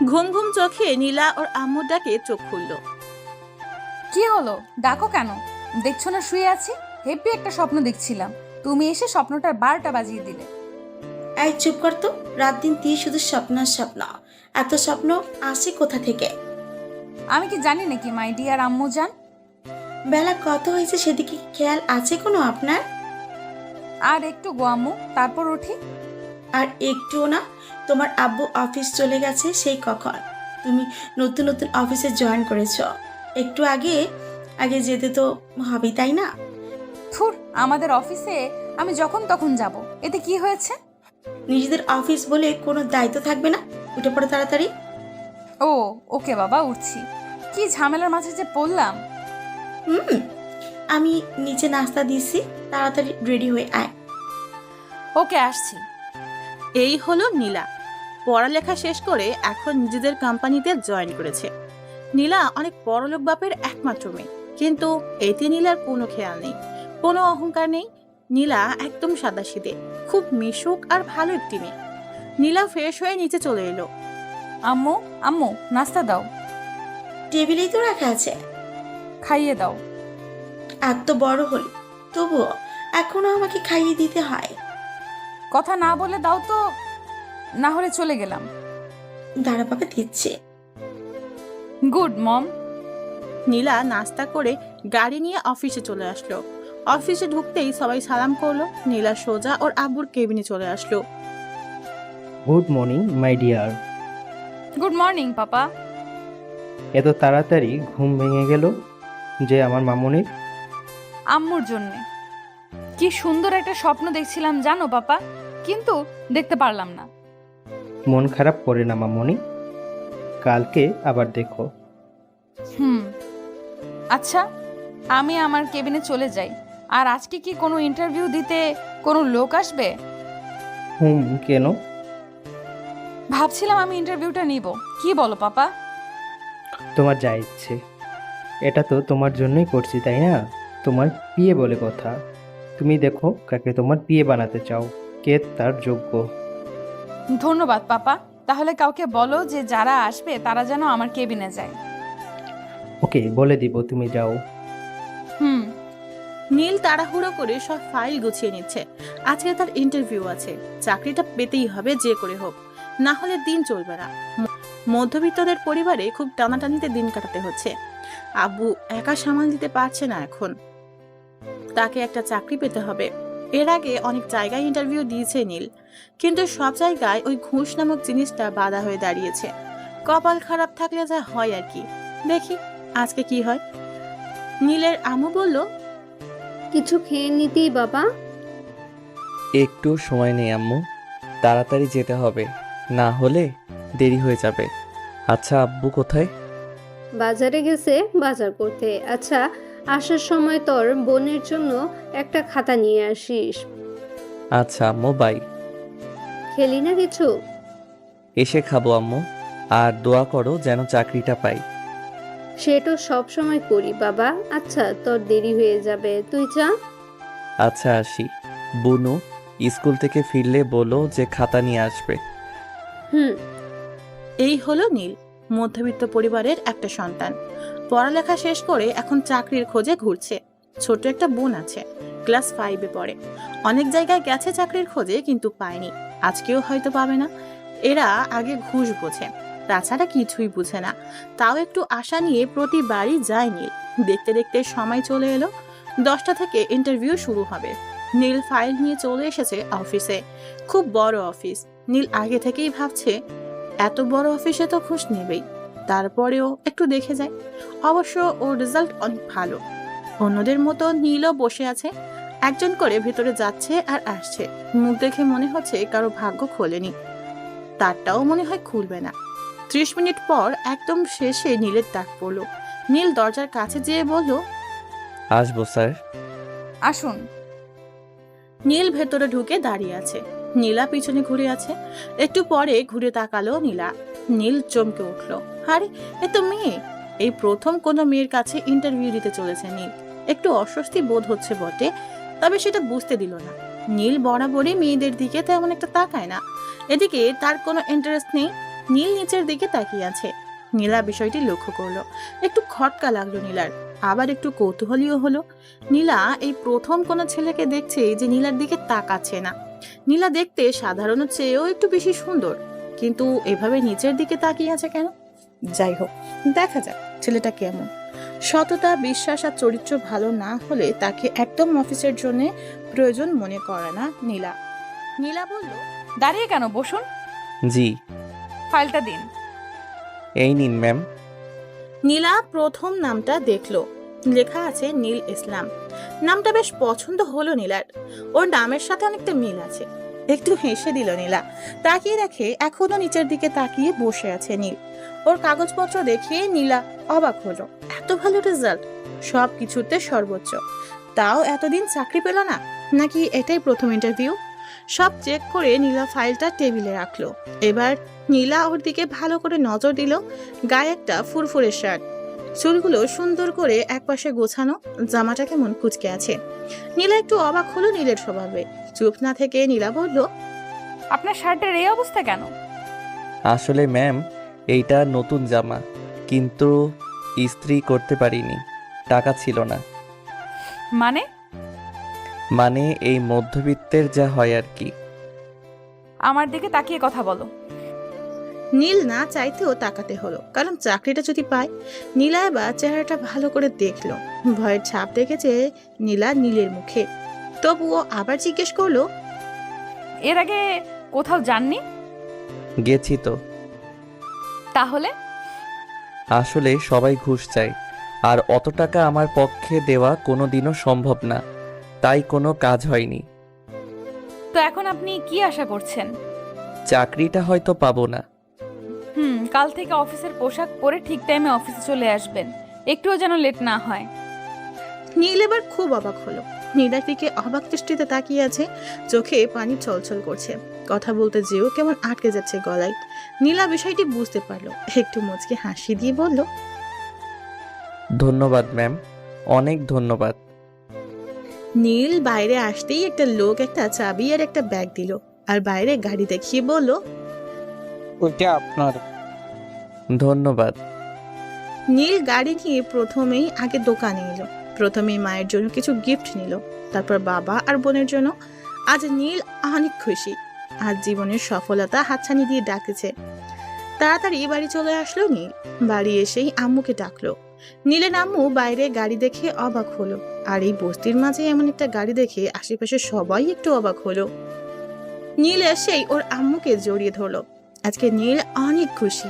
ঘুম ঘুম চোখে নীলা ওর আম্মুর ডাকে চোখ খুলল। কি হলো, ডাকো কেন? দেখছো না শুয়ে আছি? হেব্বি একটা স্বপ্ন দেখছিলাম, তুমি এসে স্বপ্নটার 12টা বাজিয়ে দিলে। এই চুপ কর তো। রাত দিন তুই শুধু স্বপ্ন আর স্বপ্ন। এত স্বপ্ন আসে কোথা থেকে? আমি কি জানি নাকি মাই ডিয়ার আম্মু জান? বেলা কত হয়েছে সেদিকে কি খেয়াল আছে কোনো আপনার? আর একটু গো আম্মু, তারপর উঠি। আর একটুও না। তোমার আব্বু অফিস চলে গেছে সেই কখন। তুমি নতুন নতুন অফিসে জয়েন করেছো, একটু আগে আগে যেতে তো হবে তাই না? থুর, আমাদের অফিসে আমি যখন তখন যাব, এতে কি হয়েছে? নিজেদের অফিস বলে কোনো দায়িত্ব থাকবে না? উঠে পড়ো তাড়াতাড়ি। ও ওকে বাবা, উঠছি। কি ঝামেলার মাঝে যে পড়লাম। হুম, আমি নিচে নাস্তা দিছি, তাড়াতাড়ি রেডি হয়ে আয়। ওকে, আসছি। এই হলো নীলা। পড়ালেখা শেষ করে এখন নিজেদের কোম্পানিতে জয়েন করেছে। নীলা অনেক বড়লোক বাপের একমাত্র মেয়ে, কিন্তু এতে নীলার কোনো খেয়াল নেই, কোনো অহংকার নেই। নীলা একদম সাদাসিধে, খুব মিশুক আর ভালো একটি মেয়ে। নীলা ফ্রেশ হয়ে নিচে চলে এলো। আম্মু, আম্মু নাস্তা দাও। টেবিলেই তো রাখা আছে। খাইয়ে দাও। এত বড় হল, তবুও এখনো আমাকে খাইয়ে দিতে হয়। কথা না বলে দাও তো, না হলে চলে গেলাম। দাঁড়া বাবা, দিচ্ছে। গুড মম। নীলা নাস্তা করে গাড়ি নিয়ে অফিসে চলে আসলো। অফিসে ঢুকতেই সবাই সালাম করলো। নীলা সোজা ওর আব্বুর কেবিনে চলে আসলো। Good morning my dear. Good morning papa. এত তাড়াতাড়ি ঘুম ভেঙে গেল যে আমার মামুনির? আম্মুর জন্যে। কি সুন্দর একটা স্বপ্ন দেখছিলাম জানো পাপা, কিন্তু দেখতে পারলাম না। মন খারাপ করে না মামুনি, কালকে আবার দেখো। হুম, আচ্ছা, আমি আমার কেবিনে চলে যাই। আর আজকে কি কোনো ইন্টারভিউ দিতে কোনো লোক আসবে? কেন? ভাবছিলাম আমি ইন্টারভিউটা নিব। কি বলো পাপা? তোমার যা ইচ্ছে। এটা তো তোমার জন্যই করছি তাই না? তোমার বিয়ে বলে কথা। তুমি দেখো কাকে তোমার বিয়ে বানাতে চাও, কে তার যোগ্য। ধন্যবাদ পাপা। তাহলে কাউকে বলো যে যারা আসবে তারা যেন আমার কেবিনে যায়। ওকে, বলে দিব, তুমি যাও। হুম। নীল তাড়াহুড়ো করে সব ফাইল গুছিয়ে নিচ্ছে। আজকে তার ইন্টারভিউ আছে, চাকরিটা পেতেই হবে যে করে হোক, না হলে দিন চলবে না। মধ্যবিত্তদের পরিবারে খুব টানাটানিতে দিন কাটাতে হচ্ছে। আব্বু একা সামাল দিতে পারছে না এখন, তাকে একটা চাকরি পেতে হবে। এর আগে অনেক জায়গায় ইন্টারভিউ দিয়েছে নীল, কিন্তু সব জায়গায় ওই ঘুষ নামক জিনিসটা বাধা হয়ে দাঁড়িয়েছে। কপাল খারাপ থাকলে যা হয় আর কি। দেখি আজকে কি হয়। নীলের আম্মু বলল, কিছু খেয়ে নিতেই বাবা। একটু সময় নেই আম্মু, তাড়াতাড়ি যেতে হবে, না হলে দেরি হয়ে যাবে। আচ্ছা আব্বু কোথায়? বাজারে গেছে বাজার করতে। আচ্ছা, আসার সময় তোর বোনের জন্য একটা খাতা নিয়ে আসিস। আচ্ছা আম্মু, বাই। খেলি না কিছু? এসে খাবো আম্মু, আর দোয়া করো যেন চাকরিটা পাই। সেটা সব সময় করি বাবা। আচ্ছা, তোর দেরি হয়ে যাবে, তুই যা। আচ্ছা আসি। বুনু স্কুল থেকে ফিরলে বলো যে খাতা নিয়ে আসবে। হুম। এই হলো নীল, মধ্যবিত্ত পরিবারের একটা সন্তান। পড়ালেখা শেষ করে এখন চাকরির খোঁজে ঘুরছে। ছোট একটা বোন আছে, ক্লাস 5-এ পড়ে। অনেক জায়গায় গেছে চাকরির খোঁজে, কিন্তু পায়নি। আজকেও হয়তো পাবে না। এরা আগে ঘুষ বোঝে, তাছাড়া কিছুই বুঝে না। তাও একটু আশা নিয়ে প্রতিবারই যায় নীল। দেখতে দেখতে সময় চলে এলো, 10টা থেকে ইন্টারভিউ শুরু হবে। নীল ফাইল নিয়ে চলে এসেছে অফিসে। খুব বড় অফিস। নীল আগে থেকেই ভাবছে এত বড় অফিসে তো ঘুষ নেবেই, তারপরেও একটু দেখে যায়। অবশ্য ওর রেজাল্ট অনেক ভালো। অন্যদের মতো নীলও বসে আছে, একজন করে ভেতরে যাচ্ছে আর আসছে। মুখ দেখে মনে হচ্ছে কারো ভাগ্য খোলেনি, তারটাও মনে হয় খুলবে না। 30 মিনিট পর একদম শেষে নীলের ডাক পড়লো। নীল দরজার কাছে যেয়ে বলল, আসবো স্যার। আসুন। নীল ভেতরে ঢুকে দাঁড়িয়ে আছে। নীলা পিছনে ঘুরে আছে। একটু পরে ঘুরে তাকালো নীলা। নীল চমকে উঠলো, আরে এ তো মেয়ে। এই প্রথম কোনো মেয়ের কাছে ইন্টারভিউ দিতে চলেছে নীল। একটু অস্বস্তি বোধ হচ্ছে বটে, তবে সেটা বুঝতে দিল না। নীল বরাবরই মেয়েদের দিকে তেমন একটা তাকায় না, এদিকে তার কোনো ইন্টারেস্ট নেই। নীল নিচের দিকে তাকিয়ে আছে। নীলা বিষয়টি লক্ষ্য করলো। একটু খটকা লাগলো নীলার, আবার একটু কৌতূহলীও হলো। নীলা এই প্রথম কোনো ছেলেকে দেখছে যে নীলার দিকে তাকাচ্ছে না। নীলা দেখতে সাধারণের চেয়েও একটু বেশি সুন্দর, কিন্তু এভাবে নিচের দিকে তাকিয়ে আছে কেন? যাই হোক, দেখা যাক ছেলেটা কেমন। সততা, বিশ্বাস আর চরিত্র ভালো না হলে তাকে একদম অফিসের জন্য প্রয়োজন মনে করে না নীলা। নীলা বলল, দাঁড়িয়ে কেন, বসুন। জি। ফাইলটা দিন। এই নিন ম্যাম। নীলা প্রথম নামটা দেখলো, লেখা আছে নীল ইসলাম। নামটা বেশ পছন্দ হলো নীলার, ওর নামের সাথে অনেকটা মিল আছে। একটু হেসে দিল নীলা। তাকিয়ে দেখে এখনো নিচের দিকে তাকিয়ে বসে আছে নীল। ওর কাগজপত্র দেখে নীলা অবাক হলো। এত ভালো রেজাল্ট, সব কিছুতে সর্বোচ্চ, তাও এতদিন চাকরি পেল না, নাকি এটাই প্রথম ইন্টারভিউ? সব চেক করে নীলা ফাইলটা টেবিলে রাখলো। এবার নীলা ওর দিকে ভালো করে নজর দিল। গায়ে একটা ফুরফুরে শার্ট, চুলগুলো সুন্দর করে একপাশে গোছানো, জামাটা কেমন কুচকে আছে। নীলা একটু অবাক হলো নীলের স্বভাবে। চুপ না থেকে নীলা বলল, আপনার শার্টের এই অবস্থা কেন? আসলে ম্যাম, এইটা নতুন জামা, কিন্তু ইস্ত্রি করতে পারিনি, টাকা ছিল না। মানে এই মধ্যবিত্তের যা হয় আর কি। আমার দিকে তাকিয়ে কথা বলো। নীল না চাইতেও তাকাতে হলো, কারণ চাকরিটা যদি পায়। নীলা এবার চেহারাটা ভালো করে দেখলো। ভয়ের ছাপ দেখেছে নীলা নীলের মুখে, তবুও আবার জিজ্ঞেস করলো, এর আগে কোথাও যাননি? গেছি তো। তাহলে? আসলে সবাই ঘুষ চায়, আর অত টাকা আমার পক্ষে দেওয়া কোনোদিনও সম্ভব না, তাই কোনো কাজ হয়নি। তো এখন আপনি কি আশা করছেন? চাকরিটা হয়তো পাবো না। কাল থেকে অফিসের পোশাক পরে ঠিক টাইমে অফিসে চলে আসবেন, একটুও যেন লেট না হয়। নীল এবার খুব অবাক হলো। নীলার দিকে অবাক দৃষ্টিতে তাকিয়ে আছে, চোখে পানি ছলছল করছে। কথা বলতে যেও কেমন আটকে যাচ্ছে গলায়। নীলা বিষয়টি বুঝতে পারলো, একটু মুচকে হাসি দিয়ে বলল, ধন্যবাদ ম্যাম, অনেক ধন্যবাদ। নীল বাইরে আসতেই একটা লোক একটা চাবি আর একটা ব্যাগ দিল, আর বাইরে গাড়ি দেখিয়ে বলল, ওইটা আপনার। ধন্যবাদ। নীল গাড়ি নিয়ে প্রথমেই আগে দোকানে এলো। প্রথমেই মায়ের জন্য কিছু গিফট নিল, তারপর বাবা আর বোনের জন্য। আজ নীল অনেক খুশি, আজ জীবনের সফলতা হাতছানি দিয়ে ডাকেছে। তাড়াতাড়ি বাড়ি চলে আসলো নীল। বাড়ি এসেই আম্মুকে ডাকলো। নীলের আম্মু বাইরে গাড়ি দেখে অবাক হলো, আর এই বস্তির মাঝে এমন একটা গাড়ি দেখে আশেপাশে সবাই একটু অবাক হলো। নীল এসেই ওর আম্মুকে জড়িয়ে ধরলো। আজকে নীল অনেক খুশি।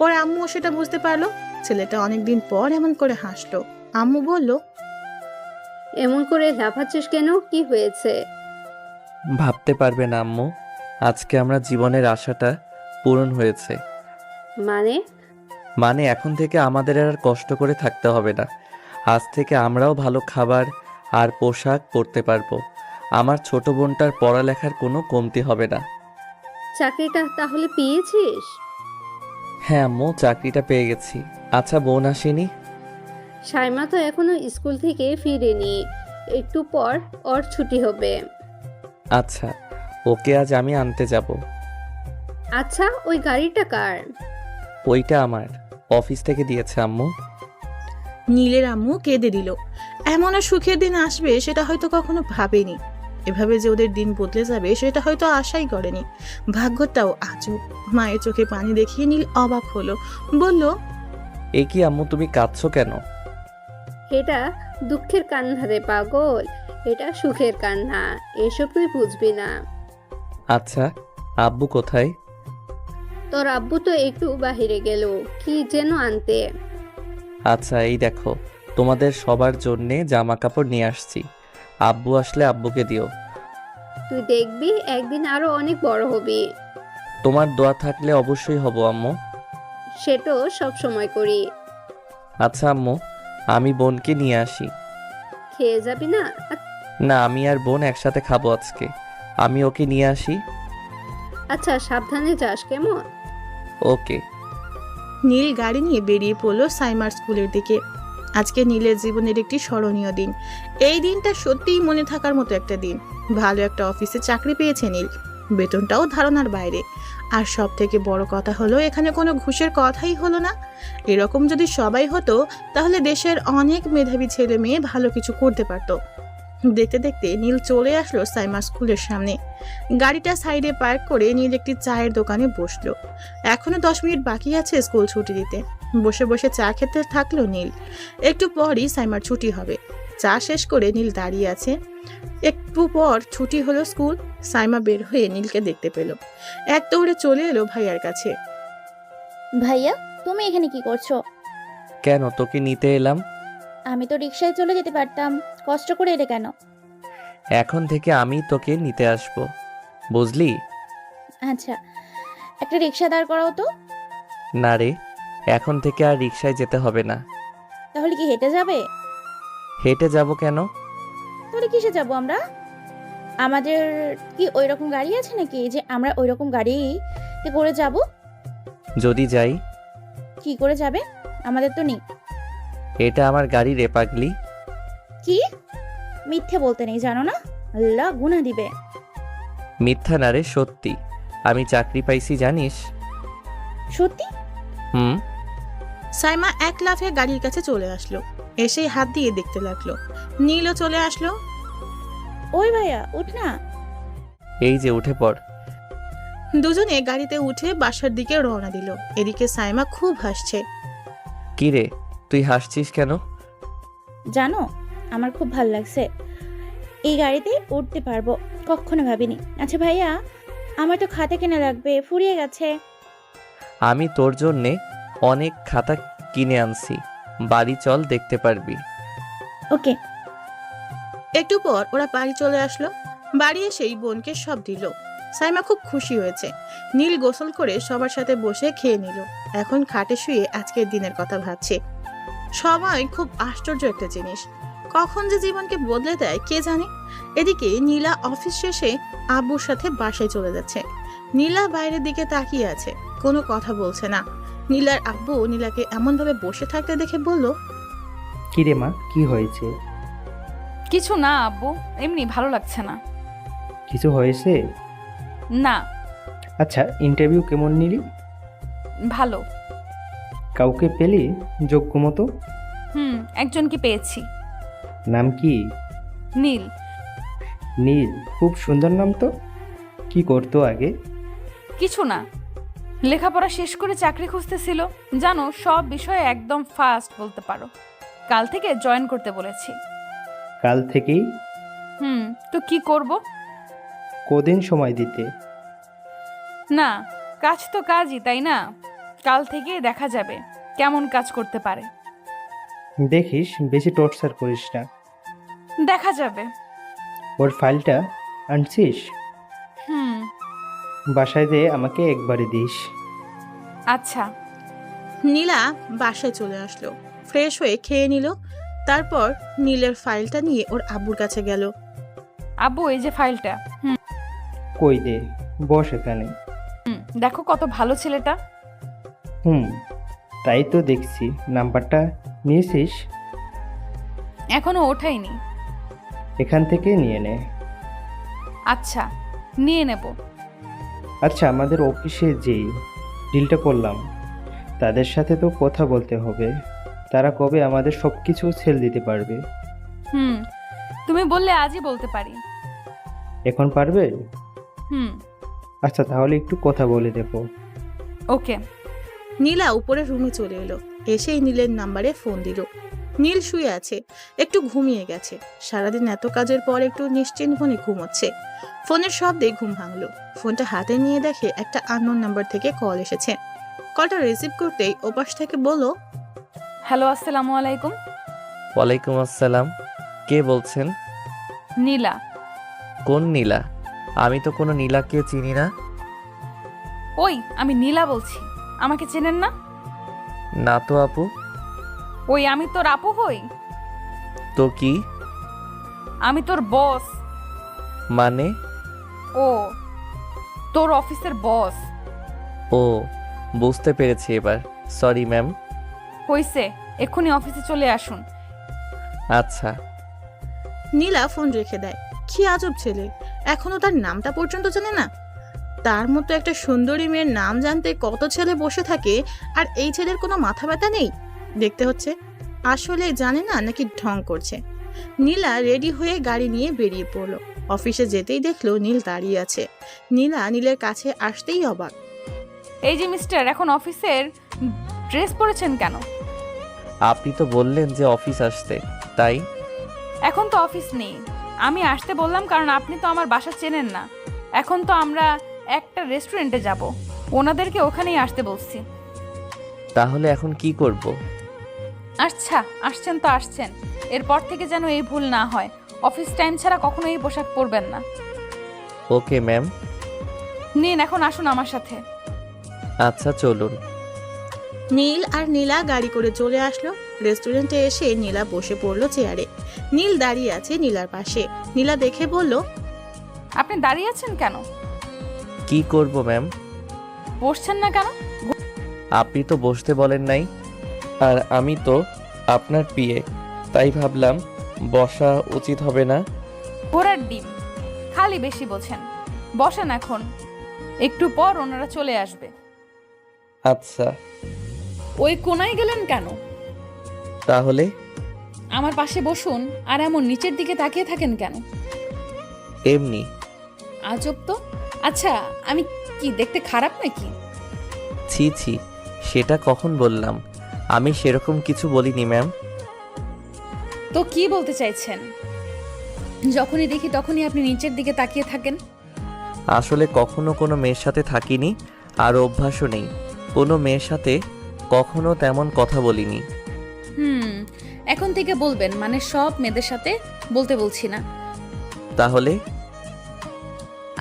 ওর আম্মু সেটা বুঝতে পারলো। ছেলেটা অনেকদিন পর এমন করে হাসলো। আম্মু বলল, এমন করে লাফাচ্ছিস কেন, কি হয়েছে? ভাবতে পারবে না আম্মু, আজকে আমরা জীবনের আশাটা পূরণ হয়েছে। মানে এখন থেকে আমাদের আর কষ্ট করে থাকতে হবে না। আজ থেকে আমরাও ভালো খাবার আর পোশাক পরতে পারবো। আমার ছোট বোনটার পড়ালেখার কোনো কমতি হবে না। চাকরিটা তাহলে পেয়েছিস? হ্যাঁ আম্মু, চাকরিটা পেয়ে গেছি। আচ্ছা, বোন আসেনি? সাইমা তো এখনো স্কুল থেকে ফিরেনি, একটু পর ওর ছুটি হবে। আচ্ছা, ওকে আজ আমি আনতে যাব। আচ্ছা, ওই গাড়িটা কার? ওইটা আমার, অফিস থেকে দিয়েছে আম্মু। নীলের আম্মু কেঁদে দিল। এমন আর সুখের দিন আসবে সেটা হয়তো কখনো ভাবেনি। এভাবে যে ওদের দিন বদলে যাবে সেটা হয়তো আশাই করেনি। ভাগ্যটাও আজব। মায়ের চোখে পানি দেখিয়ে নীল অবাক হলো, বলল, এ কি আম্মু, তুমি কাঁদছো কেন? এটা দুঃখের কান্না রে পাগল, এটা সুখের কান্না, এসব তুই বুঝবি না। আচ্ছা, আব্বু কোথায়? তোর আব্বু তো একটু বাহিরে গেল, কি যেন আনতে। আচ্ছা, এই দেখো, তোমাদের সবার জন্যে জামা কাপড় নিয়ে আসছি। আব্বু আসলে আব্বুকে দিও। তুই দেখবি একদিন আরো অনেক বড় হবি। তোমার দোয়া থাকলে অবশ্যই হব আম্মু। সেটা সব সময় করি। আচ্ছা আম্মু, আমি বোনকে নিয়ে আসি। খেয়ে যাবি না? না, আমি আর বোন একসাথে খাবো আজকে। আমি ওকে নিয়ে আসি। আচ্ছা, সাবধানে যাস কেমন? ওকে। নীল গাড়ি নিয়ে বেরিয়ে পড়লো সাইমার স্কুলের দিকে। আজকে নীলের জীবনের একটি স্মরণীয় দিন। এই দিনটা সত্যিই মনে থাকার মতো একটা দিন। ভালো একটা অফিসে চাকরি পেয়েছে নীল। বেতনটাও ধারণার বাইরে। আর সব থেকে বড় কথা হলো এখানে কোনো ঘুষের কথাই হলো না। এরকম যদি সবাই হতো তাহলে দেশের অনেক মেধাবী ছেলে মেয়ে ভালো কিছু করতে পারতো। দেখতে দেখতে নীল চলে আসলো সাইমা স্কুলের সামনে। গাড়িটা সাইডে পার্ক করে নীল একটি চায়ের দোকানে বসলো। এখনো 10 মিনিট বাকি আছে স্কুল ছুটি দিতে। বসে বসে চা খেতে থাকলো নীল। একটু পরই সাইমার ছুটি হবে। চা শেষ করে নীল দাঁড়িয়ে আছে। একটু পর ছুটি হলো স্কুল। সাইমা বের হয়ে নীলকে দেখতে পেল। এক দৌড়ে চলে এলো ভাইয়ার কাছে। ভাইয়া, তুমি এখানে কি করছো? কেন, তোকে নিতে এলাম। আমি তো রিকশায় চলে যেতে পারতাম, কষ্ট করে এলে কেন? এখন থেকে আমি তোকে নিতে আসব, বুঝলি? আচ্ছা, একটা রিকশা দাঁড় করাও তো। না রে, এখন থেকে আর রিকশায় যেতে হবে না। তাহলে কি হেঁটে যাবে? হেঁটে যাব কেন? তাহলে কিসে যাব আমরা? আমাদের কি ওই রকম গাড়ি আছে নাকি যে আমরা ওই রকম গাড়িতে করে যাব? যদি যাই? কি করে যাবে? আমাদের তো নেই। এটা আমার গাড়ি রে পাগলি। কি? মিথ্যে বলতে নেই, জানো না? আল্লাহ গুনাহ দিবে। মিথ্যা না রে, সত্যি। আমি চাকরি পাইছি জানিস? সত্যি? হুম। সাইমা এক লাফে গাড়ির কাছে চলে আসলো। এসেই হাত দিয়ে দেখতে লাগলো। নীলও চলে আসলো। ওই ভাইয়া, উঠ না। এই যে উঠে পড়। দুজনে গাড়িতে উঠে বাসার দিকে রওনা দিল। এদিকে সাইমা খুব হাসছে। কি রে, তুই হাসছিস কেন? জানো, আমার খুব ভালো লাগছে। এই গাড়িতে উঠতে পারবো, কখনো ভাবিনি। আচ্ছা ভাইয়া, আমার তো খাতা কেনা লাগবে, ফুরিয়ে গেছে। আমি তোর জন্যে অনেক খাতা কিনে আনছি, বাড়ি চল, দেখতে পারবি। ওকে। একটু পর ওরা বাড়ি চলে আসলো। বাড়ি এসেই বোনকে সব দিল। সাইমা খুব খুশি হয়েছে। নীল গোসল করে সবার সাথে বসে খেয়ে নিল। এখন খাটে শুয়ে আজকের দিনের কথা ভাবছে। সময় খুব আশ্চর্য একটা জিনিস, কখন যে জীবনকে বদলে দেয় কে জানে। এদিকে নীলা অফিস শেষে আব্বুর সাথে বাসায় চলে যাচ্ছে। নীলা বাইরের দিকে তাকিয়ে আছে, কোনো কথা বলছে না। নীলার আব্বু নীলাকে এমন ভাবে বসে থাকতে দেখে বলল, কি রে মা, কি হয়েছে? কিছু না আব্বু, এমনি ভালো লাগছে না। কিছু হয়েছে? না। আচ্ছা, ইন্টারভিউ কেমন নিলি? ভালো। কাউকে পেলি যোগ্য মতো? একজনকে পেয়েছি। নাম কি? নীল। নীল, খুব সুন্দর নাম তো। কি করতো আগে? কিছু না, লেখাপড়া শেষ করে চাকরি খুঁজতেছিল। জানো, সব বিষয়ে একদম ফাস্ট বলতে পারো। কাল থেকে জয়েন করতে বলেছি। কাল থেকেই? তো কি করব? কদিন সময় দিতে? না, কাজ তো কাজই, তাই না? কাল থেকে দেখা যাবে কেমন কাজ করতে পারে। দেখিস, বেশি টর্চার করিস না। দেখা যাবে। ওর ফাইলটা আনছিস? হুম। বাসায় দিয়ে আমাকে একবারে দিস। আচ্ছা। নীলা বাসায় চলে আসলো। ফ্রেশ হয়ে খেয়ে নিল। তারপর নীলের ফাইলটা নিয়ে ওর আব্বুর কাছে গেল। আব্বু, এই যে ফাইলটা। কই দে, বস এখানে। দেখো কত ভালো ছেলেটা। তাই তো দেখছি। নাম্বারটা নিয়েছিস? এখনো ওঠাইনি। এখান থেকে নিয়ে নে। আচ্ছা, নিয়ে নেব। আচ্ছা, আমাদের অফিসে যেই ডিলটা করলাম তাদের সাথে তো কথা বলতে হবে। তারা কবে আমাদের সব কিছু সেল দিতে পারবে? তুমি বললে আজই বলতে পারি। এখন পারবে? হুম। আচ্ছা, তাহলে একটু কথা বলে দেখো। ওকে। নীলা উপরে রুমে চলে এলো। এসেই নীলের নাম্বারে ফোন দিল। নীল শুয়ে আছে, একটু ঘুমিয়ে গেছে। সারাদিন এত কাজের পর একটু নিশ্চিন্ত মনে ঘুমোচ্ছে। ফোনের শব্দে ঘুম ভাঙলো। ফোনটা হাতে নিয়ে দেখে একটা আননোন নাম্বার থেকে কল এসেছে। কলটা রিসিভ করতেই ওপাশ থেকে বলল, হ্যালো, আসসালামু আলাইকুম। ওয়ালাইকুম আসসালাম। কে বলছেন? নীলা। কোন নীলা? আমি তো কোনো নীলাকে চিনি না। ওই, আমি নীলা বলছি, আমাকে চেনেন না? না তো আপু। ওই, আমি তোর আপু হই। তো কি? আমি তোর বস। মানে? ও, তোর অফিসের বস। ও, বুঝতে পেরেছি এবার। Sorry ma'am. হইছে, এক্ষুনি অফিসে চলে আসুন। আচ্ছা। নীলা ফোন রেখে দেয়। কি আজব ছেলে, এখনো তার নামটা পর্যন্ত জানে না। তার মতো একটা সুন্দরী মেয়ের নাম জানতে কত ছেলে বসে থাকে, আর এই ছেলের কোনো মাথা ব্যথা নেই। দেখতে হচ্ছে আসলে জানে না নাকি ঢং করছে। নীলা রেডি হয়ে গাড়ি নিয়ে বেরিয়ে পড়লো। অফিসে যেতেই দেখলো নীল দাঁড়িয়ে আছে। নীলা নীলের কাছে আসতেই অবাক। এই যে মিস্টার, এখন অফিসের ড্রেস পরেছেন কেন? আপনি তো বললেন যে অফিস আসতে, তাই। এখন তো অফিস নেই। আমি আসতে বললাম কারণ আপনি তো আমার বাসা চেনেন না। এখন তো আমরা একটা রেস্টুরেন্টে যাব, ওনাদেরকে ওখানেই আসতে বলছি। তাহলে এখন কি করব? আচ্ছা, আসছেন তো আসছেন, এরপর থেকে যেন এই ভুল না হয়। অফিস টাইম ছাড়া কখনো এই পোশাক পরবেন না। Okay ma'am. নিন, এখন আসুন আমার সাথে। আচ্ছা চলুন। নীল আর নীলা গাড়ি করে চলে আসলো। রেস্টুরেন্টে এসে নীলা বসে পড়লো চেয়ারে। নীল দাঁড়িয়ে আছে নীলার পাশে। নীলা দেখে বলল, আপনি দাঁড়িয়ে আছেন কেন? কি করব ম্যাম? বসছেন না কেন? আপনি তো বসতে বলেন নাই, আর আমি তো আপনার পিএ, তাই ভাবলাম বসা উচিত হবে না। ঘোড়ার ডিম, খালি বেশি বোঝেন। বসেন এখন, একটু পর ওনারা চলে আসবে। আচ্ছা ওই কোনায় গেলেন কেন? তাহলে আমার পাশে বসুন। আর এমন নিচের দিকে তাকিয়ে থাকেন কেন? এমনি। আজব তো। আচ্ছা, আমি কি দেখতে খারাপ নাকি? ছি ছি, সেটা কখন বললাম? আমি সেরকম কিছু বলিনি ম্যাম। তো কি বলতে চাইছেন? যখনই দেখি তখনই আপনি নিচের দিকে তাকিয়ে থাকেন। আসলে কখনো কোনো মেয়ের সাথে থাকিনি, আর অভ্যাসও নেই। কোনো মেয়ের সাথে কখনো তেমন কথা বলিনি। এখন থেকে বলবেন, মানে সব মেয়েদের সাথে বলতে বলছি না। তাহলে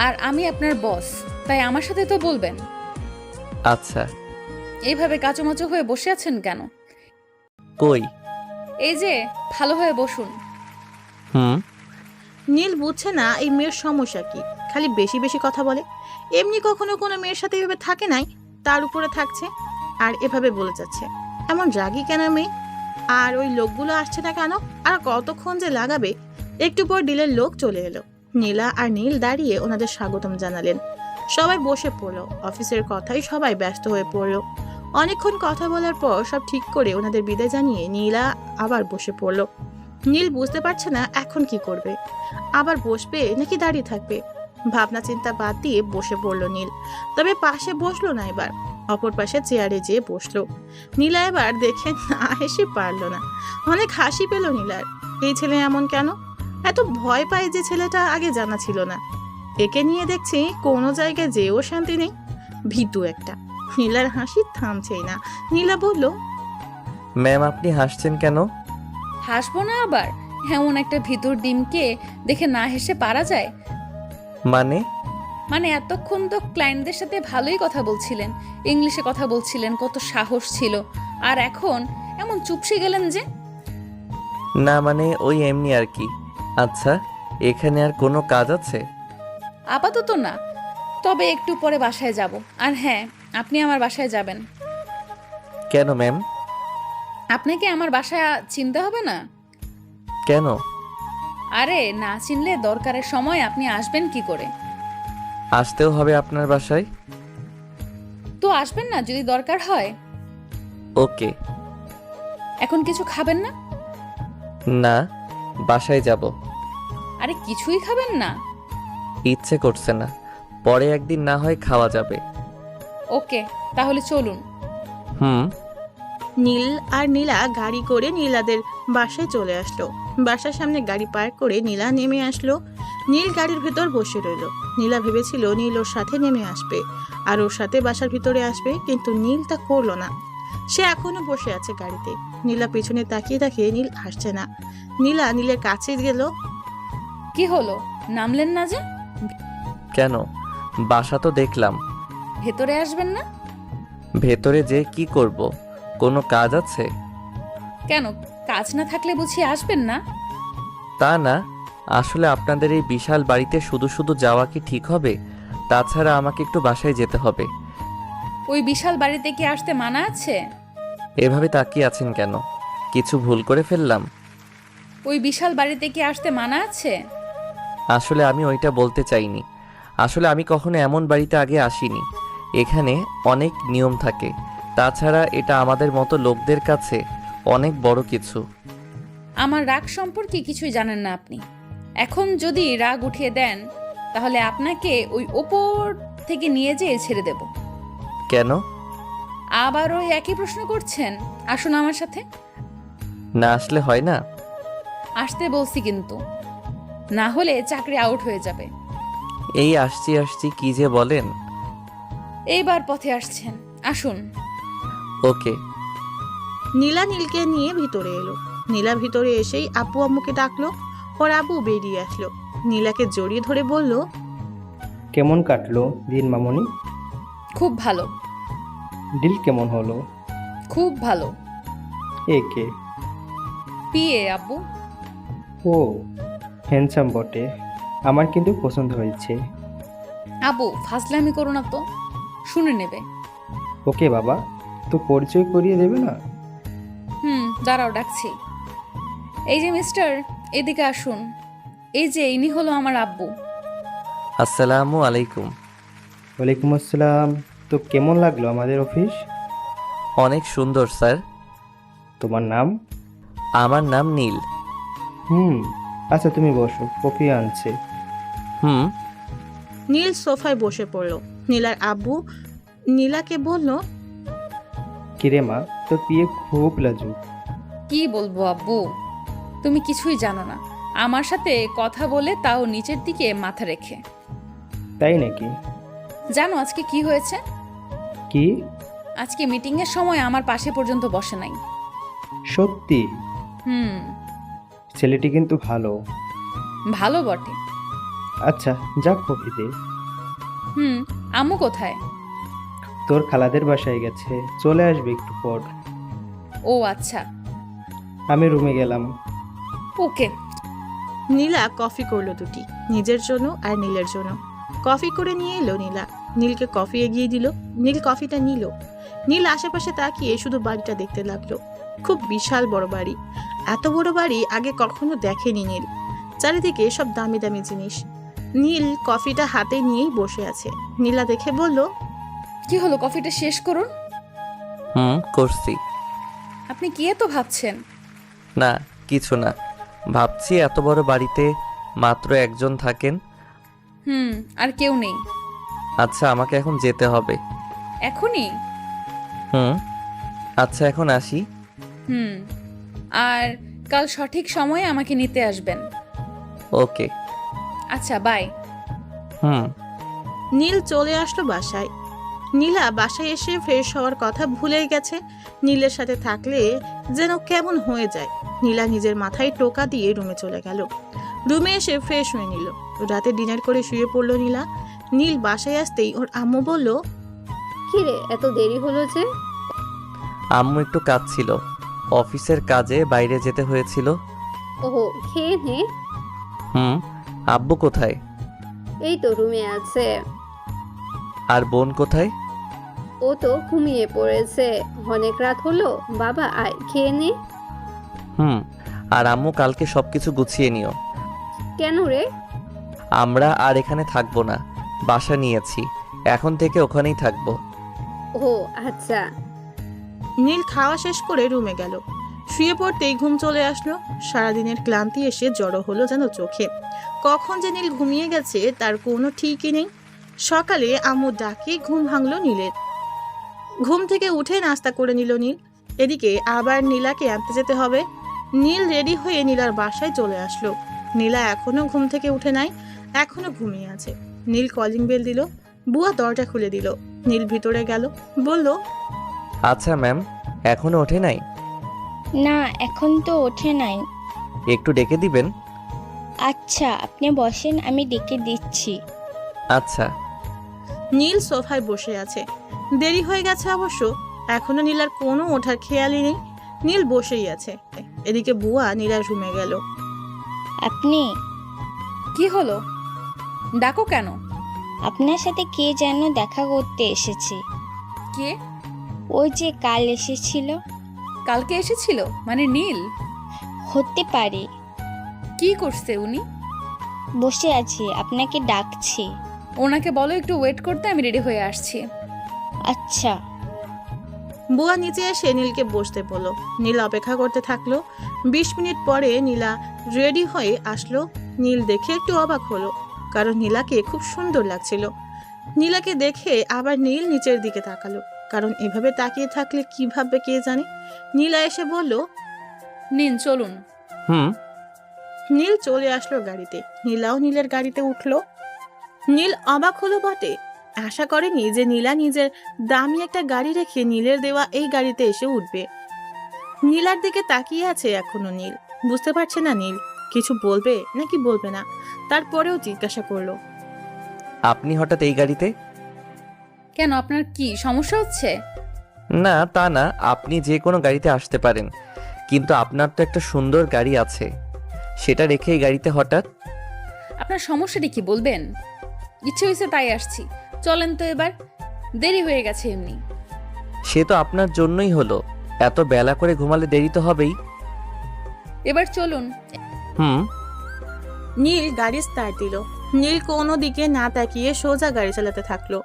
আর আমি আপনার বস, তাই আমার সাথে তো বলবেন। আচ্ছা। এইভাবে কাচুমাচু হয়ে বসে আছেন কেন? কই? এই যে, ভালো হয়ে বসুন। হুম। নীল বুঝছে না এই মেয়ের সমস্যা কি। খালি বেশি বেশি কথা বলে। এমনি কখনো কোনো মেয়ের সাথে এভাবে থাকে নাই, তার উপরে থাকছে আর এভাবে বলে যাচ্ছে। এমন রাগী কেন মেয়ে? আর ওই লোকগুলো আসছে না কেন? আর কতক্ষণ যে লাগাবে? একটু পর ডিলের লোক চলে এলো। নীলা আর নীল দাঁড়িয়ে ওনাদের স্বাগতম জানালেন। সবাই বসে পড়লো। অফিসের কথাই সবাই ব্যস্ত হয়ে পড়লো। অনেকক্ষণ কথা বলার পর সব ঠিক করে ওনাদের বিদায় জানিয়ে নীলা আবার বসে পড়লো। নীল বুঝতে পারছে না এখন কি করবে। আবার বসবে নাকি দাঁড়িয়ে থাকবে? ভাবনা চিন্তা বাদ দিয়ে বসে পড়লো নীল। তবে পাশে বসলো না, এবার অপর পাশে চেয়ারে যেয়ে বসলো। নীলা এবার দেখে না হেসে পারলো না। অনেক হাসি পেল নীলার। এই ছেলে এমন কেন? এত ভয় পায় যে ছেলেটা আগে জানা ছিল না। একে নিয়ে দেখছি কোনো জায়গায় যেও শান্তি নেই। ভীতু একটা। নীলার হাসি থামছেই না। নীলা বলল, ম্যাম আপনি হাসছেন কেন? হাসবো না আবার? এমন একটা ভিতর ডিমকে দেখে না হেসে পারা যায়? মানে এতক্ষণ তো ক্লায়েন্টদের সাথে ভালোই কথা বলছিলেন, ইংলিশে কথা বলছিলেন, কত সাহস ছিল। আর এখন এমন চুপসে গেলেন যে? না মানে ওই এমনি আর কি। আচ্ছা, এখানে আর কোনো কাজ আছে? আপাতত না, তবে একটু পরে বাসায় যাব। আর হ্যাঁ, আপনি আমার বাসায় যাবেন। কেন ম্যাম? আপনাকে আমার বাসায় চিনতে হবে না? কেন? আরে না চিনলে দরকারের সময় আপনি আসবেন কি করে? আসতেও হবে আপনার বাসায়? তো আসবেন না যদি দরকার হয়। ওকে। এখন কিছু খাবেন না? না, বাসায় যাব। আরে কিছুই খাবেন না? ইচ্ছে করছে না, পরে একদিন না হয় খাওয়া যাবে। ওকে, তাহলে চলুন। হুম। নীল আর নীলা গাড়ি করে নীলাদের বাসায় চলে আসলো। বাসার সামনে গাড়ি পার্ক করে নীলা নেমে আসলো। নীল গাড়ির ভেতর বসে রইল। নীলা ভেবেছিল নীল ওর সাথে নেমে আসবে আর ওর সাথে বাসার ভিতরে আসবে, কিন্তু নীল তা করলো না। সে এখনো বসে আছে গাড়িতে। নীলা পিছনে তাকিয়ে তাকিয়ে নীল হাসছে না। নীলা নীলের কাছে গেল। কি হলো, নামলেন না যে? কেন? বাসা তো দেখলাম। ভেতরে আসবেন না? ভেতরে যে কি করব? কোনো কাজ আছে? কেন, কাজ না থাকলে বুঝি আসবেন না? তা না, আসলে আপনাদের এই বিশাল বাড়িতে শুধু শুধু যাওয়া কি ঠিক হবে? তাছাড়া আমাকে একটু বাসায় যেতে হবে। ওই বিশাল বাড়িতে কি আসতে মানা আছে? এভাবে তাকিয়ে আছেন কেন? কিছু ভুল করে ফেললাম? ওই বিশাল বাড়িতে কি আসতে মানা আছে? আসলে আমি ওইটা বলতে চাইনি। আসলে আমি কখনো এমন বাড়িতে আগে আসিনি। এখানে অনেক নিয়ম থাকে, তাছাড়া এটা আমাদের মতো লোকদের কাছে অনেক বড় কিছু। আমার রাগ সম্পর্কে কিছুই জানেন না আপনি। এখন যদি রাগ উঠিয়ে দেন তাহলে আপনাকে ওই ওপর থেকে নিয়ে যেয়ে ছেড়ে দেব। কেন? আবার ওই একই প্রশ্ন করছেন। আসুন আমার সাথে। না আসলে হয় না? আসতে বলছি কিন্তু, না হলে চাকরি আউট হয়ে যাবে। এই আসছি আসছি কি যে বলেন। এইবার পথে আসছেন, আসুন। ওকে। নীলা নীলকে নিয়ে ভিতরে এলো। নীলা ভিতরে এসেই আপু আম্মুকে ডাকলো। ওর আব্বু বেরিয়ে আসলো, নীলাকে জড়িয়ে ধরে বলল, কেমন কাটলো দিন মামনি? খুব ভালো, ডিল কেমন হলো? খুব ভালো। একে পিয়ে আব্বু। ও হ্যান্ডসাম বটে, আমার কিন্তু পছন্দ হয়েছে। আব্বু ফাজলামি করো না তো, শুনে নেবে। ওকে বাবা, তো পরিচয় করিয়ে দেবে না? দাঁড়াও ডাকছি। এই যে মিস্টার, এদিকে আসুন। এই যে ইনি হলো আমার আব্বু। আসসালামু আলাইকুম। ওয়ালাইকুম আসসালাম। তো কেমন লাগলো আমাদের অফিস? অনেক সুন্দর স্যার। তোমার নাম? আমার নাম নীল। আচ্ছা তুমি বসো, কফি আনছে। হুম। নীল সোফায় বসে পড়ল। নীলার আব্বু নীলাকে বলল, কিরে মা, তোর বিয়ে খুব লাজুক। কি বলবো আব্বু, তুমি কিছুই জানো না। আমার সাথে কথা বলে তাও নিচের দিকে মাথা রেখে। তাই নাকি? জানো আজকে কি হয়েছে? কি? আজকে মিটিং এর সময় আমার পাশে পর্যন্ত বসে নাই। সত্যি? হুম। ছেলেটি কিন্তু ভালো। ভালো বটে। আচ্ছা যা, কফি দে। আম্মু কোথায়? তোর খালাদের বাসায় গেছে, চলে আসবে একটু পর। ও আচ্ছা। আমি রুমে গেলাম। ওকে। নীলা কফি করলো দুটি, নিজের জন্য আর নীলের জন্য। কফি করে নিয়ে এলো নীলা, নীলকে কফি এগিয়ে দিল। নীল কফিটা নিল। নীল আশেপাশে তাকিয়ে শুধু বাড়িটা দেখতে লাগলো। খুব বিশাল বড় বাড়ি। এত বড় বাড়ি আগে কখনো দেখেনি নীল। চারিদিকে সব দামি দামি জিনিস। নীল কফিটা হাতে নিয়েই বসে আছে। নীলা দেখে বলল, কি হলো, কফিটা শেষ করুন। করছি। আপনি কি এত ভাবছেন? না কিছু না, ভাবছি এত বড় বাড়িতে মাত্র একজন থাকেন। আর কেউ নেই। আচ্ছা আমাকে এখন যেতে হবে। এখনই? আচ্ছা এখন আসি। আর কাল সঠিক সময়ে আমাকে নিতে আসবেন। ওকে। আচ্ছা বাই। নীল চলে আসলো বাসায়। নীলা বাসায় এসে ফ্রেশ হওয়ার কথা ভুলেই গেছে। নীলের সাথে থাকলে যেন কেমন হয়ে যায়। নীলা নিজের মাথায় টোকা দিয়ে রুমে চলে গেল। রুমে এসে ফ্রেশ হয়ে নিল। রাতে ডিনার করে শুয়ে পড়লো নীলা। নীল বাসায় আসতেই ওর আম্মু বলল, কিরে এত দেরি হলো যে? আম্মু একটু কাজ ছিল, অফিসের কাজে বাইরে যেতে হয়েছিল। ওহো, খেয়ে নে। আব্বু কোথায়? এই তো রুমে আছে। আর বোন কোথায়? ও তো ঘুমিয়ে পড়েছে, অনেক রাত হলো। বাবা আয়, খেয়ে নে। আর আম্মু কালকে সবকিছু গুছিয়ে নিও। কেন রে? আমরা আর এখানে থাকবো না, বাসা নিয়েছি, এখন থেকে ওখানেই থাকবো। ও আচ্ছা। নীল খাওয়া শেষ করে রুমে গেল। শুয়ে পড়তেই ঘুম চলে আসলো। সারাদিনের ক্লান্তি এসে জড়ো হলো যেন চোখে। কখন যে নীল ঘুমিয়ে গেছে তার কোনো ঠিকই নেই। সকালে আম্মু ডাকে ঘুম ভাঙলো নীলের। ঘুম থেকে উঠে নাস্তা করে নিল নীল। এদিকে আবার নীলাকে আনতে যেতে হবে। নীল রেডি হয়ে নীলার বাসায় চলে আসলো। নীলা এখনো ঘুম থেকে উঠে নাই, এখনো ঘুমিয়ে আছে। নীল কলিং বেল দিল। বুয়া দরজা খুলে দিল। নীল ভিতরে গেল, বলল, আচ্ছা ম্যাম, এখনো ওঠে নাই? না এখন তো ওঠে নাই। একটু ডেকে দিবেন? আচ্ছা আপনি বসেন, আমি ডেকে দিচ্ছি। আচ্ছা। নীল সোফায় বসে আছে। দেরি হয়ে গেছে অবশ্য, এখনো নীলার কোনো ওঠার খেয়ালই নেই। নীল বসেই আছে। এদিকে বুয়া নীলার রুমে গেল। আপনি? কি হলো, ডাকো কেন? আপনার সাথে কে যেন দেখা করতে এসেছে। কে? ওই যে কাল এসেছিল। কালকে এসেছিল মানে নীল? হতে পারে। কি করছে উনি? বসে আছে, আপনাকে ডাকছে। ওনাকে বলো একটু ওয়েট করতে, আমি রেডি হয়ে আসছি। আচ্ছা। বুয়া নিচে এসে নীলকে বসতে বলল। নীল অপেক্ষা করতে থাকলো। 20 মিনিট পরে নীলা রেডি হয়ে আসলো। নীল দেখে একটু অবাক হলো, কারণ নীলাকে খুব সুন্দর লাগছিল। নীলাকে দেখে আবার নীল নিচের দিকে তাকালো, কারণ এভাবে তাকিয়ে থাকলে কি ভাববে কে জানে। নীলা এসে বলল, নিন চলুন। হুম। নীল চলে আসলো গাড়িতে। নীলাও নীলের গাড়িতে উঠলো। নীল অবাক হলো বটে, আশা করেনি যে নীলা নিজের দামি একটা গাড়ি রেখে নীলের দেওয়া এই গাড়িতে এসে উঠবে। নীলার দিকে তাকিয়ে আছে এখনো নীল। বুঝতে পারছে না নীল কিছু বলবে নাকি বলবে না। তারপরেও জিজ্ঞাসা করলো, আপনি হঠাৎ এই গাড়িতে? কেন, আপনার কি সমস্যা হচ্ছে? না তা না, আপনি যে কোনো গাড়িতে আসতে পারেন, কিন্তু আপনার তো একটা সুন্দর গাড়ি আছে, সেটা রেখে এই গাড়িতে হঠাৎ? আপনার সমস্যাটা কি বলবেন? ইচ্ছে হয়েছে তাই আসছি, চলেন তো এবার, দেরি হয়ে গেছে এমনি। সে তো আপনার জন্যই হলো, এত বেলা করে ঘুমালে দেরি তো হবেই। এবার চলুন। হুম। নীল গাড়ি স্টার্ট দিল। নীল কোনো দিকে না তাকিয়ে সোজা গাড়ি চালাতে থাকলো।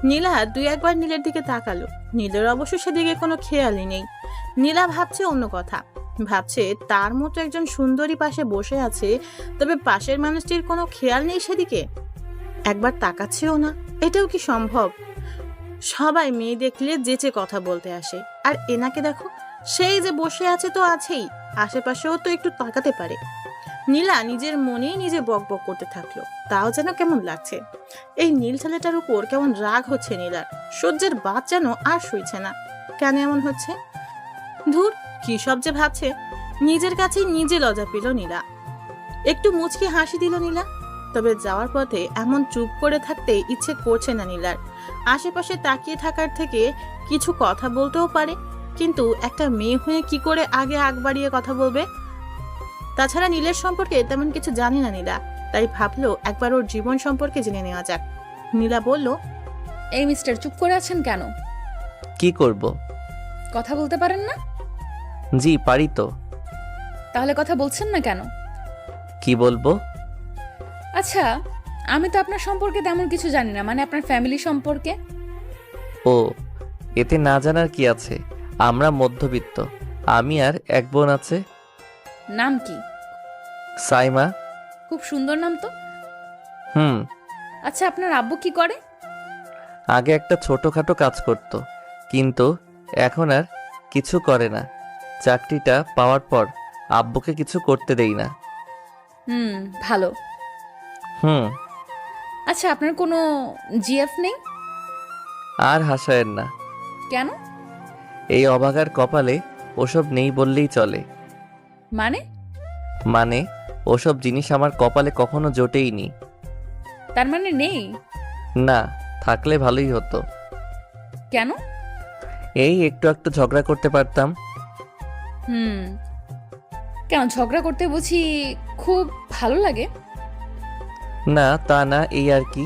নীলা 2-1 নীলের দিকে তাকালো। নীলের অবশ্য সেদিকে কোনো খেয়ালই নেই। নীলা ভাবছে অন্য কথা, ভাবছে তার মতো একজন সুন্দরী পাশে বসে আছে, তবে পাশের মানুষটির কোনো খেয়াল নেই সেদিকে, একবার তাকাচ্ছেও না। এটাও কি সম্ভব? সবাই মেয়ে দেখলে যেচে কথা বলতে আসে, আর এনাকে দেখো, সেই যে বসে আছে তো আছেই, আশেপাশেও তো একটু তাকাতে পারে। নীলা নিজের মনেই নিজে বকবক করতে থাকলো। তাও যেন কেমন লাগছে। এই নীল ছেলেটার উপর কেমন রাগ হচ্ছে নীলার। সহ্যের বাদ যেন আর সইছে না। কেন এমন হচ্ছে? ধুর, কি সব যে ভাবছে। নিজের কাছেই নিজে লজ্জা পেল নীলা। একটু মুচকি হাসি দিল নীলা। তবে যাওয়ার পথে এমন চুপ করে থাকতে ইচ্ছে করছে না নীলার। আশেপাশে তাকিয়ে থাকার থেকে কিছু কথা বলতেও পারে, কিন্তু একটা মেয়ে হয়ে কি করে আগে আগ বাড়িয়ে কথা বলবে? তাছাড়া নীলের সম্পর্কে তেমন কিছু জানে না নীলা, তাই ভাবলো একবার ওর জীবন সম্পর্কে জেনে নেওয়া যাক। নীলা বলল, এই মিস্টার, চুপ করে আছেন কেন? কি করব? কথা বলতে পারেন না? জি পারি তো। তাহলে কথা বলছেন না কেন? কি বলবো? আচ্ছা, আমি তো আপনার সম্পর্কে তেমন কিছু জানি না, মানে আপনার ফ্যামিলি সম্পর্কে। ও, এতে না জানার কি আছে? আমরা মধ্যবিত্ত, আমি আর এক বোন আছে। নাম কি? সাইমা। খুব সুন্দর নাম তো। হুম। আচ্ছা, আপনার আব্বু কি করে? আগে একটা ছোটখাটো কাজ করত, কিন্তু এখন আর কিছু করে না। চাকরিটা পাওয়ার পর আব্বুকে কিছু করতে দেই না। ভালো। হুম। আচ্ছা, আপনার কোনো জিএফ নেই? আর হাসায়েন না। কেন? এই অভাগার কপালে ওসব নেই বললেই চলে। মানে ওসব জিনিস আমার কপালে কখনো জোটেইনি। তার মানে নেই? না, থাকলে ভালোই হতো। কেন? এই একটু একটু ঝগড়া করতে পারতাম। কেন, ঝগড়া করতে বুঝি খুব ভালো লাগে? না তা না, এই আর কি।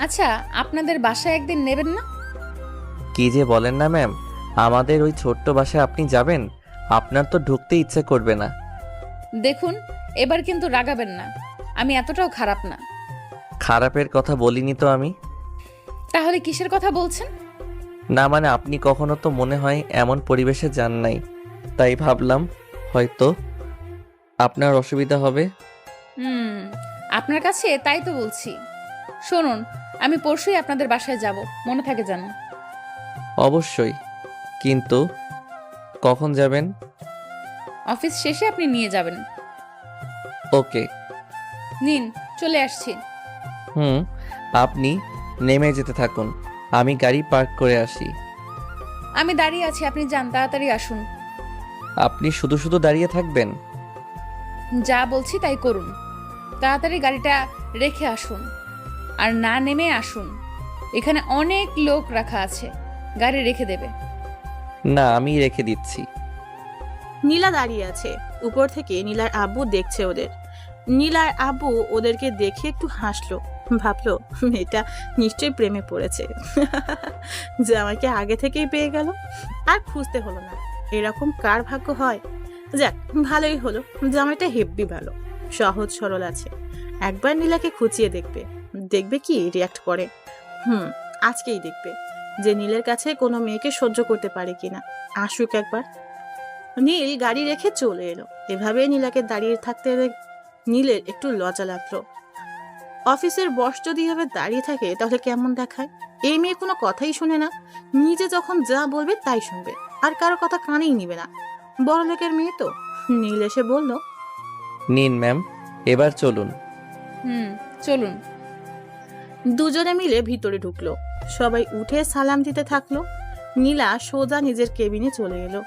আচ্ছা, আপনাদের বাসায় একদিন নেবেন না? কি যে বলেন না ম্যাম, আমাদের ওই ছোট্ট বাসায় আপনি যাবেন? আপনার তো ঢুকতে ইচ্ছে করবে না। দেখুন, এবার কিন্তু রাগাবেন না, আমি এতটাও খারাপ না। খারাপের কথা বলিনি তো আমি। তাহলে কিসের কথা বলছেন? না মানে আপনি কখনো তো মনে হয় এমন পরিবেশে যান নাই, তাই ভাবলাম হয়তো আপনার অসুবিধা হবে। আপনার কাছে তাই তো বলছি। শুনুন, আমি পরশুই আপনাদের বাসায় যাব, মনে থাকে যেন। অবশ্যই, কিন্তু কখন যাবেন? অফিস শেষে আপনি নিয়ে যাবেন। ওকে। নিন, চলে আসছি। হুম, আপনি নেমে যেতে থাকুন, আমি গাড়ি পার্ক করে আসি। আমি দাঁড়িয়ে আছি, আপনি যান, তাড়াতাড়ি আসুন। আপনি শুধু শুধু দাঁড়িয়ে থাকবেন? যা বলছি তাই করুন, তাড়াতাড়ি গাড়িটা রেখে আসুন, আর না নেমে আসুন। এখানে অনেক লোক রাখা আছে, গাড়ি রেখে দেবে। না, আমি রেখে দিচ্ছি। নীলা দাঁড়িয়ে আছে। উপর থেকে নীলার আব্বু দেখছে ওদের। নীলার আব্বু ওদেরকে দেখে একটু হাসলো। ভাবলো মেয়েটা নিশ্চয়ই প্রেমে পড়েছে, যে আমাকে আগে থেকেই পেয়ে গেল, আর খুঁজতে হলো না। এরকম কার ভাগ্য হয়? যাক, ভালোই হলো, জামাইটা হেব্বি ভালো, সহজ সরল আছে। একবার নীলাকে খুঁচিয়ে দেখবে, দেখবে কি রিয়াক্ট করে। আজকেই দেখবে যে নীলের কাছে কোনো মেয়েকে সহ্য করতে পারে কিনা। আসুক একবার। নীল গাড়ি রেখে চলে এলো। এভাবে নীলাকে দাঁড়িয়ে থাকতে নীলের একটু লজ্জা লাগলো। অফিসের বস যদি এভাবে দাঁড়িয়ে থাকে তাহলে কেমন দেখায়? এই মেয়ে কোনো কথাই শুনে না, নিজে যখন যা বলবে তাই শুনবে, আর কারো কথা কানেই নিবে না। বড় লোকের মেয়ে তো। নীল এসে বলল, নিন ম্যাম, এবার চলুন। চলুন। দুজনে মিলে ভিতরে ঢুকলো। সবাই উঠে সালাম দিতে থাকলো। নীলা সোজা নিজের কেবিনে চলে এলো।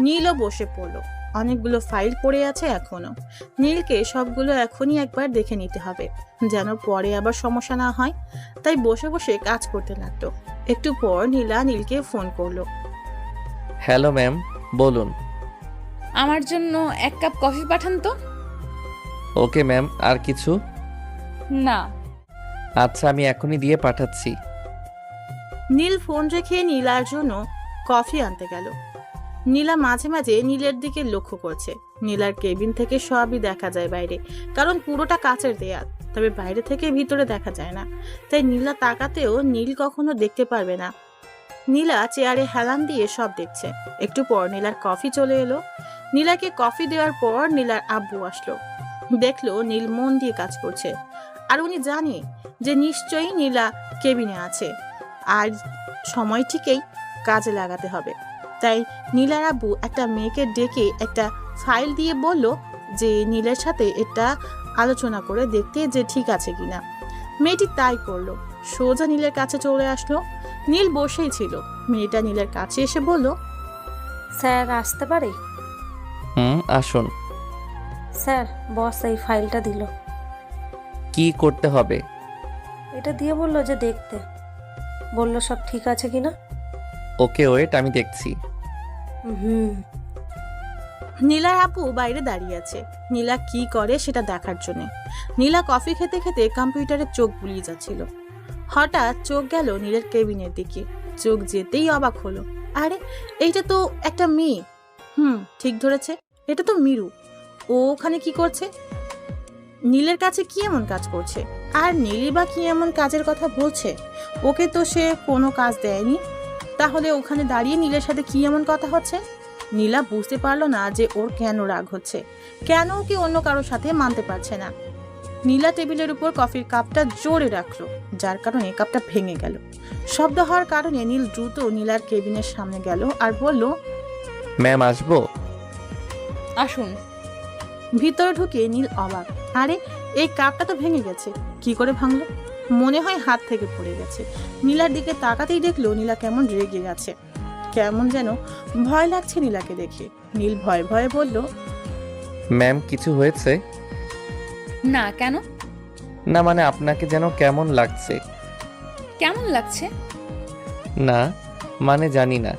নীলও বসে পড়লো। অনেকগুলো ফাইল পড়ে আছে এখনো। নীলকে সবগুলো এখনই একবার দেখে নিতে হবে, যেন পরে আবার সমস্যা না হয়। তাই বসে বসে কাজ করতে লাগলো। একটু পর নীলা নীলকে ফোন করলো। হ্যালো ম্যাম, বলুন। আমার জন্য 1 কাপ কফি পাঠান তো। ওকে ম্যাম, আর কিছু? না। আচ্ছা, আমি এখনই দিয়ে পাঠাচ্ছি। নীল ফোন রেখে নীলার জন্য কফি আনতে গেল। নীলা মাঝে মাঝে নীলের দিকে লক্ষ্য করছে। নীলার কেবিন থেকে সবই দেখা যায় বাইরে, কারণ পুরোটা কাচের দেয়াল। তবে বাইরে থেকে ভিতরে দেখা যায় না, তাই নীলা তাকাতেও নীল কখনো দেখতে পারবে না। নীলা চেয়ারে হেলান দিয়ে সব দেখছে। একটু পর নীলার কফি চলে এলো। নীলাকে কফি দেওয়ার পর নীলার আব্বু আসলো। দেখলো নীল মন দিয়ে কাজ করছে, আর উনি জানে যে নিশ্চয়ই নীলা কেবিনে আছে, আর সময় ঠিকই কাজে লাগাতে হবে। তাই নীলার আব্বু একটা মেয়েকে ডেকে একটা ফাইল দিয়ে বলল যে নীলের সাথে এটা আলোচনা করে দেখতে যে ঠিক আছে কিনা। মেয়েটি তাই করলো। সোজা নীলের কাছে চলে আসলো। নীল বসেই ছিল। মেয়েটা নীলের কাছে এসে বলল, স্যার আসতে পারি? আসুন। স্যার, বস এই ফাইলটা দিল। কি করতে হবে? এটা দিয়ে বললো যে দেখতে, বললো সব ঠিক আছে কিনা। ওকে ওয়েট, আমি দেখছি। নীলার আপু বাইরে দাঁড়িয়ে আছে নীলা কি করে সেটা দেখার জন্য। নীলা কফি খেতে খেতে কম্পিউটারে চোখ বুলিয়ে যাচ্ছিল। হঠাৎ চোখ গেল নীলের কেবিনের দিকে। চোখ যেতেই অবাক হলো, আরে এইটা তো একটা মেয়ে। ঠিক ধরেছে, এটা তো মিরু। ও ওখানে কি করছে? নীলের কাছে কি এমন কাজ করছে? আর নীলি বা কি এমন কাজের কথা বলছে? ওকে তো সে কোনো কাজ দেয়নি। তাহলে ওখানে দাঁড়িয়ে নীলের সাথে কি এমন কথা হচ্ছে? নীলা বুঝতে পারলো না যে ওর কেন রাগ হচ্ছে, কেন ওকে অন্য কারোর সাথে মানতে পারছে না। নীলা টেবিলের উপর কফির কাপটা জোরে রাখলো, যার কারণে কাপটা ভেঙে গেল। শব্দ হওয়ার কারণে নীল দ্রুত নীলার কেবিনের সামনে গেল আর বলল, ম্যাম, আসবো? আসুন। ভিতরে ঢুকে নীল অবাক, আরে এই কাপটা তো ভেঙে গেছে। কি করে ভাঙলো? মনে হয় হাত থেকে পড়ে গেছে। নীলার দিকে তাকাতেই দেখলো নীলা কেমন রেগে গেছে, কেমন যেন ভয় লাগছে নীলাকে দেখে। নীল ভয়ে ভয়ে বলল, ম্যাম, কিছু হয়েছে? না, কেন? না মানে আপনাকে যেন কেমন লাগছে। কেমন লাগছে? না মানে জানি না,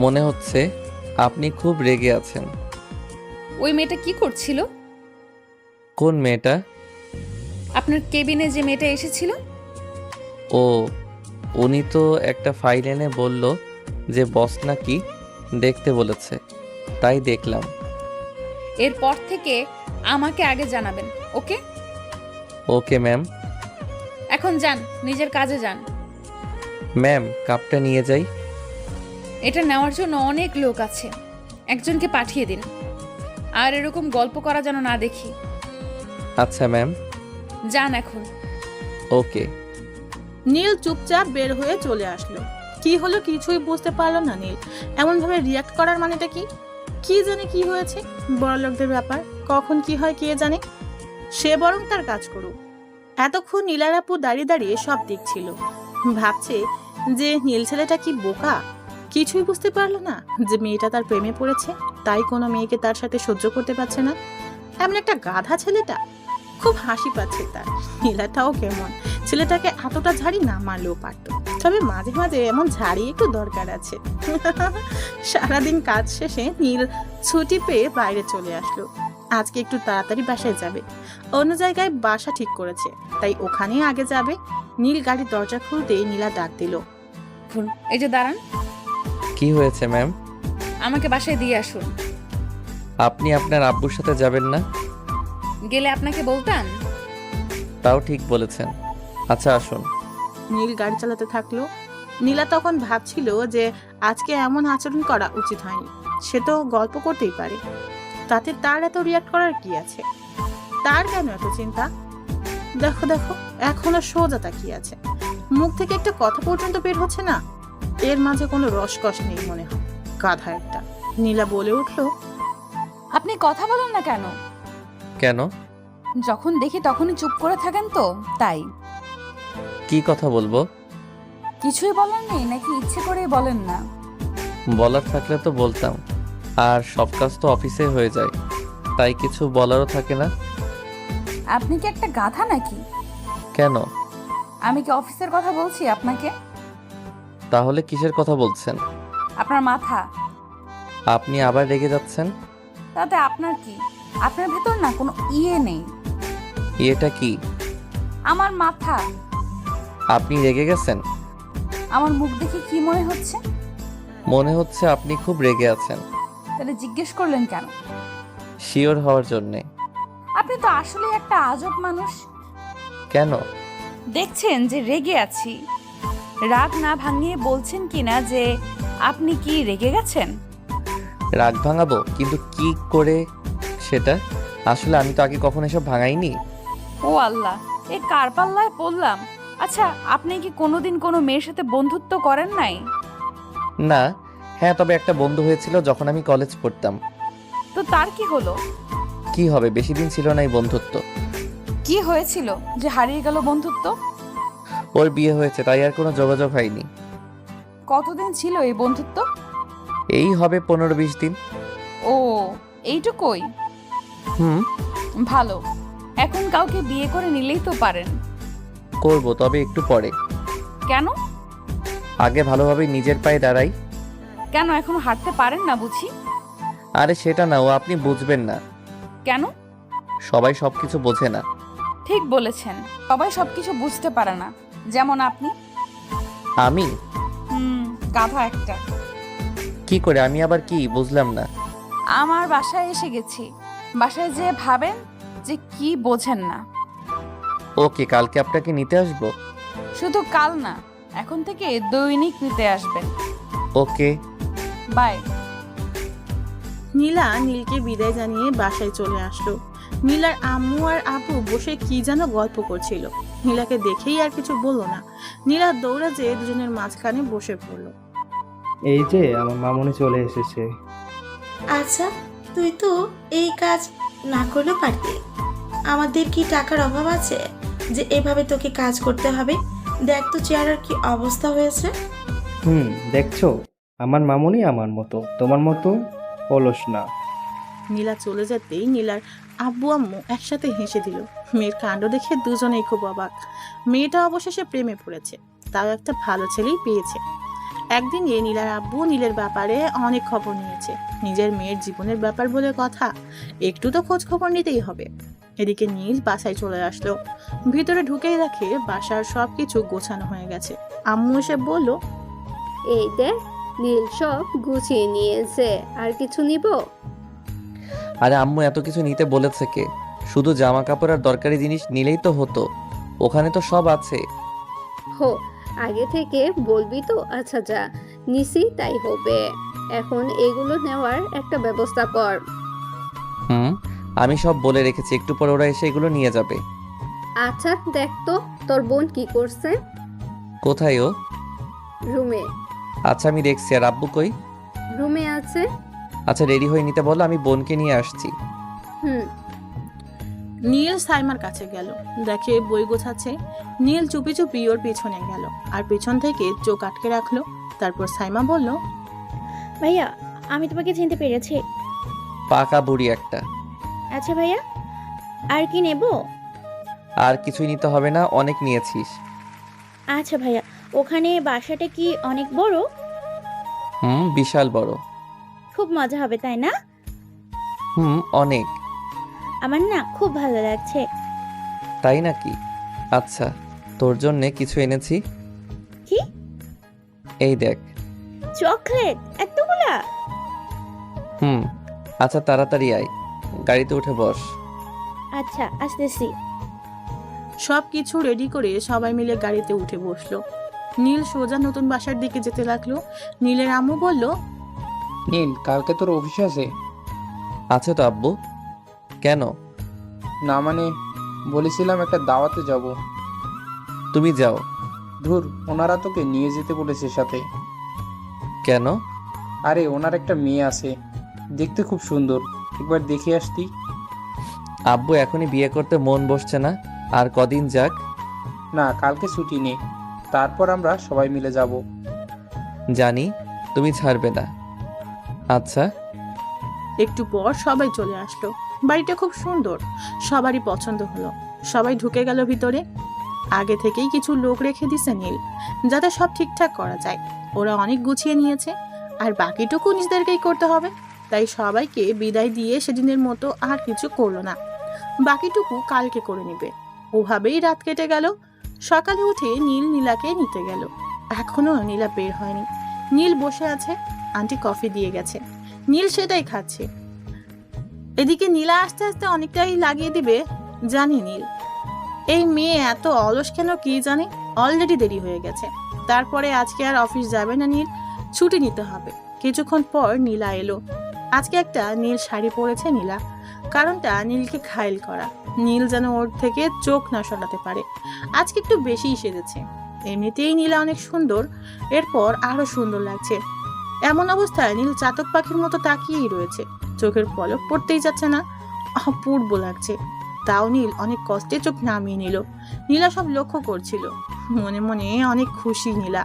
মনে হচ্ছে আপনি খুব রেগে আছেন। ওই মেয়েটা কি করছিল? কোন মেয়েটা? আপনার কেবিনে যে মেয়েটা এসেছিল। ও, উনি তো একটা ফাইল এনে বলল যে বস নাকি দেখতে বলেছে, তাই দেখলাম। এরপর থেকে আমাকে আগে জানাবেন, ওকে? Okay ma'am. এখন যান, নিজের কাজে যান। ম্যাম, কাপটা নিয়ে যাই। এটা নেওয়ার জন্য অনেক লোক আছে, একজনকে পাঠিয়ে দিন। আর এরকম গল্প করা যেন না দেখি। আচ্ছা ম্যাম। যান এখন। ওকে। নীল চুপচাপ বের হয়ে চলে আসলো। কি হলো কিছুই বুঝতে পারলো না নীল। এমন ভাবে রিয়াক্ট করার মানেটা কি? কি জানে কি হয়েছে? বড় লোকদের ব্যাপার, কখন কি হয় কে জানে। সে বরং তার কাজ করুক। এতক্ষণ নীলার আপু দাঁড়িয়ে দাঁড়িয়ে সব দেখছিল, ভাবছে যে নীল ছেলেটা কি বোকা, কিছুই বুঝতে পারলো না যে মেয়েটা তার প্রেমে পড়েছে, তাই কোনো মেয়েকে তার সাথে সহ্য করতে পারছে না। এমন একটা গাধা ছেলেটা। খুব হাসি পাচ্ছে তার। নীলাটাও কেমন, ছেলেটাকে এতটা ঝাড়ি না মারলেও পারতো, তবে মাঝে মাঝে এমন ঝাড়ি একটু দরকার আছে। সারাদিন কাজ শেষে নীল ছুটি পেয়ে বাইরে চলে আসলো। আজকে একটু তাড়াতাড়ি বাসায় যাবে, অন্য জায়গায় বাসা ঠিক করেছে, তাই ওখানেই আগে যাবে। নীল গাড়ির দরজা খুলতেই নীলা ডাক দিল, এই যে দাঁড়ান। কি হয়েছে ম্যাম? আমাকে বাসায় দিয়ে আসুন। আপনি আপনার আব্বুর সাথে যাবেন না? গেলে আপনাকে বলতাম। তাও ঠিক বলেছেন। আচ্ছা আসুন। নীল গাড়ি চালাতে থাকলো। নীলা তখন ভাবছিল যে আজকে এমন আচরণ করা উচিত হয়নি। সে তো গল্প করতেই পারে, তাতে তার এত রিয়াক্ট করার কি আছে? তার কেন এত চিন্তা? দেখো দেখো, এখনো সোজা তাকিয়ে আছে, মুখ থেকে একটা কথা পর্যন্ত বের হচ্ছে না। এর মাঝে কোনো রসকস নেই মনে হয়, গাধা একটা। নীলা বলে উঠলো, আপনি কথা বলেন না কেন? কেন? যখন দেখি তখনই চুপ করে থাকেন তো, তাই। কি কথা বলবো? কিছুই বলার নেই নাকি ইচ্ছে করেই বলেন না? বলার থাকলে তো বলতাম, আর সব কাজ তো অফিসে হয়ে যায়, তাই কিছু বলারও থাকে না। আপনি কি একটা গাধা নাকি? কেন? আমি কি অফিসের কথা বলছি আপনাকে? তাহলে কিসের কথা বলছেন? আপনার মাথা। আপনি আবার রেগে যাচ্ছেন? তাতে আপনার কি? আপনার ভেতর না কোনো ইয়ে নেই। এটা কি? আমার মাথা। আপনি রেগে গেছেন? আমার মুখ দেখে কি মনে হচ্ছে? মনে হচ্ছে আপনি খুব রেগে আছেন। তাহলে জিজ্ঞেস করলেন কেন? শিওর হওয়ার জন্যে। আপনি তো আসলে একটা আজব মানুষ। কেন? দেখছেন যে রেগে আছি, রাগ না ভাঙিয়ে বলছেন কিনা যে আপনি কি রেগে গেছেন? রাগ ভাঙাবো, কিন্তু কি করে সেটা? আসলে আমি তো আগে কখনো এসব ভাঙাইনি। ও আল্লাহ, এ কার পাল্লায় পড়লাম। আচ্ছা, আপনি কি কোনোদিন কোনো মেয়ের সাথে বন্ধুত্ব করেন নাই? না। হ্যাঁ, তবে একটা বন্ধু হয়েছিল যখন আমি কলেজ পড়তাম। তো তার কি হলো? কি হবে, বেশি দিন ছিল না এই বন্ধুত্ব। কি হয়েছিল যে হারিয়ে গেল বন্ধুত্ব? ওর বিয়ে হয়েছে, তাই আর কোনো যোগাযোগ হয়নি। কতদিন ছিল এই বন্ধুত্ব? এই হবে 15-20 দিন। ও, এইটুকুই? হুম। ভালো। এখন কাউকে বিয়ে করে নিলেই তো পারেন। করব, তবে একটু পরে। কেন? আগে ভালোভাবে নিজের পায়ে দাঁড়াই। কেন এখনো হাঁটতে পারেন না বুঝি? আরে সেটা না, ও আপনি বুঝবেন না। কেন? সবাই সবকিছু বোঝে না। ঠিক বলেছেন, সবাই সবকিছু বুঝতে পারে না, যেমন আপনি। আমি? গাধা একটা। কি করে? আমি আবার কি বুঝলাম না। আমার বাসায় এসে গেছি, বাসায় যেয়ে ভাবেন যে কি বোঝেন না। ওকে, কালকে আপনাকে নিতে আসবো। শুধু কাল না, এখন থেকে দৈনিক নিতে আসবেন। Okay bye. নীলা নীলকে বিদায় জানিয়ে বাসায় চলে আসলো। নীলার আম্মু আর আপু বসে কি যেন গল্প করছিল। নীলাকে দেখেই আর কিছু বললো না। নীলা দৌড়ে যেয়ে দুজনের মাঝখানে বসে পড়লো। এই যে আমার মামুনি চলে এসেছে। আচ্ছা, তুই তো এই কাজ না করলেও পারতি। আমাদের কি টাকার অভাব আছে যে এভাবে তোকে কাজ করতে হবে? দেখ তো চেয়ারের কি অবস্থা হয়েছে। দেখছো, আমার মামুনি আমার মতো, তোমার মতো অলস না। নীলা চলে যেতেই নীলার আব্বু আম্মু একসাথে হেসে দিল। মেয়ের কাণ্ড দেখে দুজনেই খুব অবাক। মেয়েটা অবশেষে প্রেমে পড়েছে, তাও একটা ভালো ছেলেই পেয়েছে। একদিন নীলার আব্বু নীলের ব্যাপারে অনেক খবর নিয়েছে। নিজের মেয়ের জীবনের ব্যাপার বলে কথা, একটু তো খোঁজ খবর নিতেই হবে। এদিকে নীল বাসায় চলে আসলো। ভিতরে ঢুকেই দেখে বাসার সবকিছু গোছানো হয়ে গেছে। আম্মু এসে বলল, এই দেখ, নীল সব গুছিয়ে নিয়েছে, আর কিছু নিব? আরে আম্মু এত কিছু নিতে বলেছে কে? শুধু জামা কাপড় আর দরকারি জিনিস নিলেই তো হতো, ওখানে তো সব আছে। হো, আগে থেকে বলবি তো? আচ্ছা যা, নিছি তাই হবে। এখন এগুলো নেওয়ার একটা ব্যবস্থা কর। আমি সব বলে রেখেছি, একটু পরে ওরা এসে এগুলো নিয়ে যাবে। আচ্ছা দেখ তো, তোর বোন কি করছে? কোথায় ও? রুমে। আচ্ছা আমি দেখছি। আর আব্বু কই? রুমে আছে। আচ্ছা রেডি হয়ে নিতে বলো, আমি বোনকে নিয়ে আসছি। নীল সাইমার কাছে গেল, দেখে বই গোছাচ্ছে। নীল চুপি চুপি ওর পিছনে গেল আর পিছন থেকে চোখ আটকে রাখলো। তারপর সাইমা বলল, ভাইয়া, আমি তোমাকে চিনতে পেরেছি। পাকা বুড়ি একটা। আচ্ছা ভাইয়া, আর কি নেব? আর কিছুই নিতে হবে না, অনেক নিয়েছিস। আচ্ছা ভাইয়া, ওখানে বাসাটা কি অনেক বড়? বিশাল বড়। খুব মজা হবে তাই না? অনেক। আমার না খুব ভালো লাগছে। তাই নাকি? আচ্ছা, তোর জন্যে কিছু এনেছি। কি? এই দেখ। চকলেট এতগুলা? আচ্ছা তাড়াতাড়ি আয়, গাড়িতে উঠে বস। আচ্ছা আসতেছি। সব কিছু রেডি করে সবাই মিলে গাড়িতে উঠে বসলো। নীল সোজা নতুন বাসার দিকে যেতে লাগলো। নীলের আম্মু বলল, নীল, কালকে তোর অফিস আছে? আছে তো আব্বু। কেন? না মানে, বলেছিলাম একটা দাওয়াতে যাব। তুমি যাও। ধুর, ওনারা তোকে নিয়ে যেতে বলেছে সাথে। কেন? আরে ওনার একটা মেয়ে আছে, দেখতে খুব সুন্দর, একবার দেখে আসতি। আব্বু এখনই বিয়ে করতে মন বসছে না, আর কদিন যাক। না, কালকে ছুটি নেই, তারপর আমরা সবাই মিলে যাব। জানি তুমি ছাড়বে না। আচ্ছা। একটু পর সবাই চলে আসলো। বাড়িটা খুব সুন্দর, সবারই পছন্দ হলো। সবাই ঢুকে গেল ভিতরে। আগে থেকেই কিছু লোক রেখে দিছে নীল, যাতে সব ঠিকঠাক করা যায়। ওরা অনেক গুছিয়ে নিয়েছে, আর বাকিটুকু নিজেদেরকেই করতে হবে। তাই সবাইকে বিদায় দিয়ে সেদিনের মতো আর কিছু করলো না, বাকিটুকু কালকে করে নেবে। ওভাবেই রাত কেটে গেল। সকালে উঠে নীল নীলাকে নিতে গেল। এখনো নীলা বের হয়নি। নীল বসে আছে, আন্টি কফি দিয়ে গেছে, নীল সেটাই খাচ্ছে। এদিকে নীলা আস্তে আস্তে অনেকটাই লাগিয়ে দিবে জানি নীল। এই মেয়ে এত অলস কেন কি জানে। অলরেডি দেরি হয়ে গেছে। তারপরে আজকে আর অফিস যাবে না নীল, ছুটি নিতে হবে। কিছুক্ষণ পর নীলা এলো। আজকে একটা নীল শাড়ি পরেছে নীলা। কারণটা নীলকে ঘায়েল করা। নীল যেন ওর থেকে চোখ না সরাতে পারে। আজকে একটু বেশিই সেজেছে। এমনিতেই নীলা অনেক সুন্দর, এরপর আরো সুন্দর লাগছে। এমন অবস্থায় নীল চাতক পাখির মতো তাকিয়েই রয়েছে। চোখের পলক পড়তেই যাচ্ছে না, অপূর্ব লাগছে। তাও নীল অনেক কষ্টে চোখ নামিয়ে নিল। নীলা সব লক্ষ্য করছিল, মনে মনে অনেক খুশি নীলা।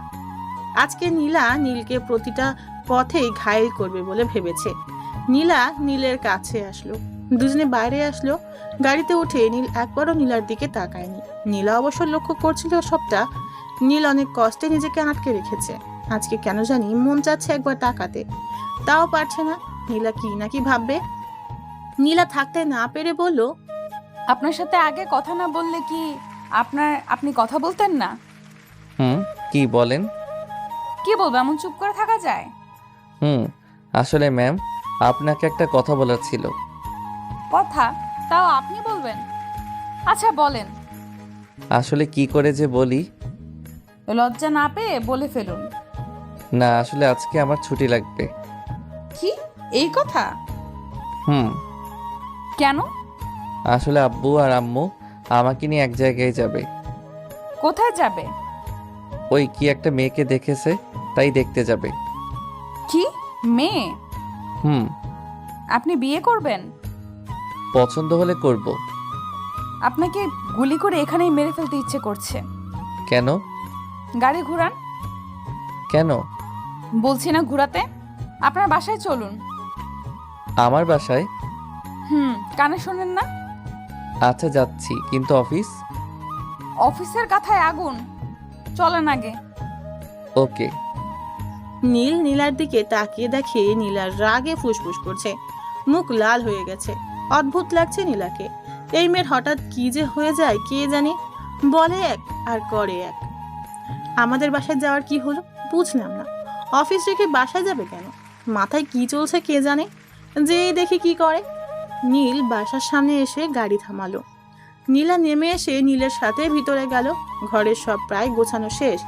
আজকে নীলা নীলকে প্রতিটা পথেই ঘায়েল করবে বলে ভেবেছে। নীলা নীলের কাছে আসলো, দুজনে বাইরে আসলো। গাড়িতে উঠে নীল একবারও নীলার দিকে তাকায়নি। নীলা অবশ্য লক্ষ্য করছিল সবটা। নীল অনেক কষ্টে নিজেকে আটকে রেখেছে। আজকে কেন জানি মন চাচ্ছে একবার তাকাতে, তাও পারছে না। নীলা কি নাকি ভাববে। নীলা থাকতে না পেরে বলল, আপনার সাথে আগে কথা না বললে কি আপনি কথা বলতেন না? কি বলেন? কি বলবো, এমন চুপ করে থাকা যায়? আসলে ম্যাম, আপনাকে একটা কথা বলার ছিল। কথা? তাও আপনি বলবেন? আচ্ছা বলেন। আসলে কি করে যে বলি। লজ্জা না পেয়ে বলে ফেলুন। না, আসলে আজকে আমার ছুটি লাগবে। কি, এই কথা? কেন? আসলে আব্বু আর আম্মু আমাকে নিয়ে এক জায়গায় যাবে। কোথায় যাবে? ওই কি একটা মেয়েকে দেখেছে, তাই দেখতে যাবে। কি মেয়ে? আপনি বিয়ে করবেন? পছন্দ হলে করব। আপনাকে গুলি করে এখানেই মেরে ফেলতে ইচ্ছে করছে। কেন? গাড়ি ঘুরান। কেন? বলছি না ঘুরাতে। আপনার বাসায় চলুন। আমার বাসায়? কানে শোনেন না? আচ্ছা যাচ্ছি, কিন্তু অফিস? অফিসের কথায় আগুন। চলেন আগে। ওকে। নীল নীলার দিকে তাকিয়ে দেখে নীলার রাগে ফুসফুস করছে, মুখ লাল হয়ে গেছে। অদ্ভুত লাগছে নীলাকে। এই মেয়ের হঠাৎ কি যে হয়ে যায় কে জানে। বলে এক আর করে এক। আমাদের বাসায় যাওয়ার কি হলো বুঝলাম না। অফিস রেখে বাসায় যাবে কেন? মাথায় কি চলছে কে জানে। যে দেখি কি করে। নীল বাসার সামনে এসে গাড়ি থামালো। নীলা নেমে এসে নীলের সাথে ভিতরে গেল। ঘরের সব প্রায় গোছানো শেষ,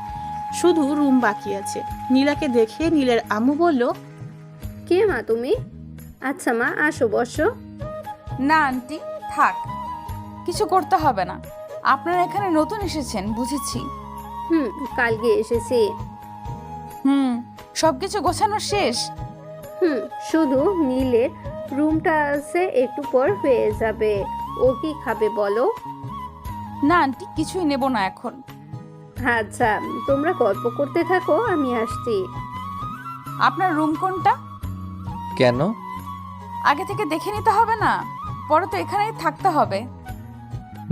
শুধু রুম বাকি আছে। নীলাকে দেখে নীলের আম্মু বলল, কে মা তুমি? আচ্ছা মা, আসো বসো। না আন্টি, থাক, কিছু করতে হবে না। আপনারা এখানে নতুন এসেছেন বুঝেছি। কালকে এসেছি। সবকিছু গোছানো শেষ? শুধু নীলের রুমটা আছে, একটু পর হয়ে যাবে। ও কি খাবে বলো? না আন্টি, কিছুই নেব না এখন। আচ্ছা, তোমরা গল্প করতে থাকো, আমি আসছি। আপনার রুম কোনটা? কেন? আগে থেকে দেখে নিতে হবে না? পরে তো এখানেই থাকতে হবে।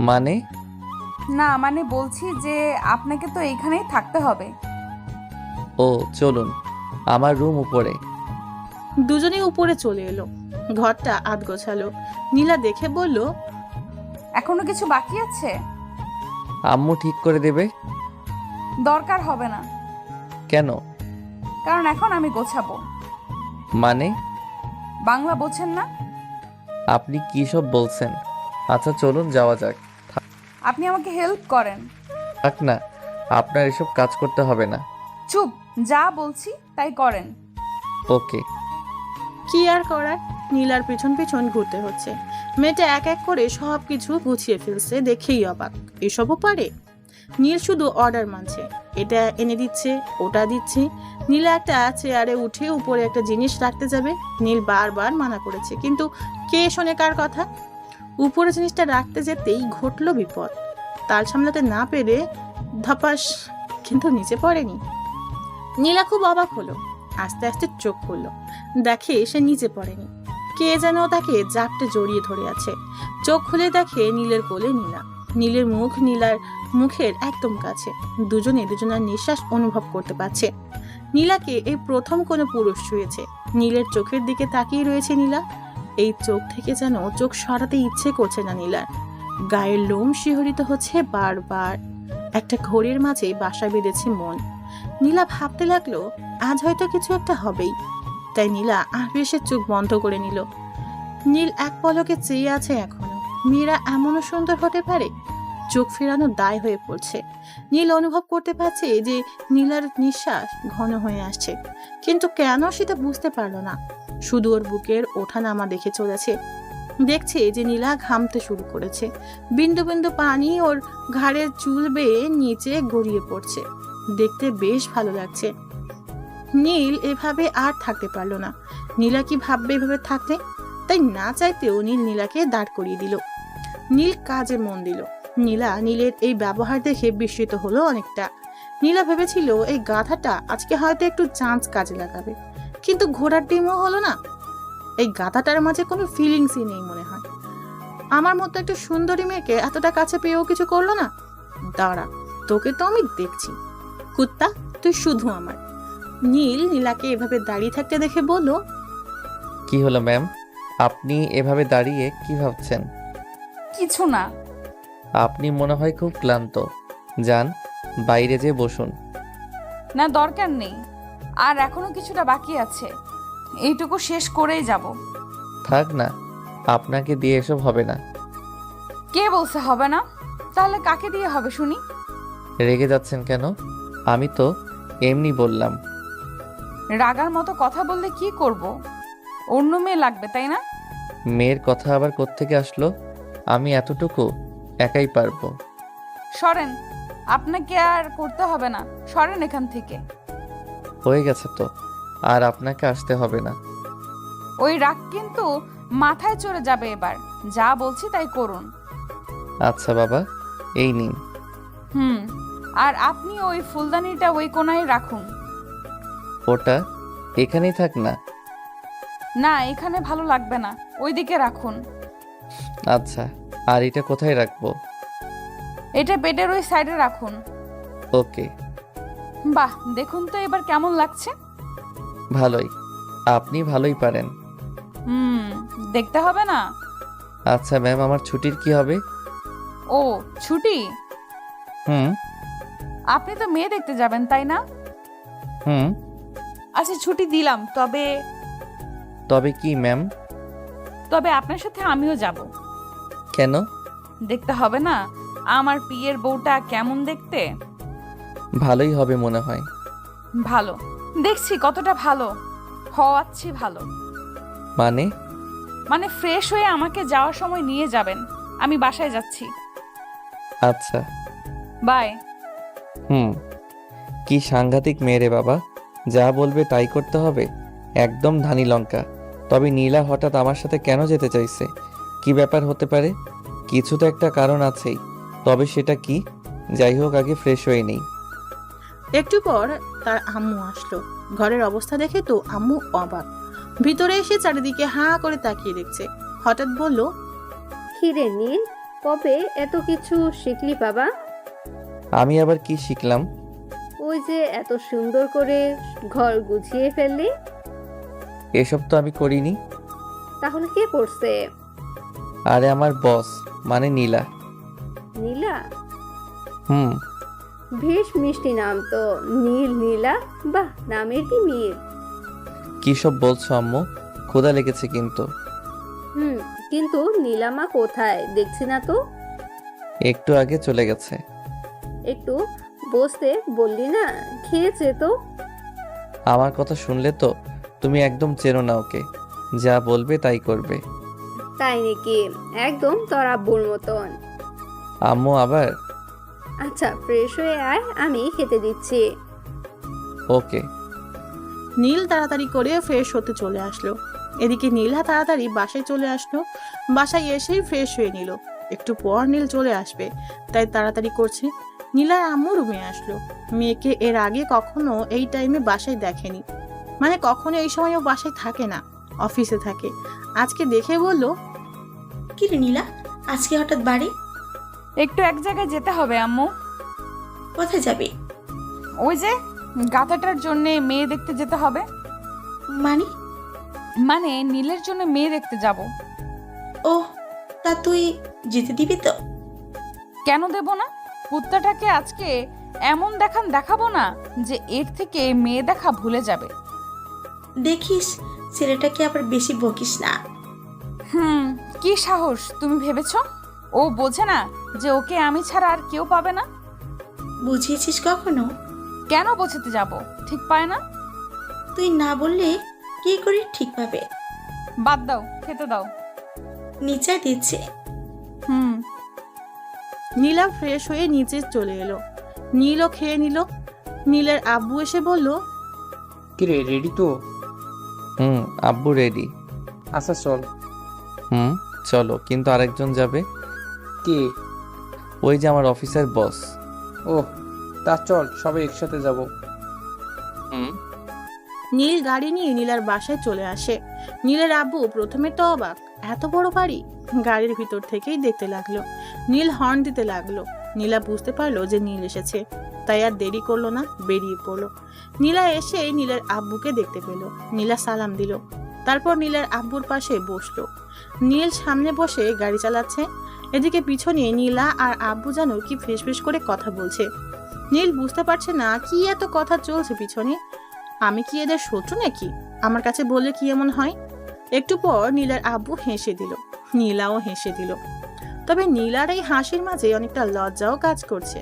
মানে? না মানে বলছি যে আপনাকে তো এখানেই থাকতে হবে। ও চলুন, আমার রুম উপরে। দুজনেই উপরে চলে এলো। ঘরটা আধ গোছালো। নীলা দেখে বলল, এখনো কিছু বাকি আছে? আম্মু ঠিক করে দেবে। দরকার হবে না। কেন? কারণ এখন আমি গোছাবো। মানে? বাংলা বোঝেন না? আপনি কি সব বলছেন? আচ্ছা চলুন যাওয়া যাক। আপনি আমাকে হেল্প করেন। থাক না, আপনার এসব কাজ করতে হবে না। চুপ, যা বলছি তাই করেন। ওকে। কি আর করার, নীলার পিছন পিছন ঘুরতে হচ্ছে। মেয়েটা এক এক করে সব কিছু গুছিয়ে ফেলছে, দেখেই অবাক। এসবও পারে? নীল শুধু অর্ডার মানছে, এটা এনে দিচ্ছে, ওটা দিচ্ছে। নীলা একটা চেয়ারে উঠে উপরে একটা জিনিস রাখতে যাবে, নীল বারবার মানা করেছে, কিন্তু কে শোনে কার কথা। উপরে জিনিসটা রাখতে যেতেই ঘটলো বিপদ। তাল সামলাতে না পেরে ধপাস, কিন্তু নিচে পড়েনি। নীলা খুব অবাক হলো, আস্তে আস্তে চোখ খুলল, দেখে সে নিচে পড়েনি। কে যেন তাকে জাপটে জড়িয়ে ধরে আছে। চোখ খুলে দেখে নীলের কোলে নীলা। নীলের মুখ নীলার মুখের একদম কাছে। দুজনে দুজনের নিঃশ্বাস অনুভব করতে পারছে। নীলাকে এই প্রথম কোনো পুরুষ ছুঁয়েছে। নীলের চোখের দিকে তাকিয়ে রয়েছে নীলা। এই চোখ থেকে যেন চোখ সরাতে ইচ্ছে করছে না নীলার। গায়ের লোম শিহরিত হচ্ছে বারবার। একটা ঘড়ির মাঝে বাসা বেঁধেছে মন। নীলা ভাবতে লাগলো আজ হয়তো কিছু একটা হবেই। তাই নীলা আবেশে চোখ বন্ধ করে নিল। নীল এক পলকে চেয়ে আছে এখনো। মেয়েরা এমনও সুন্দর হতে পারে? চোখ ফেরানো দায় হয়ে পড়ছে। নীল অনুভব করতে পারছে যে নীলার নিঃশ্বাস ঘন হয়ে আসছে, কিন্তু কেন সেটা বুঝতে পারলো না। শুধু ওর বুকের ওঠানামা দেখে চলেছে। দেখছে যে নীলা ঘামতে শুরু করেছে। বিন্দু বিন্দু পানি ওর ঘাড়ের চুল বেয়ে নিচে গড়িয়ে পড়ছে। দেখতে বেশ ভালো লাগছে। নীল এভাবে আর থাকতে পারলো না। নীলা কি ভাববে এভাবে থাকতে? তাই না চাইতেও নীল নীলাকে দাঁড় করিয়ে দিল। নীল কাজে মন দিল। নীলা নীলের এই ব্যবহার দেখে বিস্মিত হলো অনেকটা। নীলা ভেবেছিল এই গাধাটা আজকে হয়তো একটু চান্স কাজে লাগাবে, কিন্তু ঘোড়ার ডিমও হলো না। এই গাধাটার মাঝে কোনো ফিলিংসই নেই মনে হয়। আমার মতো একটা সুন্দরী মেয়েকে এতটা কাছে পেয়েও কিছু করলো না। দাঁড়া, তোকে তো আমি দেখছি। কুত্তা, তুই শুধু আমার। নীল নীলাকে এভাবে দাঁড়িয়ে থাকতে দেখে বলল, কি হলো ম্যাম, আপনি এভাবে দাঁড়িয়ে কি ভাবছেন? কিছু না। আপনি মনে হয় খুব ক্লান্ত। যান, বাইরে যেয়ে বসুন। না, দরকার নেই। আর এখনো কিছুটা বাকি আছে, এইটুকু শেষ করেই যাব। থাক না, আপনাকে দিয়ে এসব হবে না। কে বলছে হবে না? তাহলে কাকে দিয়ে হবে শুনি? রেগে যাচ্ছেন কেন? আমি তো এমনি বললাম। রাগার মতো কথা বললে কি করব? অন্য মেয়ে লাগবে, তাই না? মেয়ের কথা আবার কোত্থেকে আসলো? আমি এতটুকু একাই পারবো। সরেন, আপনাকে আর করতে হবে না। সরেন এখান থেকে। হয়ে গেছে তো, আর আপনাকে আসতে হবে না। ওই রাগ কিন্তু মাথায় চড়ে যাবে এবার। যা বলছি তাই করুন। আচ্ছা বাবা, এই নিন। আর আপনি ওই ফুলদানিটা ওই কোনায় রাখুন। ওটা এখানেই থাক না। না, এখানে ভালো লাগবে না, ওইদিকে রাখুন। আচ্ছা, আর এটা কোথায় রাখবো? এটা বেডের ওই সাইডে রাখুন। ওকে। বাহ, দেখুন তো এবার কেমন লাগছে? ভালোই, আপনি ভালোই পারেন। দেখতে হবে না? আচ্ছা ম্যাম, আমার ছুটির কি হবে? ও, ছুটি? হুম আপনি তো মেয়ে দেখতে যাবেন, তাই না? হুম আচ্ছা, ছুটি দিলাম, তবে তবে কি ম্যাম? তবে আপনার সাথে আমিও যাব। কেন? দেখতে হবে না আমার পিয়ের বউটা কেমন দেখতে? ভালোই হবে মনে হয়। ভালো দেখছি, কতটা ভালো হওয়াচ্ছি ভালো। মানে ফ্রেশ হয়ে আমাকে যাওয়ার সময় নিয়ে যাবেন। আমি বাসায় যাচ্ছি। আচ্ছা বাই। কি সাংঘাতিক মেয়ে রে বাবা, যা বলবে তাই করতে হবে, একদম ধানি লঙ্কা। তবে নীলা হঠাৎ আমার সাথে কেন যেতে চাইছে? কি ব্যাপার হতে পারে? কিছু তো একটা কারণ আছেই, তবে সেটা কি? যাই হোক, আগে ফ্রেশ হয়ে নেই। একটু পর তার আম্মু আসলো। ঘরের অবস্থা দেখে তো আম্মু অবাক। ভিতরে এসে চারিদিকে হাঁ করে তাকিয়ে দেখছে। হঠাৎ বলল, কিরে নীল, কবে এত কিছু শিখলি বাবা? আমি আবার কি শিখলাম? ওই যে এত সুন্দর করে ঘর গুছিয়ে ফেললি। এসব তো আমি করিনি। তাহলে কে করছে? আরে আমার বস, মানে নীলা। নীলা? হুম বেশ মিষ্টি নাম তো, নীল নীলা, বাহ, নামের কি মিল। কি সব বলছো আম্মু? ক্ষুধা লেগেছে কিন্তু। কিন্তু নীলামা কোথায় দেখছি না তো? একটু আগে চলে গেছে। একটু বসতে বললি না, খেয়েছে তো। আমার কথা শুনলে তো তুমি একদম চেনো না ওকে, যা বলবে তাই করবে। তাই নাকি? একদম তোর আব্বুর মতন। আম্মু আবার? আচ্ছা ফ্রেশ হয়ে আয়, আমি খেতে দিচ্ছি। ওকে। নীল তাড়াতাড়ি করে ফ্রেশ হতে চলে আসলো। এদিকে নীলা তাড়াতাড়ি বাসায় চলে আসলো। বাসায় এসেই ফ্রেশ হয়ে নিল। একটু পর নীল চলে আসবে, তাই তাড়াতাড়ি করছে। নীলার আম্মু রুমে আসলো। মেয়েকে এর আগে কখনো এই টাইমে বাসায় দেখেনি, মানে কখনো এই সময় ও বাসায় থাকে না, অফিসে থাকে। আজকে দেখে বলল, কি রে নীলা, আজকে হঠাৎ বাড়ি? একটু এক জায়গায় যেতে হবে আম্মু। কোথায় যাবে? ওই যে গাধাটার জন্য মেয়ে দেখতে যেতে হবে। মানে? মানে নীলের জন্য মেয়ে দেখতে যাব। ও, তা তুই যেতে দিবি তো? কেন দেব না? কুত্তাটাকে আজকে এমন দেখাবো না যে এর থেকে মেয়ে দেখা ভুলে যাবে। দেখিস ছেলেটাকে আবার বেশি বকিস না। কি সাহস তুমি ভেবেছ? ও বোঝে না যে ওকে আমি ছাড়া আর কেউ পাবে না? বুঝিয়েছিস কখনো? কেন বোঝাতে যাব? ঠিক পায় না? তুই না বললে কি করে ঠিক পাবে? বাদ দাও, খেতে দাও। নিচে দিচ্ছে। নীলা ফ্রেশ হয়ে নিচে চলে এলো। নীলও খেয়ে নিল। নীলের আব্বু এসে বলল, কিরে রেডি তো? আব্বু রেডি। আচ্ছা চল। চলো, কিন্তু আরেকজন যাবে। কে? ওই যে আমার অফিসের বস। ওহ, তা চল সবাই একসাথে যাব। নীল গাড়ি নিয়ে নীলার বাসায় চলে আসে। নীলের আব্বু প্রথমে তো অবাক, এত বড় বাড়ি। গাড়ির ভিতর থেকেই দেখতে লাগলো। নীল হর্ন দিতে লাগলো। নীলা বুঝতে পারলো যে নীল এসেছে, তাই আর দেরি করলো না, বেরিয়ে পড়লো। নীলা এসে নীলের আব্বুকে দেখতে পেল। নীলা সালাম দিল, তারপর নীলের আব্বুর পাশে বসলো। নীল সামনে বসে গাড়ি চালাচ্ছে। এদিকে পিছনে নীলা আর আব্বু যেন কি ফিসফিস করে কথা বলছে। নীল বুঝতে পারছে না কি এত কথা চলছে পিছনে। আমি কি এদের শত্রু নাকি? আমার কাছে বললে কি এমন হয়? একটু পর নীলার আব্বু হেসে দিল। নীলাও হেসে দিল। তবে নীলার এই হাসির মাঝে অনেকটা লজ্জাও কাজ করছে।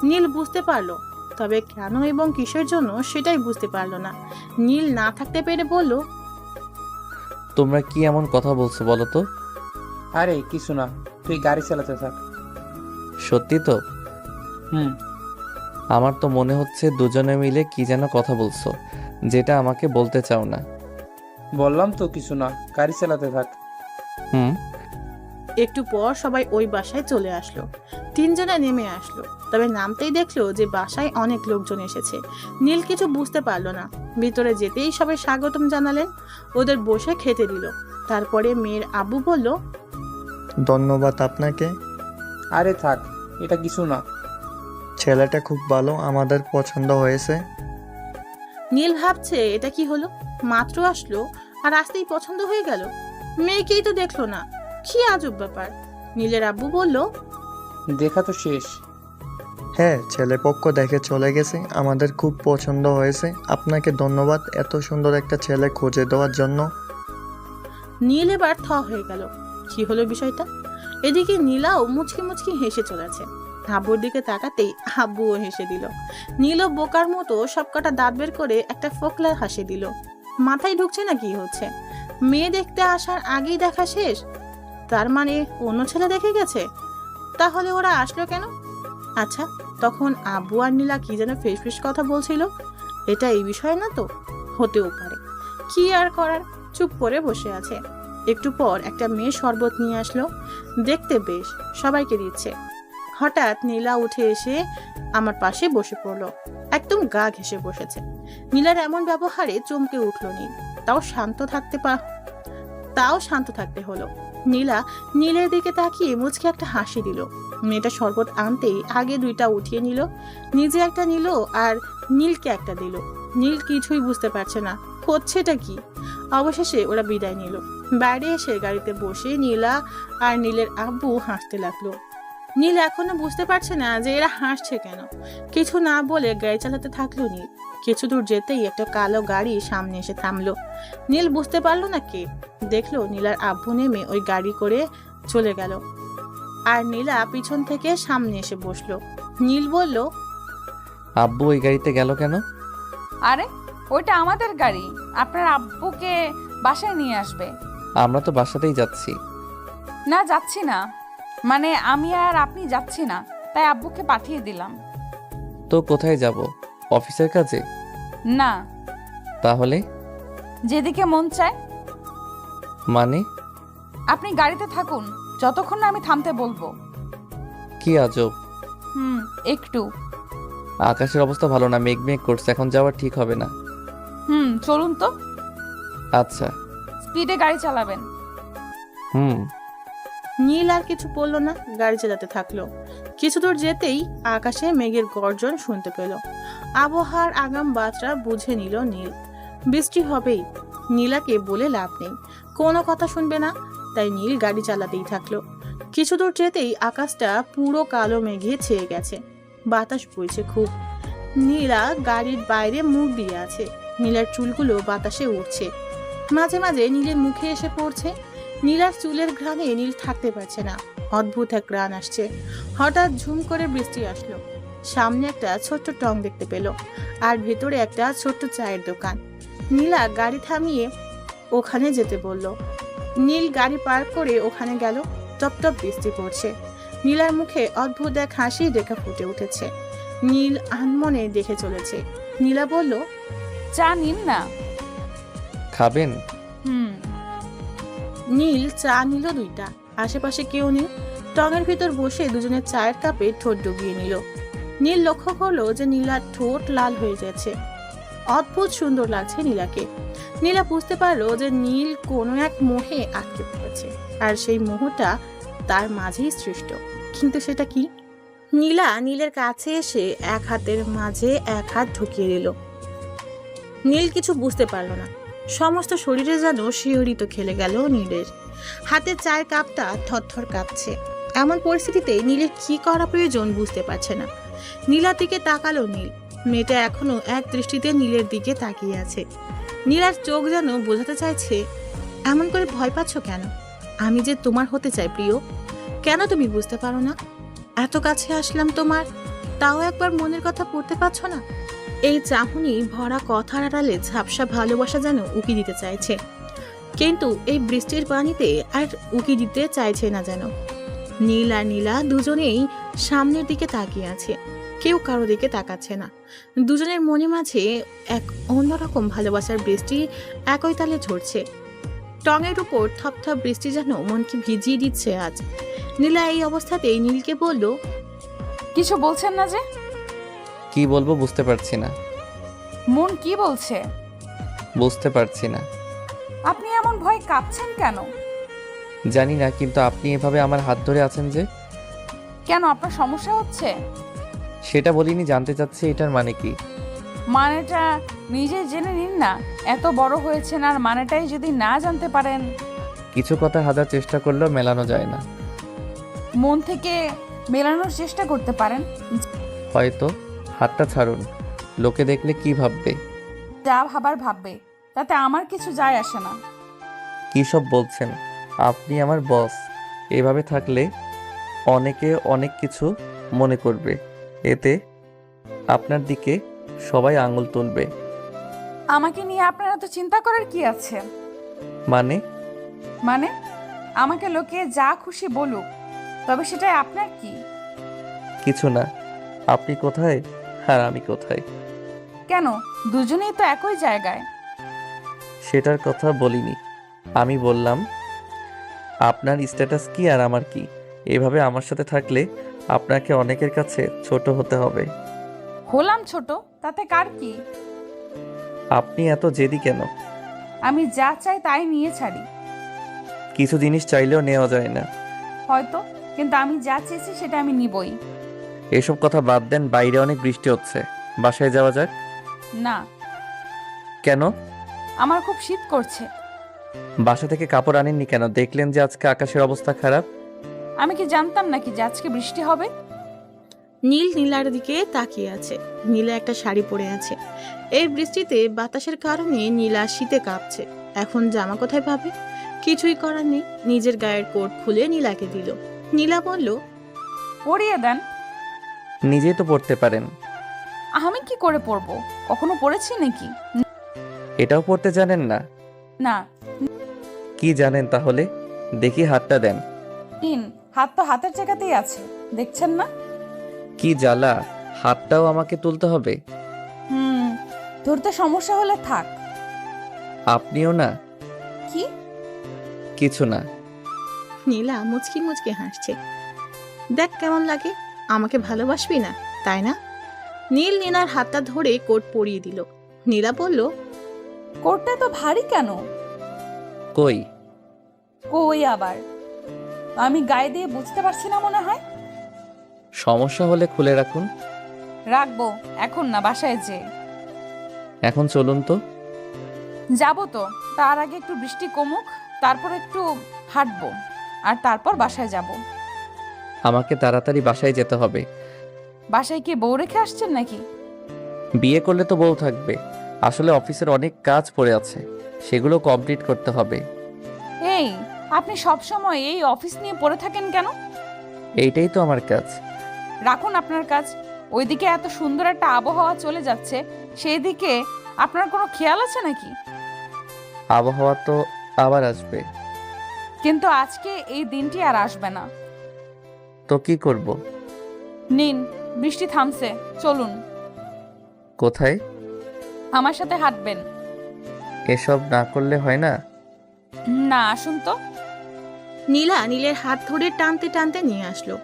নীল বুঝতে পারলো, তবে কেন এবং কিসের জন্য সেটাই বুঝতে পারলো না। নীল না থাকতে পেরে বলল, তোমরা কি এমন কথা বলছো বলো তো? আরে কিছু না, তুই গাড়ি চালাতে থাক। সত্যি তো? হুম। আমার তো মনে হচ্ছে দুজনে মিলে কি যেন কথা বলছো, যেটা আমাকে বলতে চাও না। বললাম তো কিছু না, গাড়ি চালাতে থাক। একটু পর সবাই ওই বাসায় চলে আসলো। তিনজনে নেমে আসলো, তবে নামতেই দেখলো যে বাসায় অনেক লোকজন এসেছে। নীল কিছু বুঝতে পারলো না। ভিতরে যেতেই সবাই স্বাগতম জানালেন, ওদের বসে খেতে দিল। তারপরে মেয়ের আব্বু বলল, ধন্যবাদ আপনাকে। আরে থাক, এটা কিছু না। ছেলেটা খুব ভালো, আমাদের পছন্দ হয়েছে। নীল ভাবছে এটা কি হলো, মাত্র আসলো আর আসতেই পছন্দ হয়ে গেল। মেয়েকেই তো দেখলো না, কি আজব ব্যাপার। নীলের আব্বু বলল, দেখা তো শেষ। হ্যাঁ, ছেলে পক্ষ দেখে চলে গেছে, আমাদের খুব পছন্দ হয়েছে। আপনাকে ধন্যবাদ এত সুন্দর একটা ছেলে খুঁজে দেওয়ার জন্য। নীল এবার থ হয়ে গেল, কি হলো বিষয়টা। এদিকে নীলাও মুচকি মুচকি হেসে চলেছে। আব্বুর দিকে তাকাতেই আব্বুও হেসে দিল। নীলও বোকার মতো সবকটা দাঁত বের করে একটা ফোকলা হাসি দিল। মাথায় ঢুকছে না কি হচ্ছে। মেয়ে দেখতে আসার আগেই দেখা শেষ, তার মানে অন্য ছেলে দেখে গেছে। তাহলে ওরা আসলো কেন? আচ্ছা, তখন আব্বু আর নীলা কি যেন ফিসফিস কথা বলছিল, এটা এই বিষয় না তো? হতেও পারে, কি আর করার, চুপ করে বসে আছে। একটু পর একটা মেয়ে শরবত নিয়ে আসলো, দেখতে বেশ, সবাইকে দিচ্ছে। হঠাৎ নীলা উঠে এসে আমার পাশে বসে পড়লো, একদম গা ঘেঁষে বসেছে। নীলার এমন ব্যবহারে চমকে উঠলো নীল। তাও শান্ত থাকতে হলো। নীলা নীলের দিকে তাকিয়ে মুচকে একটা হাসি দিল। মেয়েটা শরবত আনতেই আগে দুইটা উঠিয়ে নিল, নিজে একটা নিল আর নীলকে একটা দিল। নীল কিছুই বুঝতে পারছে না হচ্ছেটা কি। অবশেষে ওরা বিদায় নিল। বাইরে এসে গাড়িতে বসে নীলা আর নীলের আব্বু হাসতে লাগলো। নীল এখনো বুঝতে পারছে না যে এরা হাসছে কেন। কিছু না বলে গাড়ি চালাতে থাকলো নীল। কিছু দূর যেতেই একটা কালো গাড়ি সামনে এসে থামলো। নীল বুঝতে পারলো না কে। দেখলো নীলার আব্বু নেমে ওই গাড়ি করে চলে গেল। আর নীলা পিছন থেকে সামনে এসে বসলো। নীল বলল, আব্বু ওই গাড়িতে গেল কেন? আরে ওইটা আমাদের গাড়ি, আপনার আব্বুকে বাসায় নিয়ে আসবে। আমরা তো বাসাতেই যাচ্ছি। না যাচ্ছি না, মানে আমি আর আপনি যাচ্ছি না, তাই আব্বুকে পাঠিয়ে দিলাম। তো কোথায় যাব? অফিসের কাজে? না, তাহলে? যেদিকে মন চায়। মানে? আপনি গাড়িতে থাকুন যতক্ষণ না আমি থামতে বলবো। কি আজব। একটু। আকাশের অবস্থা ভালো না, মেঘ মেঘ করছে, এখন যাওয়া ঠিক হবে না। চলুন তো। আচ্ছা। স্পিডে গাড়ি চালাবেন। নীল আর কিছু বলল না, গাড়ি চালাতে থাকলো। কিছু দূর যেতেই আকাশে মেঘের গর্জন শুনতে পেল। আবহাওয়ার আগাম বার্তা বুঝে নিল নীল, বৃষ্টি হবেই। নীলাকে বলে লাভ নেই, কোনো কথা শুনবে না, তাই নীল গাড়ি চালাতেই থাকলো। কিছু দূর যেতেই আকাশটা পুরো কালো মেঘে ছেয়ে গেছে, বাতাস বইছে খুব। নীলা গাড়ির বাইরে মুখ দিয়ে আছে, নীলার চুলগুলো বাতাসে উঠছে, মাঝে মাঝে নীলের মুখে এসে পড়ছে। নীলার চুলের ঘ্রাণে নীল থাকতে পারছে না, অদ্ভুত এক ঘ্রাণ আসছে। হঠাৎ ঝুম করে বৃষ্টি আসলো। সামনে একটা ছোট্ট টং দেখতে পেল, আর ভেতরে একটা ছোট্ট চায়ের দোকান। নীলা গাড়ি থামিয়ে ওখানে যেতে বলল। নীল গাড়ি পার্ক করে ওখানে গেল। টপ টপ বৃষ্টি পড়ছে। নীলার মুখে অদ্ভুত এক হাসি রেখা ফুটে উঠেছে। নীল আনমনে দেখে চলেছে। নীলা বলল, চা নিন না। খাবেন? নীল চা নিল 2টা। আশেপাশে কেউ নেই। টঙের ভিতর বসে দুজনের চায়ের কাপে ঠোঁট ডুবিয়ে নিল। নীল লক্ষ্য করলো যে নীলার ঠোঁট লাল হয়ে যাচ্ছে। অদ্ভুত সুন্দর লাগছে নীলাকে। নীলা বুঝতে পারলো যে নীল কোনো এক মোহে আটকে পড়েছে, আর সেই মোহটা তার মাঝেই সৃষ্ট। কিন্তু সেটা কি? নীলা নীলের কাছে এসে এক হাতের মাঝে এক হাত ঢুকিয়ে দিল। নীল কিছু বুঝতে পারলো না, সমস্ত শরীরে যেন শিহরিত খেলে গেল নীলের। হাতের চায়ের কাপটা থরথর কাঁপছে। এমন পরিস্থিতিতে নীলের কি করা প্রয়োজন বুঝতে পারছে না। নীলার দিকে তাকালো নীল। মেয়েটা এখনো এক দৃষ্টিতে নীলের দিকে তাকিয়ে আছে। নীলার চোখ যেন বোঝাতে চাইছে, এমন করে ভয় পাচ্ছ কেন? আমি যে তোমার হতে চাই প্রিয়, কেন তুমি বুঝতে পারো না? এত কাছে আসলাম তোমার, তাও একবার মনের কথা পড়তে পারছো না? এই চাহনি ভরা কথার আড়ালে ঝাপসা ভালোবাসা যেন উকি দিতে চাইছে, কিন্তু এই বৃষ্টির পানিতে আর উকি দিতে চাইছে না যেন। নীল আর নীলা দুজনেই সামনের দিকে তাকিয়ে আছে, কেউ কারো দিকে তাকাচ্ছে না। দুজনের মনে মাঝে এক অন্যরকম ভালোবাসার বৃষ্টি একই তালে ঝরছে। টঙের উপর থপথপ বৃষ্টি যেন মনকে ভিজিয়ে দিচ্ছে আজ। নীলা এই অবস্থাতেই নীলকে বলল, কিছু বলছেন না যে? কি বলবো বুঝতে পারছি না। মন কি বলছে? বুঝতে পারছি না। আপনি এমন ভয় কাঁপছেন কেন? জানি না, কিন্তু আপনি এভাবে আমার হাত ধরে আছেন যে। কেন, আপনার সমস্যা হচ্ছে? সেটা বলিনি, জানতে চাচ্ছি এটার মানে কি। মানেটা নিজে জেনে নিন না, এত বড় হয়েছেন আর মানেটাই যদি না জানতে পারেন। কিছু কথা হাজার চেষ্টা করলেও মেলানো যায় না। মন থেকে মেলানোর চেষ্টা করতে পারেন। হয়তো। হাতটা ছাড়ুন, লোকে দেখলে কি ভাববে? যা ভাবার ভাববে, তাতে আমার কিছু যায় আসে না। কী সব বলছেন? আপনি আমার বস। এভাবে থাকলে অনেকে অনেক কিছু মনে করবে, এতে আপনার দিকে সবাই আঙুল তুলবে। আমাকে নিয়ে আপনার এত চিন্তা করার কি আছে? মানে আমাকে লোকে যা খুশি বলুক, তবে সেটাই আপনার কি? কিছু না। আপনি কোথায় আর আমি কোথায়? কেন, দুজনেই তো একই জায়গায়। সেটার কথা বলিনি। আমি বললাম আপনার স্ট্যাটাস কি আর আমার কি। এভাবে আমার সাথে থাকলে আপনাকে অনেকের কাছে ছোট হতে হবে। হলাম ছোট, তাতে কার কি? আপনি এত জেদি কেন? আমি যা চাই তাই নিয়ে ছাড়ি। কিছু জিনিস চাইলেও নেওয়া যায় না। হয়তো, কিন্তু আমি যা চেয়েছি সেটা আমি নিবই। এসব কথা বাদ দেন, বাইরে অনেক বৃষ্টি হচ্ছে, বাসায় যাওয়া যাক। না। কেন? আমার খুব শীত করছে। বাসা থেকে কাপড় আনেননি কেন? দেখলেন যে আজকে আকাশের অবস্থা খারাপ। আমি কি জানতাম নাকি যে আজকে বৃষ্টি হবে? নীল নীলার দিকে তাকিয়ে আছে। নীলা একটা শাড়ি পরে আছে। এই বৃষ্টিতে বাতাসের কারণে নীলা শীতে কাঁপছে। এখন জামা কোথায় পাবে? কিছুই করার নেই। নিজের গায়ের কোট খুলে নীলাকে দিল। নীলা বলল, পরিয়ে দেন। নিজেই তো পড়তে পারেন। আমি কি করে পরবো? কখনো পড়েছি নাকি? এটাও পড়তে জানেন না? না। কি জানেন তাহলে? দেখি হাতটা দেন। নিন, হাত তো হাতের জায়গাতেই আছে, দেখছেন না? কি জ্বালা, হাতটাও আমাকে তুলতে হবে? ধরতে সমস্যা হলে থাক। আপনিও না? কি? কিছু না। নীলা মুচকি মুচকি হাসছে। দেখ কেমন লাগে, আমাকে ভালোবাসবি না তাই না? নীল নীলার হাতটা ধরে কোট পরিয়ে দিল। নীলা বলল, কোটটা তো ভারী কেন? কই? কই আবার? আমি গায়ে দিয়ে বুঝতে পারছি না মনে হয়। সমস্যা হলে খুলে রাখুন। রাখবো, এখন না, বাসায় যে। এখন চলুন তো। যাবো তো, তার আগে একটু বৃষ্টি কমুক, তারপর একটু হাঁটবো, আর তারপর বাসায় যাব। আমাকে তাড়াতাড়ি বাসায় যেতে হবে। বাসায় কি বউ রেখে আসছেন নাকি? বিয়ে করলে তো বউ থাকবে। আসলে অফিসের অনেক কাজ পড়ে আছে, সেগুলো কমপ্লিট করতে হবে। এই, আপনি সব সময় এই অফিস নিয়ে পড়ে থাকেন কেন? এইটাই তো আমার কাজ। রাখুন আপনার কাজ। ওইদিকে এত সুন্দর একটা আবহাওয়া চলে যাচ্ছে, সেই দিকে আপনার কোনো খেয়াল আছে নাকি? আবহাওয়া তো আবার আসবে। কিন্তু আজকে এই দিনটি আর আসবে না। তো কি করব? নিন, বৃষ্টি থামছে, চলুন। কোথায়? আমার সাথে হাঁটবেন। এসব না করলে হয় না? না, আসুন তো। নীলা নীলের হাত ধরে টানতে টানতে নিয়ে আসলো।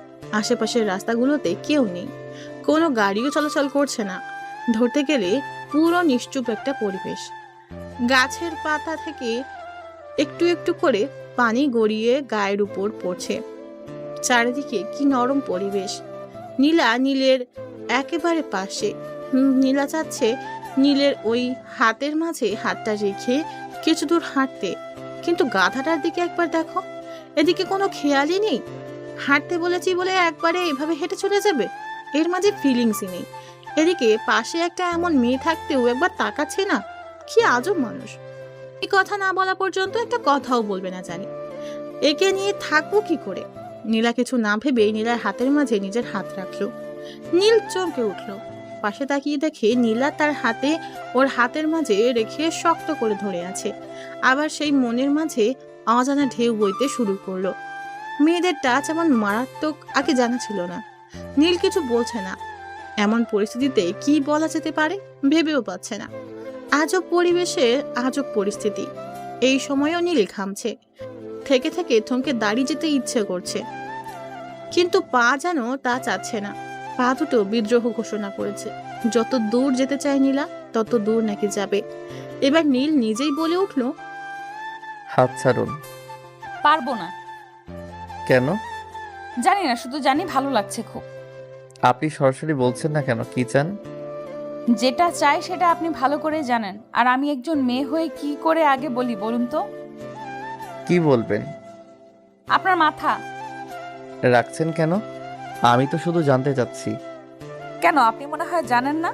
আশেপাশের রাস্তাগুলোতে কেউ নেই, কোনো গাড়িও চলাচল করছে না। ধরতে গেলে পুরো নিশ্চুপ একটা পরিবেশ। গাছের পাতা থেকে একটু একটু করে পানি গড়িয়ে গায়ের উপর পড়ছে। চারিদিকে কি নরম পরিবেশ। নীলা নীলের একেবারে পাশে। নীলা চাচ্ছে নীলের ওই হাতের মাঝে হাতটা রেখে কিছু দূর হাঁটতে, কিন্তু গাধাটার দিকে একবার দেখো, এদিকে কোনো খেয়ালই নেই। হাঁটতে বলেছি বলে একবারে এভাবে হেঁটে চলে যাবে, এর মাঝে ফিলিংসই নেই। এদিকে পাশে একটা এমন মেয়ে থাকতেও একবার তাকাচ্ছে না। কি আজব মানুষ, এই কথা না বলা পর্যন্ত একটা কথাও বলবে না জানি। একে নিয়ে থাকবো কি করে? নীলা কিছু না ভেবেই নীলার হাতের মাঝে নিজের হাত রাখলো। নীল চমকে উঠলো। পাশে তাকিয়ে দেখে নীলা তার হাতে ওর হাতের মাঝে রেখে শক্ত করে ধরে আছে। আবার সেই মনের মাঝে অজানা ঢেউ বইতে শুরু করলো। মেয়েদের টাচ এমন মারাত্মক আগে জানা ছিল না। নীল কিছু বলছে না। এমন পরিস্থিতিতে কি বলা যেতে পারে ভেবেও পাচ্ছে না। আজব পরিবেশে আজব পরিস্থিতি। এই সময়ও নীল ঘামছে। থেকে থেকে থমকে দাঁড়িয়ে যেতে ইচ্ছে করছে, কিন্তু পা যেন তা চাচ্ছে না। পা দুটো বিদ্রোহ ঘোষণা করেছে। যত দূর যেতে চায় নীলা, তত দূর নাকি যাবে। এবার নীল নিজেই বলে উঠল, হাত ছাড়ুন। পারবো না। কেন? জানি না, শুধু জানি ভালো লাগছে খুব। আপনি সরাসরি বলছেন না কেন, কি চান? যেটা চাই সেটা আপনি ভালো করে জানেন, আর আমি একজন মেয়ে হয়ে কি করে আগে বলি বলুন তো? কি বলবেন? আপনার মাথা। রাখছেন কেন? আমি তো শুধু জানতে চাচ্ছি। কেন, আপনি মনে হয় জানেন না?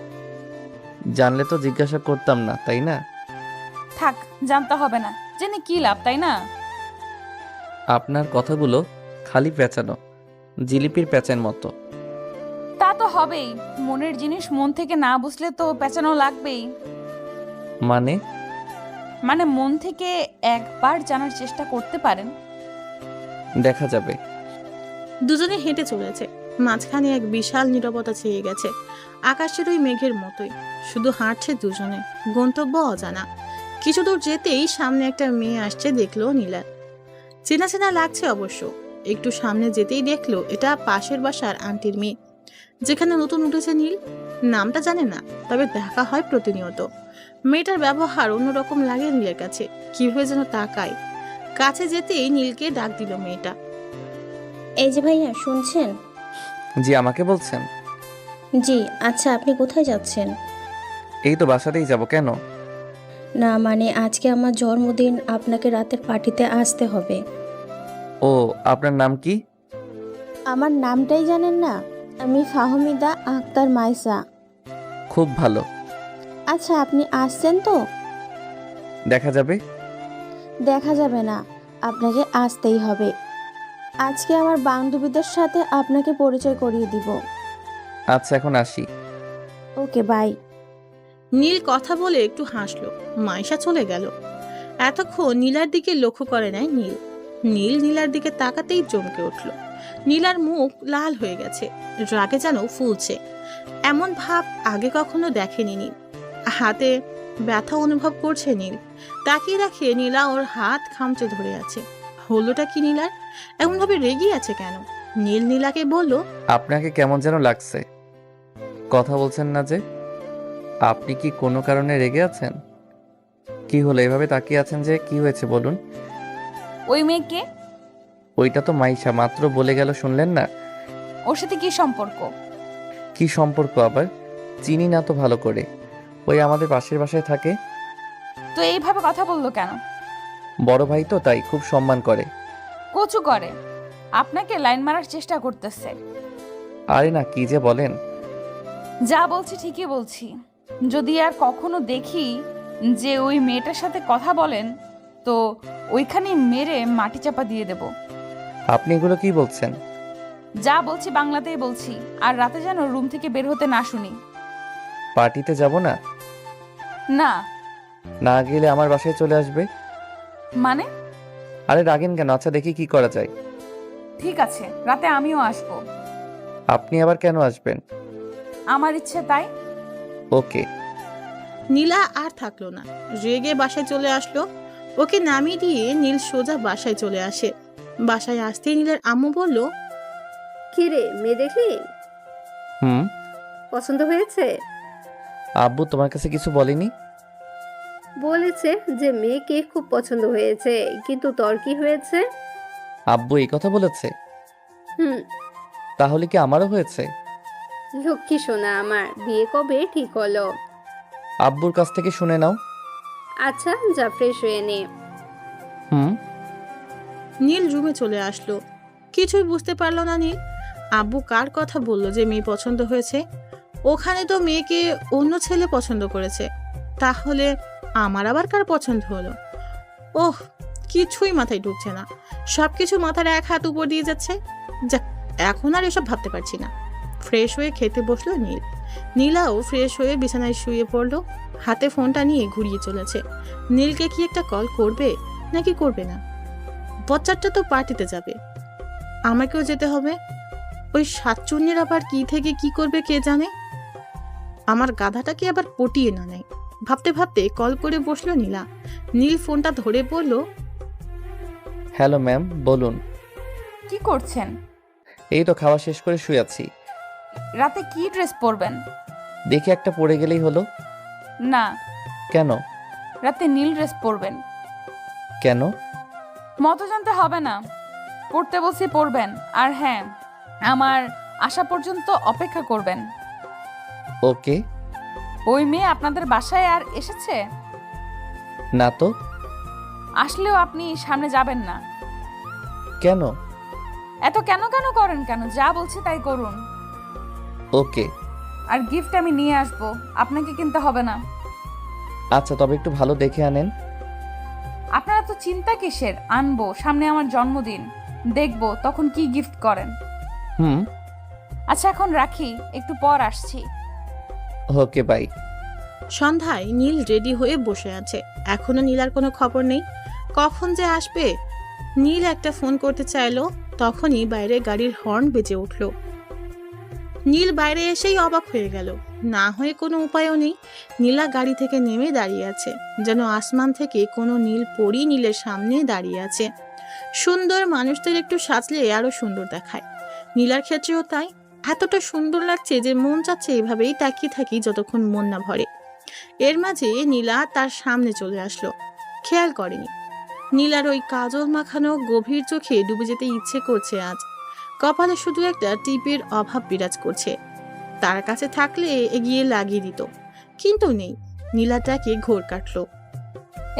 জানলে তো জিজ্ঞাসা করতাম না, তাই না? থাক, জানতে হবে না, জেনে কি লাভ, তাই না? আপনার কথাগুলো খালি পেঁচানো, জিলিপির পেঁচার মতো। তা তো হবেই, মনের জিনিস মন থেকে না বুঝলে তো পেঁচানো লাগবেই। মানে মন থেকে একবার জানার চেষ্টা করতে পারেন। দেখা যাবে। দুজনে হেঁটে চলেছে। মাঝখানে এক বিশাল নীরবতা ছেয়ে গেছে, আকাশের ওই মেঘের মতোই। শুধু হাঁটছে দুজনে, গন্তব্য অজানা। কিছু দূর যেতেই সামনে একটা মেয়ে আসছে দেখলো নীলা। চেনা চেনা লাগছে অবশ্য। একটু সামনে যেতেই দেখলো এটা পাশের বাসার আন্টির মেয়ে, যেখানে নতুন উঠেছে নীল। নামটা জানে না, তবে দেখা হয় প্রতিনিয়ত। মেয়েটার ব্যবহার অন্যরকম লাগে নীলের কাছে, কিভাবে যেন তাকায়। কাছে যেতেই নীলকে ডাক দিল মেয়েটা। এই যে ভাইয়া, শুনছেন? জি, আমাকে বলছেন? জি। আচ্ছা, আপনি কোথায় যাচ্ছেন? এই তো বাসাতেই যাব। কেন? না মানে আজকে আমার জন্মদিন, আপনাকে রাতের পার্টিতে আসতে হবে। ও, আপনার নাম কি? আমার নামটাই জানেন না? আমি ফাহমিদা আক্তার মাইসা। খুব ভালো। আচ্ছা, আপনি আসছেন তো? দেখা যাবে। দেখা যাবে না, আপনাকে আসতেই হবে। আজকে আমার বান্ধবীদের সাথে আপনাকে পরিচয় করিয়ে দিব। আচ্ছা এখন আসি। Okay bye. নীল কথা বলে একটু হাসলো। মাইশা চলে গেল। এতক্ষণ নীলার দিকে লক্ষ্য করে নাই নীল। নীলার দিকে তাকাতেই চমকে উঠল। নীলার মুখ লাল হয়ে গেছে, রাগে যেন ফুলছে। এমন ভাব আগে কখনো দেখেনি নীল। হাতে ব্যথা অনুভব করছে নীল। তাকিয়ে রাখে নীলা ওর হাত খামচে ধরে আছে। হলোটা কি নীলার? এমনভাবে রেগে আছে কেন? নীলাকে বলল, আপনাকে কেমন যেন লাগছে, কথা বলছেন না যে। আপনি কি কোনো কারণে রেগে আছেন? কি হলো এভাবে তাকিয়ে আছেন যে? কি হয়েছে বলুন। ওই মেয়েকে? ওইটা তো মাইশা, মাত্র বলে গেল, শুনলেন না? ওর সাথে কি সম্পর্ক? কি সম্পর্ক আবার? চিনি না তো ভালো করে। ওই আমাদের পাশের বাসায় থাকে। তো এইভাবে কথা বললো কেন? বড় ভাই তো, তাই খুব সম্মান করে। কচু করে আপনাকে লাইন মারার চেষ্টা করতেছে। আরে না, কি যে বলেন। যা বলছি ঠিকই বলছি। যদি আর কখনো দেখি যে ওই মেয়েটার সাথে কথা বলেন, তো ওইখানে মেরে মাটি চাপা দিয়ে দেব। আপনি এগুলো কি বলছেন? যা বলছি বাংলাতেই বলছি। আর রাতে যেন রুম থেকে বের হতে না শুনি। পার্টিতে যাব না? না। না গেলে আমার বাসায় চলে আসবে। মানে? আরে রাগেন কেন? আচ্ছা দেখি কি করা যায়। ঠিক আছে, রাতে আমিও আসবো। আপনি আবার কেন আসবেন? আমার ইচ্ছে তাই। ওকে। নীলা আর থাকলো না, রেগে বাসায় চলে আসলো। ওকে নামিয়ে দিয়ে নীল সোজা বাসায় চলে আসে। বাসায় আসতেই নীলের আম্মু বলল, কি রে, মেয়ে দেখলি? হুম। পছন্দ হয়েছে? আব্বু তোমার কাছে কিছু বলেনি? বলেছে যে মেয়েকে খুব পছন্দ হয়েছে, কিন্তু তোর কি হয়েছে? আব্বু এই কথা বলেছে? হুম। তাহলে কি আমারও হয়েছে? লক্ষ্মী সোনা আমার, বিয়ে কবে ঠিক হলো? আব্বুর কাছ থেকে শুনে নাও। আচ্ছা যা, ফ্রেশ হয়ে নে। হুম। নীল রুমে চলে আসলো। কিছুই বুঝতে পারলো না নীল। আব্বু কার কথা বললো যে মেয়ে পছন্দ হয়েছে? ওখানে তো মেয়েকে অন্য ছেলে পছন্দ করেছে। তাহলে আমার আবার কার পছন্দ হলো? ওহ, কিছুই মাথায় ঢুকছে না। সবকিছু মাথার এক হাত উপর দিয়ে যাচ্ছে। যাক, এখন আর এসব ভাবতে পারছি না। ফ্রেশ হয়ে খেতে বসলো নীল। নীলাও ফ্রেশ হয়ে বিছানায় শুয়ে পড়লো। হাতে ফোনটা নিয়ে ঘুরিয়ে চলেছে। নীলকে কি একটা কল করবে নাকি করবে না? বচ্চাটা তো পার্টিতে যাবে, আমাকেও যেতে হবে। ওই সাতচুন্নির আবার কি থেকে কি করবে কে জানে। আমার গাধাটাকে আবার পটিয়ে না নেয়। ভাবতে ভাবতে কল করে বসলো নীলা। নীল ফোনটা ধরে বলল, হ্যালো ম্যাম, বলুন। কি করছেন? এই তো খাওয়া শেষ করে শুয়ে আছি। রাতে কি ড্রেস পরবেন? দেখি একটা পরে গেলেই হলো। না। কেন? রাতে নীল ড্রেস পরবেন। কেন? মতো জানতে হবে না, পড়তে বলছি পড়বেন। আর হ্যাঁ, আমার আসা পর্যন্ত অপেক্ষা করবেন। ওকে। ওই মেয়ে আপনাদের বাসায় আর এসেছে? না তো। আসলেও আপনি সামনে যাবেন না। কেন? এত কেন কেন করেন কেন? যা বলছি তাই করুন। ওকে। আর গিফট আমি নিয়ে আসবো, আপনাকে কিনতে হবে না। আচ্ছা তবে একটু ভালো দেখে আনেন। আপনারা তো চিন্তা কিসের? আনবো, সামনে আমার জন্মদিন, দেখবো তখন কি গিফট করেন। হুম। আচ্ছা এখন রাখি, একটু পর আসছি। Okay bye. সন্ধ্যায় নীল রেডি হয়ে বসে আছে। এখনো নীলার কোনো খবর নেই। কখন যে আসবে? নীল একটা ফোন করতে চাইলো, তখনই বাইরে গাড়ির হর্ন বেজে উঠল। নীল বাইরে এসেই অবাক হয়ে গেল। না হয়ে কোনো উপায়ও নেই। নীলা গাড়ি থেকে নেমে দাঁড়িয়ে আছে, যেন আসমান থেকে কোনো নীল পরী নীলের সামনে দাঁড়িয়ে আছে। সুন্দর মানুষদের একটু সাজলে আরো সুন্দর দেখায়। নীলার ক্ষেত্রেও তাই। এতটা সুন্দর লাগছে যে মন চাচ্ছে এভাবেই তাকিয়ে থাকি যতক্ষণ মন না ভরে। এর মাঝে নীলা তার সামনে চলে আসলো। খেয়াল করেনি। নীলার ওই কাজল মাখানো গভীর চোখে ডুবে যেতে ইচ্ছে করছে আজ। কপালে শুধু একটা টিপের অভাব বিরাজ করছে। তার কাছে থাকলে এগিয়ে লাগিয়ে দিত, কিন্তু নেই। নীলাটাকে ঘোর কাটলো।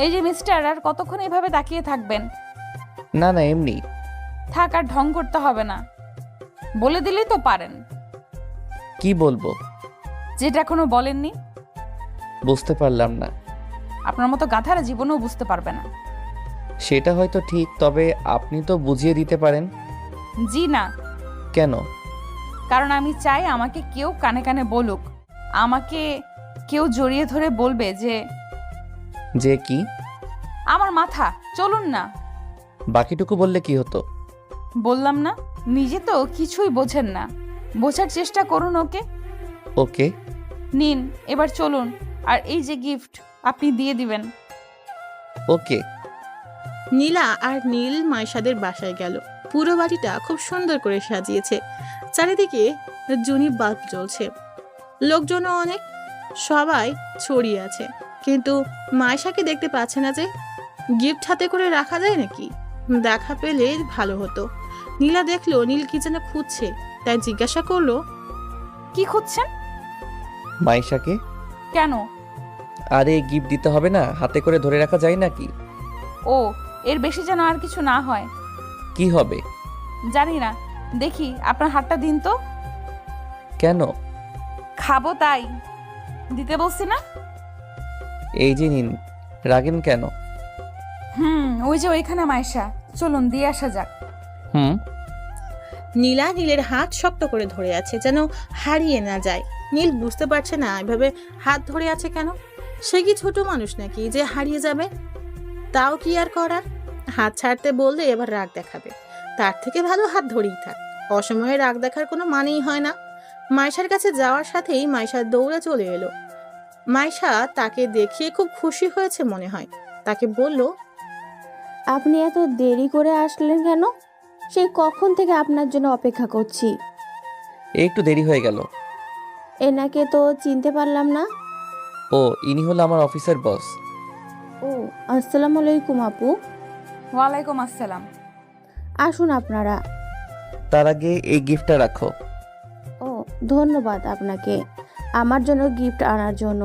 এই যে মিস্টার, আর কতক্ষণ এভাবে তাকিয়ে থাকবেন? না না, এমনি। থাক, আর ঢং করতে হবে না। বলে দিলেই তো পারেন। কি বলবো? যেটা এখনো বলেননি। বুঝতে পারলাম না। আপনার মতো গাধারা জীবনেও বুঝতে পারবে না। সেটা হয়তো ঠিক, তবে আপনি তো বুঝিয়ে দিতে পারেন। জি না। কেন? কারণ আমি চাই আমাকে কেউ কানে কানে বলুক, আমাকে কেউ জড়িয়ে ধরে বলবে যে যে কি? আমার মাথা। চলুন না। বাকিটুকু বললে কি হতো? বললাম না, নিজে তো কিছুই বোঝেন না, বোঝার চেষ্টা করুন ওকে। ওকে। নিন, এবার চলুন। আর এই যে গিফট আপনি দিয়ে দিবেন। ওকে। নীলা আর নীল মাইশাদের বাসায় গেল। পুরো বাড়িটা খুব সুন্দর করে সাজিয়েছে। চারিদিকে জুনি বাল্ব জ্বলছে, লোকজনও অনেক, সবাই ছড়িয়ে আছে। কিন্তু মাইশাকে দেখতে পাচ্ছে না যে। গিফট হাতে করে রাখা যায় নাকি? দেখা পেলে ভালো হতো। নীলা দেখলো নীল কি যেন খুঁজছে, তাই জিজ্ঞাসা করলো, কি খুঁজছেন? মাইশাকে। কেন? আরে গিফট দিতে হবে না, হাতে করে ধরে রাখা যায় নাকি? ও, এর বেশি যেন আর কিছু না হয়। কি হবে? জানি না, দেখি আপনার হাতটা দিন তো। কেন? খাবো তাই। দিতে বলছি না? এই যে নিন। রাগেন কেন? ওই যে ওইখানে মাইশা, চলুন দিয়ে আসা যাক। নীলা নীলের হাত শক্ত করে ধরে আছে, যেন হারিয়ে না যায়। নীল বুঝতে পারছে না এভাবে হাত ধরে আছে কেন। সে কি ছোট মানুষ নাকি যে হারিয়ে যাবে? তাও কি আর করার? হাত ছাড়তে বললে এবার রাগ দেখাবে। তার থেকে ভালো হাত ধরেই থাক। অসময়ে রাগ দেখার কোনো মানেই হয় না। মাইশার কাছে যাওয়ার সাথেই মাইশা দৌড়ে চলে এলো। মাইশা তাকে দেখিয়ে খুব খুশি হয়েছে মনে হয়। তাকে বলল, আপনি এত দেরি করে আসলেন কেন? সেই কখন থেকে আপনার জন্য অপেক্ষা করছি। একটু দেরি হয়ে গেল। এনাকে তো চিনতে পারলাম না। ও, ইনি হলো আমার অফিসের বস। ও, আসসালামু আলাইকুম আপু। ওয়ালাইকুম আসসালাম। আসুন আপনারা। তার আগে এই গিফটটা রাখো। ও, ধন্যবাদ আপনাকে আমার জন্য গিফট আনার জন্য।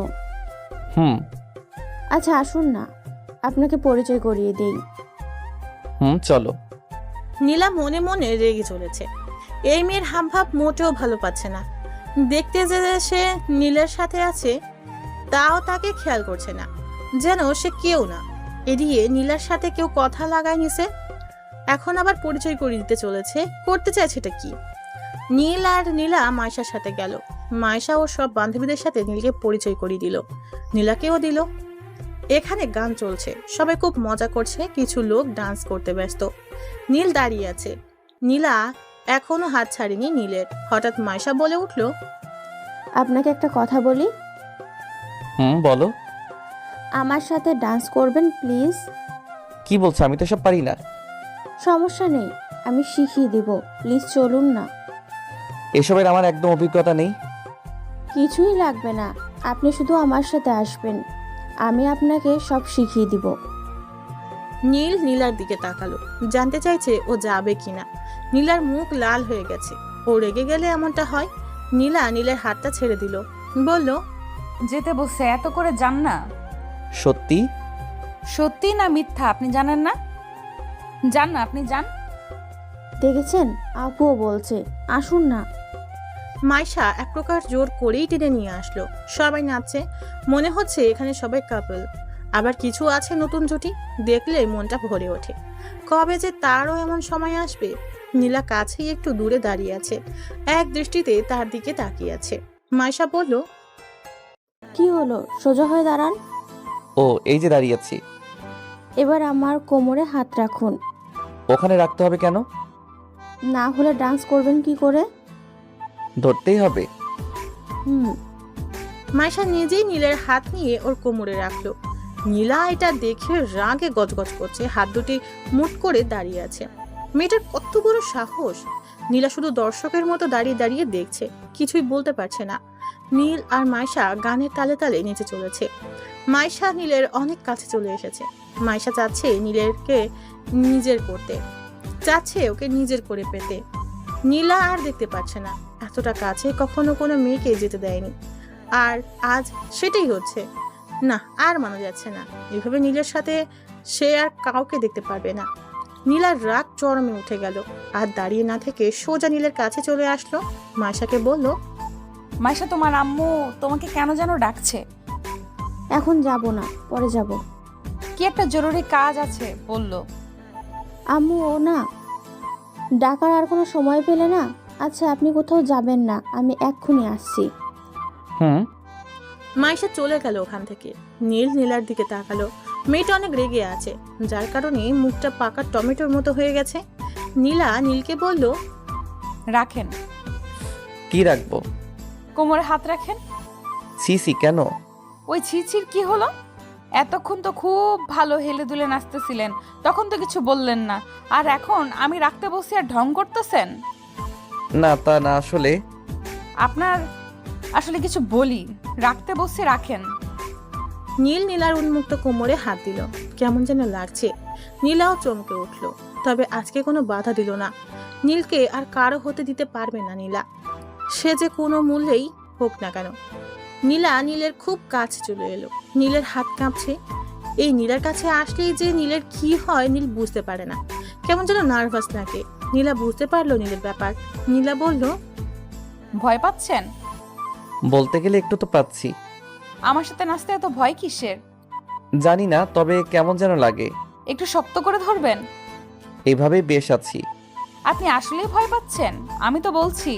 আচ্ছা আসুন না, আপনাকে পরিচয় করিয়ে দেই। চলো। নীলা মনে মনে রেগে চলেছে। এই মেয়ের হাবভাব মোটেও ভালো পাচ্ছে না। দেখতে যে সে নীলের সাথে আছে, তাও তাকে খেয়াল করছে না, যেন সে কেউ না। এদিকে নীলার সাথে কেউ কথা লাগায় নিছে, এখন আবার পরিচয় করিয়ে দিতে চলেছে। করতে চাইছে এটা কি? নীল আর নীলা মাইশার সাথে গেল। মাইশা ও সব বান্ধবীদের সাথে নীলকে পরিচয় করিয়ে দিল, নীলাকেও দিল। এখানে গান চলছে, সবাই খুব মজা করছে। কিছু লোক ডান্স করতে ব্যস্ত। নীল দাঁড়িয়ে আছে। নীলা এখনো হাত ছাড়েনি নীলের। হঠাৎ মাইশা বলে উঠল, আপনাকে একটা কথা বলি। বলো। আমার সাথে ডান্স করবেন প্লিজ? কি বলছো? আমি তো সব পারি না। সমস্যা নেই, আমি শিখিয়ে দিব, প্লিজ চলুন না। এসবের আমার একদম অভিজ্ঞতা নেই। কিছুই লাগবে না, আপনি শুধু আমার সাথে আসবেন, আমি আপনাকে সব শিখিয়ে দিব। নীল নীলার দিকে তাকালো, জানতে চাইছে ও যাবে কিনা। নীলার মুখ লাল হয়ে গেছে। ও রেগে গেলে এমনটা হয়। নীলা নীলের হাতটা ছেড়ে দিল, বলল, যেতে বসে এত করে যান না। সত্যি? সত্যি না মিথ্যা আপনি জানেন না? যান না, আপনি যান। দেখেছেন, আপুও বলছে আসুন না। মাইশা এক প্রকার জোর করেই টেনে নিয়ে আসলো। সবাই নাচছে, মনে হচ্ছে এখানে সবাই কাপল। আবার কিছু আছে নতুন জুটি, দেখলে মনটা ভরে ওঠে। কবে যে তারও এমন সময় আসবে। নীলা কাছেই একটু দূরে দাঁড়িয়ে আছে, এক দৃষ্টিতে তার দিকে তাকিয়ে আছে। মাইশা বলল, কি হলো, সোজা হয়ে দাঁড়ান। ও, এই যে দাঁড়িয়ে আছি। এবার আমার কোমরে হাত রাখুন। ওখানে রাখতে হবে কেন? না হলে ডান্স করবেন কি করে? ধরতেই হবে। মাইশা নিজেই নীলের হাত নিয়ে ওর কোমরে রাখলো। নীলা এটা দেখে রাগে গজগজ করছে, হাত দুটি মুঠ করে দাঁড়িয়ে আছে। মেয়েটার কত বড় সাহস! নীলা শুধু দর্শকের মতো দাঁড়িয়ে দাঁড়িয়ে দেখছে, কিছুই বলতে পারছে না। নীল আর মাইশা গানের তালে তালে নেচে চলেছে। মাইশা নীলের অনেক কাছে চলে এসেছে। মাইশা চাচ্ছে নীলেরকে নিজের করতে, চাচ্ছে ওকে নিজের করে পেতে। নীলা আর দেখতে পাচ্ছে না, এতটা কাছে কখনো কোনো মেয়েকে যেতে দেয়নি, আর আজ সেটাই হচ্ছে। না, আর মানা যাচ্ছে না। এভাবে নীলের সাথে সে আর কাউকে দেখতে পারবে না। নীলার রাগ চরমে উঠে গেল, আর দাঁড়িয়ে না থেকে সোজা নীলের কাছে চলে আসলো। মাইশাকে বলল, মাইশা, তোমার আম্মু তোমাকে কেন যেন ডাকছে। এখন যাব না, পরে যাব। কি একটা জরুরি কাজ আছে বলল। আম্মু ও না। ডাকার আর কোনো সময় পেলে না? আচ্ছা, আপনি কোথাও যাবেন না, আমি এক্ষুনি আসছি। হুম। মাইশা চলে গেল ওখান থেকে। নীল নীলার দিকে তাকালো। মেয়েটা অনেক রেগে আছে, যার কারণে মুখটা পাকা টমেটোর মতো হয়ে গেছে। নীলা নীলকে বলল, রাখেন। কি রাখবো? কোমরে হাত রাখেন। সিসি কেন? ওই ছিছির কি হলো? এতক্ষণ তো খুব ভালো হেলে দুলে নাচতেছিলেন, তখন তো কিছু বললেন না, আর এখন আমি রাখতে বসে আর ঢং করতেছেন। না তা না, আসলে আপনার আসলে কিছু বলি, রাখতে বসে রাখেন। নীল নীলার উন্মুক্ত কোমরে হাত দিল। কেমন যেন লাগছে। নীলাও চমকে উঠল, তবে আজকে কোনো বাধা দিল না। নীলকে আর কারো হতে দিতে পারবে না নীলা, সে যে কোনো মূল্যেই হোক না কেন। নীলা নীলের খুব কাছে চলে এলো। নীলের হাত কাঁপছে। এই নীলার কাছে আসলেই যে নীলের কি হয় নীল বুঝতে পারে না, কেমন যেন নার্ভাস লাগে। নীলা বুঝতে পারলো নীলের ব্যাপার। নীলা বলল, ভয় পাচ্ছেন? বলতে গেলে একটু তো পাচ্ছি। আমার সাথে নাচতে এত ভয় কিসের? জানি না, তবে কেমন যেন লাগে। একটু শক্ত করে ধরবেন। এভাবেই বেশ আছি। আপনি আসলেই ভয় পাচ্ছেন? আমি তো বলছি।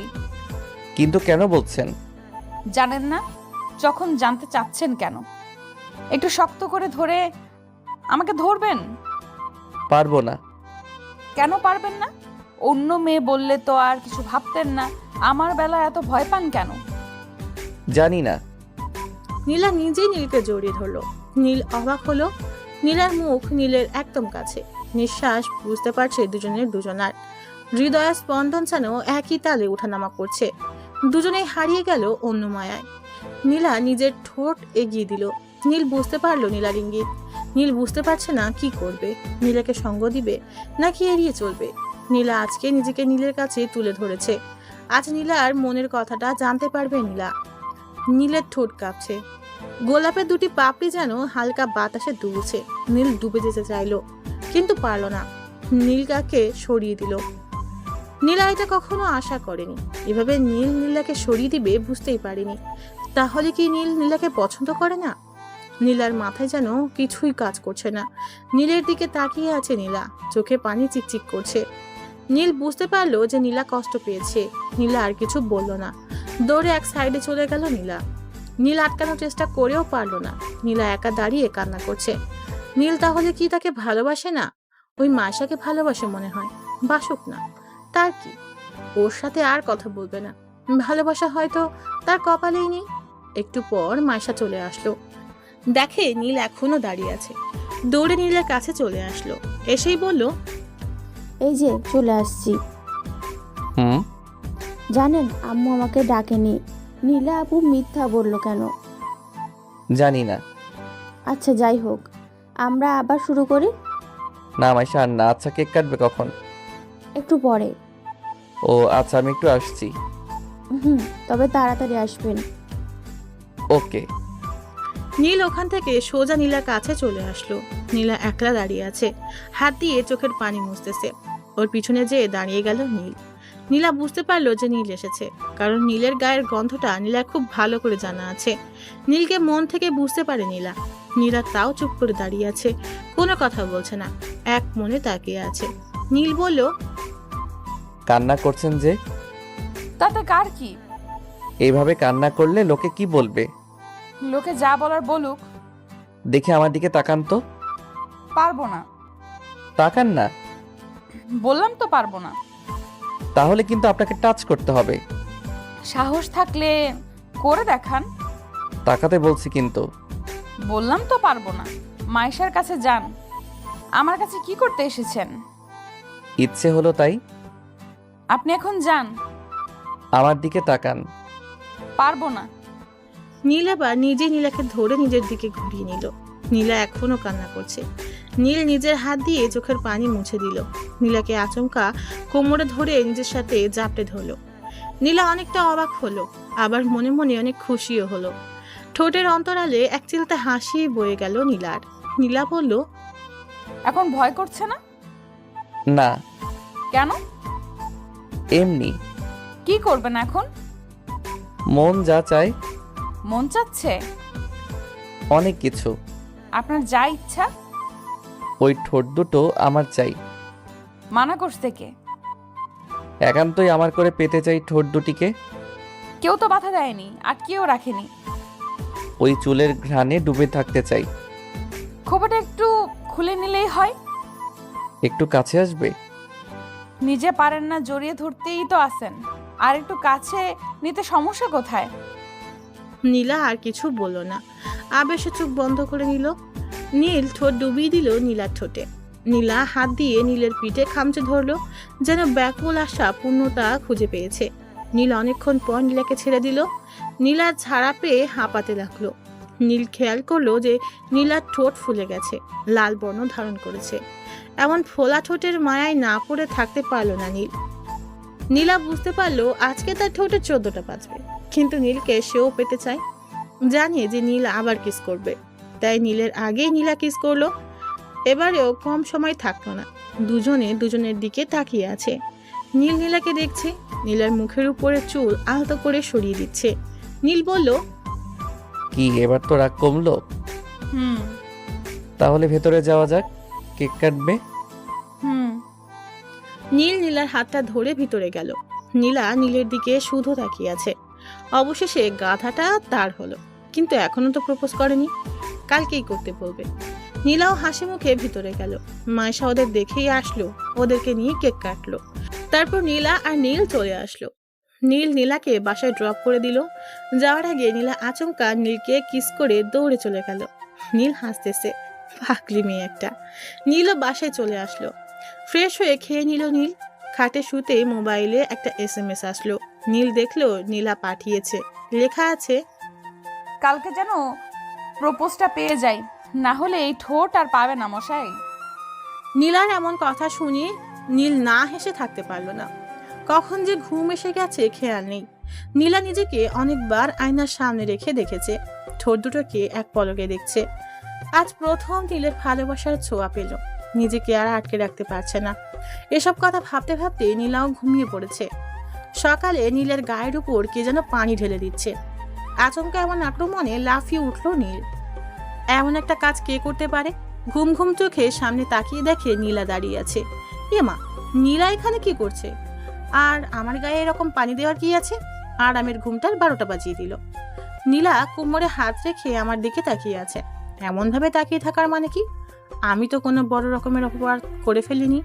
কিন্তু কেন বলছেন? জানেন না? যখন জানতে চাচ্ছেন কেন? একটু শক্ত করে ধরে আমাকে ধরবেন। পারবো না। কেন পারবেন না? অন্য মেয়ে বললে তো আর কিছু ভাবতেন না, আমার বেলা এত ভয় পান কেন? জানি না। নীলা নিজেই নীলকে জড়িয়ে ধরলো। নীল অবাক হলো। নীলার মুখ নীলের একদম কাছে। নিঃশ্বাস বুঝতে পারছে দুজনের দুজনার। হৃদয়ের স্পন্দন যেন একই তালে ওঠানামা করছে। দুজনেই হারিয়ে গেল অন্য মায়ায়। নীলা নিজের ঠোঁট এগিয়ে দিল। নীল বুঝতে পারলো নীলার ইঙ্গিত। নীল বুঝতে পারছে না কি করবে। নীলাকে সঙ্গ দিবে নাকি এড়িয়ে চলবে। নীলা আজকে নিজেকে নীলের কাছে তুলে ধরেছে। আজ নীলার মনের কথাটা জানতে পারবে নীলা। নীলের ঠোঁট কাঁপছে। গোলাপের দুটি পাপড়ি যেন হালকা বাতাসে দুলছে। নীল ডুবে যেতে চাইলো, কিন্তু পারল না। নীলকে সরিয়ে দিল। নীলা এটা কখনো আশা করেনি। এভাবে নীল নীলাকে সরিয়ে দিবে বুঝতেই পারেনি। তাহলে কি নীল নীলাকে পছন্দ করে না? নীলার মাথায় যেন কিছুই কাজ করছে না। নীলের দিকে তাকিয়ে আছে নীলা, চোখে পানি চিকচিক করছে। নীল বুঝতে পারলো যে নীলা কষ্ট পেয়েছে। নীলা আর কিছু বলল না। দৌড়ে এক সাইডে চলে গেল নীলা। নীল আটকানোর চেষ্টা করেও পারল না। নীলা একা দাঁড়িয়ে কান্না করছে। নীল তাহলে কি তাকে ভালোবাসে না? ওই মায়াকে ভালোবাসে মনে হয়। বাসুক না, তার কি? ওর সাথে আর কথা বলবে না। ভালোবাসা হয়তো তার কপালেই নেই। একটু পর মাইশা চলে আসলো। দেখে নীল এখনো দাঁড়িয়ে আছে। দৌড়ে নীলের কাছে চলে আসলো। এসেই বলল, এই যে চলে আসছি। হুম। জানেন, আম্মু আমাকে ডাকেনি। নীলা আপু মিথ্যা বলল কেন? জানি না। আচ্ছা যাই হোক, আমরা আবার শুরু করি। না মাইশা, আর না। আচ্ছা, কেক কাটবে কখন? একটু পরে। ও আচ্ছা, আমি একটু আসছি। তবে তাড়াতাড়ি আসবেন। ওকে। নীল ওখান থেকে সোজা নীলার কাছে চলে আসলো। নীলা একলা দাঁড়িয়ে আছে, হাত দিয়ে চোখের পানি মুছতেছে। ওর পিছনে যেয়ে দাঁড়িয়ে গেল নীল। নীলা বুঝতে পারলো যে নীল এসেছে, কারণ নীলের গায়ের গন্ধটা নীলার খুব ভালো করে জানা আছে। নীলকে মন থেকে বুঝতে পারে নীলা। নীলা তাও চুপ করে দাঁড়িয়ে আছে, কোনো কথা বলছে না, এক মনে তাকিয়ে আছে। নীল বলল, কান্না করছেন যে? তাতে কার কি? এইভাবে কান্না করলে লোকে কি বলবে? লোকে যা বলার বলুক। দেখে আমার দিকে তাকান তো। পারবো না। তাকান না। বললাম তো পারবো না। তাহলে কিন্তু আপনাকে টাচ করতে হবে। সাহস থাকলে করে দেখান। তাকাতে বলছি কিন্তু। বললাম তো পারবো না। মাইশার কাছে যান। আমার কাছে কি করতে এসেছেন? ইচ্ছে হলো তাই। আপনি এখন যান। আমার দিকে তাকান। পারবো না। নীল আবার নিজে নীলাকে ধরে নিজের দিকে ঘুরিয়ে নিল। নীলা এখনো কান্না করছে। নীল নিজের হাত দিয়ে চোখের পানি মুছে দিল। নীলাকে আচমকা কোমরে ধরে নিজের সাথে জাপটে ধরলো। নীলা অনেকটা অবাক হলো, আবার মনে মনে অনেক খুশিও হলো। ঠোঁটের অন্তরালে এক চিলতে হাসি বয়ে গেল নীলার। নীলা বলল, এখন ভয় করছে না? না। কেন? এমনি। কি করবেন এখন? মন যা চায়। মন চাচ্ছে? অনেক কিছু। আপনার যা ইচ্ছা। ওই ঠোঁট দুটো আমার চাই। মানা করছে কে? একান্তই আমার করে পেতে চাই ঠোঁট দুটিকে। কেউ তো বাধা দেয়নি, আটকেও রাখেনি। ওই চুলের ঘ্রাণে ডুবে থাকতে চাই। খোপাটা একটু খুলে নিলেই হয়। একটু কাছে আসবে? নিজে পারেন না, জড়িয়ে ধরতেই তো আসেন। আর একটু কাছে নিতে সমস্যা কোথায়? নীলা আর কিছু বলল না, আবেশে চোখ বন্ধ করে নিল। নীল ঠোঁট ডুবিয়ে দিল নীলার ঠোঁটে। নীলা হাত দিয়ে নীলের পিঠে খামচে ধরলো, যেন ব্যাকুল আশা পূর্ণতা খুঁজে পেয়েছে। নীল অনেকক্ষণ পর নীলাকে ছেড়ে দিল। নীলা ঝাড়া পেয়ে হাঁপাতে লাগলো। নীল খেয়াল করলো যে নীলার ঠোঁট ফুলে গেছে, লাল বর্ণ ধারণ করেছে। এমন ফোলা ঠোঁটের মায়ায় না পড়ে থাকতে পারলো না নীল। নীলা বুঝতে পারলো আজকে তার ঠোঁটে 14টা বাজবে, কিন্তু নীলকে সেও পেতে চায়। জানে যে নীল আবার কিস করবে, তাই নীলের আগেই নীলা কিস করলো। এবারেও কম সময় থাকলো না, দুজনে দুজনের দিকে তাকিয়ে আছে। নীল নীলাকে দেখছে, নীলার মুখের উপরে চুল আলতো করে সরিয়ে দিচ্ছে। নীল বলল, কি এবার তো রাগ কমলো? হুম তাহলে ভেতরে যাওয়া যাক, কেক কাটবে। হুম নীল নীলার হাতটা ধরে ভিতরে গেল। নীলা নীলের দিকে শুধু তাকিয়ে আছে। অবশেষে গাধাটা তার হলো, কিন্তু এখনো তো প্রপোজ করেনি, কালকেই করতে বলবে। নীলাও হাসি মুখে ভিতরে গেল। মায়েশা ওদের দেখেই আসলো, ওদেরকে নিয়ে কেক কাটলো। তারপর নীলা আর নীল চলে আসলো। নীল নীলাকে বাসায় ড্রপ করে দিল। যাওয়ার আগে নীলা আচমকা নীলকে কিস করে দৌড়ে চলে গেল। নীল হাসতেছে, পাগলি মেয়ে একটা। নীলও বাসায় চলে আসলো। ফ্রেশ হয়ে খেয়ে নিল নীল। খাটে শুতে মোবাইলে একটা SMS আসলো। নীল দেখলো নীলা পাঠিয়েছে, লেখা আছে, কালকে যেন প্রপোজটা পেয়ে যাই, না হলে এই ঠোঁট আর পাবে না মশাই। নীলার এমন কথা শুনিয়ে নীল না হেসে থাকতে পারলো না। কখন যে ঘুম এসে গেছে খেয়াল নেই। নীলা নিজেকে অনেকবার আয়নার সামনে রেখে দেখেছে, ঠোঁট দুটোকে এক পলকে দেখছে। আজ প্রথম নীলের ভালোবাসার ছোঁয়া পেল। নিজেকে আর আটকে রাখতে পারছে না। এসব কথা ভাবতে ভাবতে নীলাও ঘুমিয়ে পড়েছে। সকালে নীলের গায়ের উপর কে যেন পানি ঢেলে দিচ্ছে। আচমকা এমন আক্রমণে লাফিয়ে উঠল নীল। এমন একটা কাজ কে করতে পারে? ঘুম ঘুম চোখে সামনে তাকিয়ে দেখে নীলা দাঁড়িয়ে আছে। এ মা, নীলা এখানে কি করছে? আর আমার গায়ে এরকম পানি দেওয়ার কি আছে? আরামের ঘুমটার 12টা বাজিয়ে দিল। নীলা কোমরে হাত রেখে আমার দিকে তাকিয়ে আছে। এমন ভাবে তাকিয়ে থাকার মানে কি? আমি তো কোনো বড় রকমের অপরাধ করে ফেলিনি,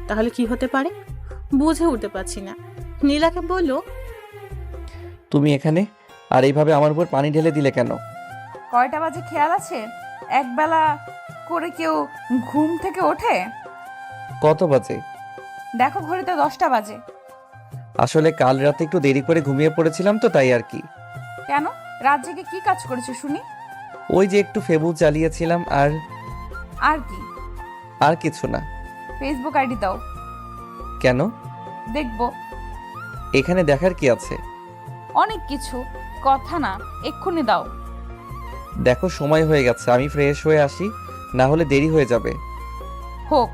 তাহলে কি হতে পারে বুঝে উঠতে পারছি না। নীলাকে বলল, তুমি এখানে আর এইভাবে আমার উপর পানি ঢেলে দিলে কেন? কয়টা বাজে খেয়াল আছে? একবেলা করে কেউ ঘুম থেকে ওঠে? কত বাজে? দেখো ঘড়িতে 10টা বাজে। আসলে কাল রাতে একটু দেরি করে ঘুমিয়ে পড়েছিলাম তো, তাই আর কি। কেন, রাত জেগে কি কাজ করেছো শুনি? ওই যে একটু ফেসবুক চালিয়েছিলাম। আর কি? আর কিছু না। ফেসবুক আইডি দাও। কেন? দেখবো। এখানে দেখার কি আছে? অনেক কিছু, কথা না, এক্ষুনি দাও। দেখো সময় হয়ে গেছে, আমি ফ্রেশ হয়ে আসি, না হলে দেরি হয়ে যাবে। হোক,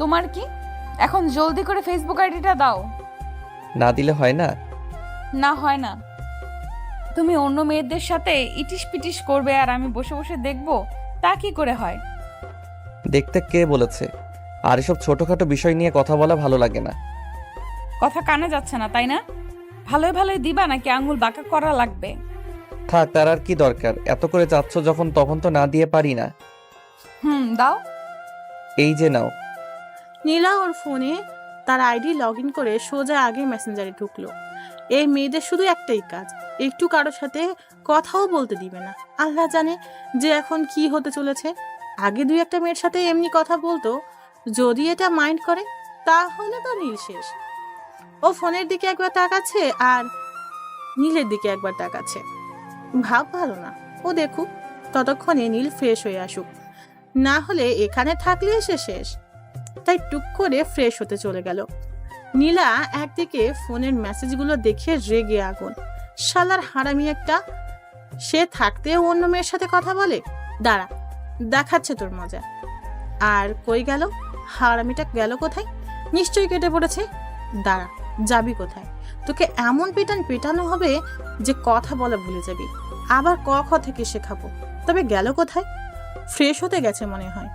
তোমার কি? এখন জলদি করে ফেসবুক আইডিটা দাও। না দিলে হয় না? না হয় না। তুমি অন্য মেয়েদের সাথে ইটিস পিটিস করবে আর আমি বসে বসে দেখবো, তা কি করে হয়? দেখতে কে বলেছে? আর এসব ছোটখাটো বিষয় নিয়ে কথা বলা ভালো লাগে না। কথা কানে যাচ্ছে না তাই না? ভালোই ভালোই দিবা নাকি আঙ্গুল বাঁকা করা লাগবে? থাক, তার আর কি দরকার? এত করে চাচ্ছ যখন, তখন তো না দিয়ে পারি না। দাও। এই যে নাও। নীলা ওর ফোনে তার আইডি লগ ইন করে সোজা আগে মেসেঞ্জারে ঢুকলো। এই মেয়েদের শুধু একটাই কাজ, একটু কারোর সাথে কথাও বলতে দিবে না। আল্লাহ জানে যে এখন কি হতে চলেছে। আগে 2-1 মেয়ের সাথে এমনি কথা বলতো, যদি এটা মাইন্ড করে তাহলে তো নীল শেষ। ও ফোনের দিকে একবার তাকাচ্ছে আর নীলের দিকে একবার তাকাচ্ছে। ভাব ভালো না, ও দেখুক, ততক্ষণে নীল ফ্রেশ হয়ে আসুক, না হলে এখানে থাকলে সে শেষ। তাই টুক করে ফ্রেশ হতে চলে গেল। নীলা একদিকে ফোনের মেসেজগুলো দেখে রেগে আগুন। শালার হারামি একটা, সে থাকতেও অন্য মেয়ের সাথে কথা বলে। দাঁড়া, দেখাচ্ছে তোর মজা। আর কই গেল হারামিটা? গেল কোথায়? নিশ্চয়ই কেটে পড়েছে। দাঁড়া, যাবি কোথায়? তোকে এমন পেটানো হবে যে কথা বলা ভুলে যাবি। আবার ক খ থেকে শেখাবো। তবে গেল কোথায়? ফ্রেশ হতে গেছে মনে হয়।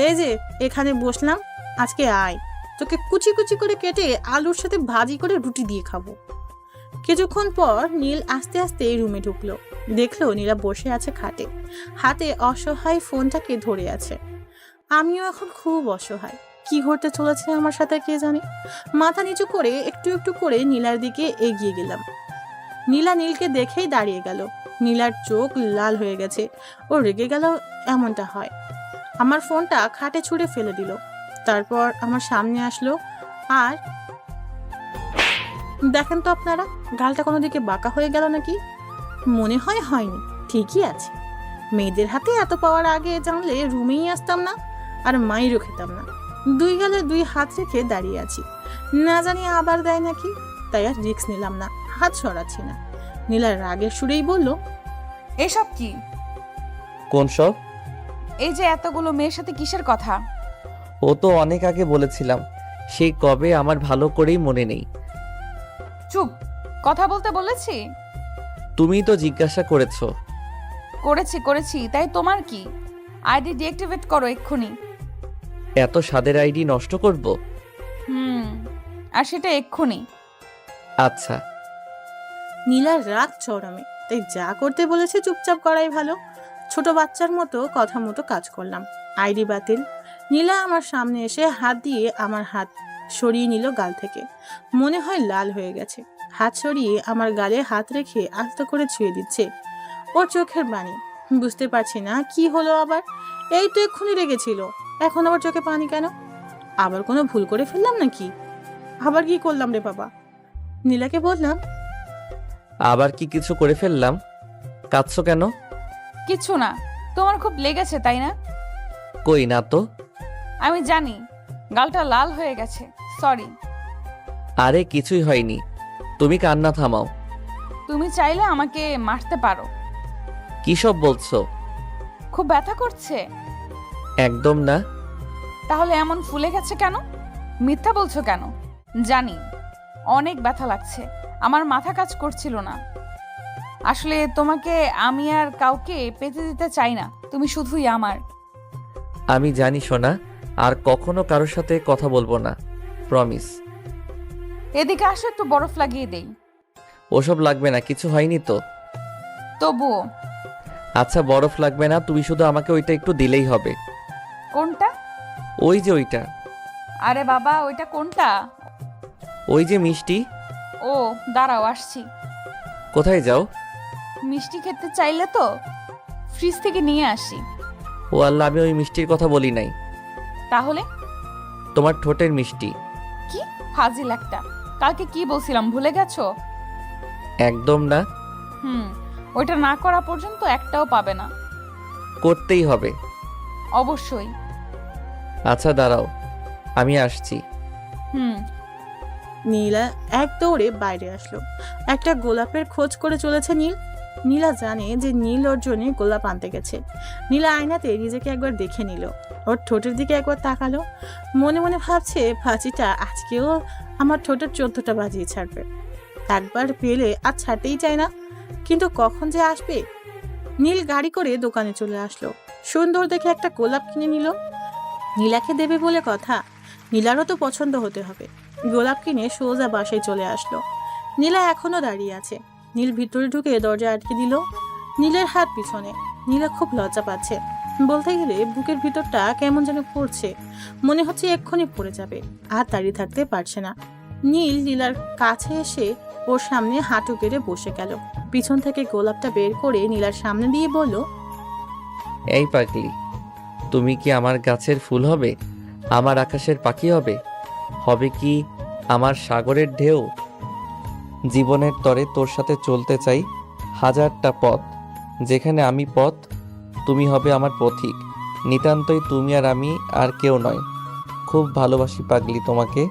এই যে এখানে বসলাম, আজকে আয়, তোকে কুচি কুচি করে কেটে আলুর সাথে ভাজি করে রুটি দিয়ে খাবো। কিছুক্ষণ পর নীল আস্তে আস্তে রুমে ঢুকলো। দেখলো নীলা বসে আছে খাটে, হাতে অসহায় ফোনটাকে ধরে আছে। আমিও এখন খুব অসহায়। কি ঘটতে চলেছে আমার সাথে কে জানে। মাথা নিচু করে একটু একটু করে নীলার দিকে এগিয়ে গেলাম। নীলা নীলকে দেখেই দাঁড়িয়ে গেল। নীলার চোখ লাল হয়ে গেছে। ও রেগে গেল এমনটা হয়। আমার ফোনটা খাটে ছুঁড়ে ফেলে দিল। তারপর আমার সামনে আসলো। আর দেখেন তো আপনারা, গালটা কোনো দিকে বাঁকা হয়ে গেল নাকি? মনে হয় হয়নি, ঠিকই আছে। মেয়েদের হাতে এত পাওয়ার আগে জানলে রুমেই আসতাম না, আর মাইরও খেতাম না। দুই গালে দুই হাত রেখে দাঁড়িয়ে আছি, না জানি আবার দেয় নাকি। তাই আর রিস্ক নিলাম না, হাত সরাচ্ছি না। নীলার রাগের সুরেই বলল, এসব কি? কোন সব? এই যে এতগুলো মেয়ের সাথে কিসের কথা? ও তো অনেক আগে বলেছিলাম, সেই কবে আমার ভালো করেই মনে নেই। চুপ, কথা বলতে বলেছি? তুমিই তো জিজ্ঞাসা করেছো। করেছি, তাই তোমার কি? আইডি ডিঅ্যাক্টিভেট করো এক্ষুনি। এত স্বাদের আইডি নষ্ট করব? আর সেটা এক্ষুনি। আচ্ছা। নীলার রাগ চরমে, তাই যা করতে বলেছে চুপচাপ করাই ভালো। ছোট বাচ্চার মতো কথা মতো কাজ করলাম। আইডি বাতিল। নীলা আমার সামনে এসে হাত দিয়ে আমার হাত সরিয়ে নিল গাল থেকে। মনে হয় লাল হয়ে গেছে। হাত সরিয়ে আমার গালে হাত রেখে আস্তে করে ছুঁয়ে দিচ্ছে। ওর চোখের বাণী। বুঝতে পারছি না কি হলো আবার। এই তো এক্ষুনি রেগেছিল, এখন আবার চোখে পানি কেন? আবার কোনো ভুল করে ফেললাম নাকি? আবার কি করলাম রে বাবা? নীলাকে বললাম, আবার কি কিছু করে ফেললাম? কাঁদছো কেন? কিছু না, তোমার খুব লেগেছে তাই না? কই না তো। আমি জানি, গালটা লাল হয়ে গেছে, সরি। আরে কিছুই হয়নি, তুমি কান্না থামাও। তুমি চাইলে আমাকে মারতে পারো। কি সব বলছো? খুব ব্যথা করছে? একদম না। তাহলে এমন ফুলে গেছে কেন? মিথ্যা বলছো কেন? জানি অনেক ব্যথা লাগছে, আমার মাথা কাজ করছিল না। আসলে তোমাকে আমি আর কাউকে পেতে দিতে চাই না, তুমি শুধুই আমার। আমি জানি সোনা, আর কখনো কারোর সাথে কথা বলবো না, প্রমিস। এদিকে আসো, একটু বরফ লাগিয়ে দেই। ওসব লাগবে না, কিছু হয়নি তো। তবুও। আচ্ছা বরফ লাগবে না, তুমি শুধু আমাকে ওইটা একটু দিলেই হবে। কোনটা? ওই যে ওইটা। আরে বাবা, ওইটা কোনটা? ওই যে মিষ্টি। ও দাঁড়াও, আসছি। কোথায় যাও? মিষ্টি খেতে চাইলে তো ফ্রিজ থেকে নিয়ে আসি। ও আল্লাহ, আমি ওই মিষ্টির কথা বলি নাই। তাহলে? তোমার ঠোঁটের মিষ্টি। কি ফাজিল একটা! কালকে কি বলছিলাম ভুলে গেছো? একদম না। ওইটা না করা পর্যন্ত একটাও পাবে না। করতেই হবে। অবশ্যই। আচ্ছা দাঁড়াও, আমি আসছি। নীলা এক দৌড়ে বাইরে আসলো। একটা গোলাপের খোঁজ করে চলেছে নীল। নীলা জানে যে নীল ওর জন্য গোলাপ আনতে গেছে। নীলা আয়নাতে নিজেকে একবার দেখে নিল, ওর ঠোঁটের দিকে একবার তাকালো। মনে মনে ভাবছে, ফাঁচিটা আজকেও আমার ঠোঁটের 14টা বাজিয়ে ছাড়বে। একবার পেলে আর ছাড়তেই চায় না, কিন্তু কখন যে আসবে। নীল গাড়ি করে দোকানে চলে আসলো। সুন্দর দেখে একটা গোলাপ কিনে নিল। নীলাকে দেবে বলে কথা, নীলারও তো পছন্দ হতে হবে। গোলাপ কিনে সোজা বাসায় চলে আসলো। নীলা এখনো দাঁড়িয়ে আছে। নীল ভিতরে ঢুকে দরজা আটকে দিল। নীলের হাত পিছনে। নীলা খুব লজ্জা পাচ্ছে। বলতে গেলে বুকের ভিতরটা কেমন যেন পড়ছে, মনে হচ্ছে এক্ষুনি পড়ে যাবে। আর দাঁড়িয়ে থাকতে পারছে না। নীল নীলার কাছে এসে ওর সামনে হাঁটু গেড়ে বসে গেল। পিছন থেকে গোলাপটা বের করে নীলার সামনে দিয়ে বলল, এই পাগলি, তুমি কি আমার গাছের ফুল হবে? আমার আকাশের পাখি হবে? হবে কি আমার সাগরের ঢেউ? জীবনের তরে তোর সাথে চলতে চাই হাজারটা পথ। যেখানে আমি পথ, তুমি হবে আমার পথিক। নিতান্তই তুমি আর আমি, আর কেউ নয়। খুব ভালোবাসি পাগলি তোমাকে।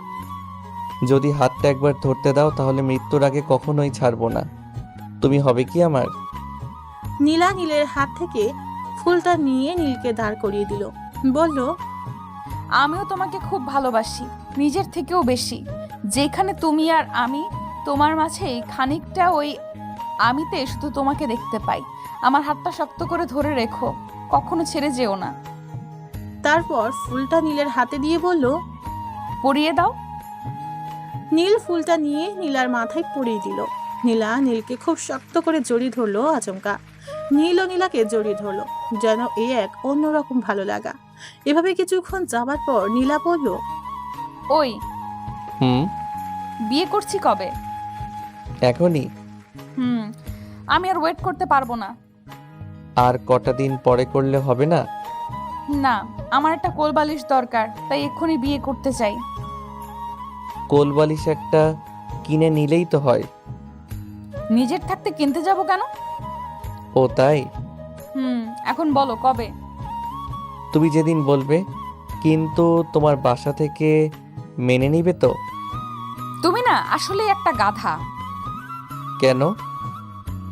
যদি হাতটা একবার ধরতে দাও, তাহলে মৃত্যুর আগে কখনোই ছাড়বো না। তুমি হবে কি আমার? নীলা নীলের হাত থেকে ফুলটা নিয়ে নীলকে দাঁড় করিয়ে দিল। বলল, আমিও তোমাকে খুব ভালোবাসি, নিজের থেকেও বেশি। যেখানে তুমি আর আমি, তোমার মাঝেই খানিকটা ওই আমিতে শুধু তোমাকে দেখতে পাই। আমার হাতটা শক্ত করে ধরে রেখো, কখনো ছেড়ে যেও না। তারপর ফুলটা নীলের হাতে দিয়ে বলল, পরিয়ে দাও। নীল ফুলটা নিয়ে নীলার মাথায় পরিয়ে দিল। নীলা নীলকে খুব শক্ত করে জড়িয়ে ধরলো আচমকা। নীলও নীলাকে জড়িয়ে ধরলো, যেন এ এক অন্যরকম ভালো লাগা। এভাবে কিছুক্ষণ যাবার পর নীলা বলল, ওই হুম, বিয়ে করছি কবে? এখনই? আমি আর ওয়েট করতে পারবো না। আর কটা দিন পরে করলে হবে না? না, আমার একটা কোলবালিশ দরকার, তাই এক্ষুনি বিয়ে করতে চাই। কোলবালিশ একটা কিনে নিলেই তো হয়। নিজের থাকতে কিনতে যাব কেন? ও তাই? এখন বলো কবে? তুমি যেদিন বলবে। কিন্তু তোমার বাসা থেকে মেনে নিবে তো? তুমি না আসলে একটা গাধা। কেন?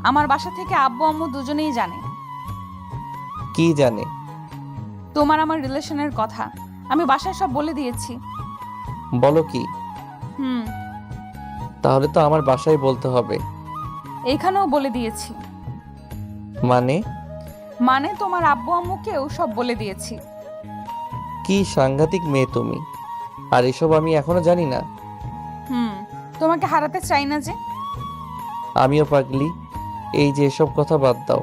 আমার বাসা থেকে আব্বু আম্মু দুজনেই জানে। কি জানে? তোমার আমার রিলেশনের কথা আমি বাসায় সব বলে দিয়েছি। বলো কি? হুম তাহলে তো আমার বাসায় বলতে হবে। এইখানেও বলে দিয়েছি। মানে তোমার আব্বু আম্মুকেও সব বলে দিয়েছি। কি সাংঘাতিক মেয়ে তুমি! আর এসব আমি এখনো জানি না। তোমাকে হারাতে চাই না যে। আমিও পাগলি। এই যে এসব কথা বাদ দাও,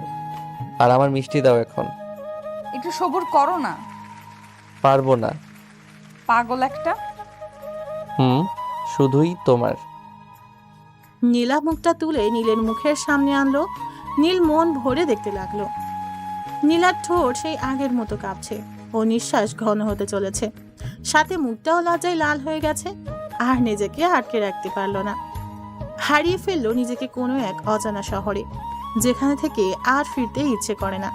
আর আমার মিষ্টি দাও এখন। একটু সবুর করো না। পারবো না। পাগল একটা। শুধুই তোমার। নীলা মুখটা তুলে নীলের মুখের সামনে আনলো। নীল মন ভরে দেখতে লাগলো। নীলার ঠোঁট সেই আগের মতো কাঁপছে, ও নিঃশ্বাস ঘন হতে চলেছে, সাথে মুখটাও লজ্জায় লাল হয়ে গেছে। আর নিজেকে আটকে রাখতে পারলো না। হারিয়ে ফেললো নিজেকে কোনো এক অজানা শহরে, যেখানে থেকে আর ফিরতে ইচ্ছে করে না।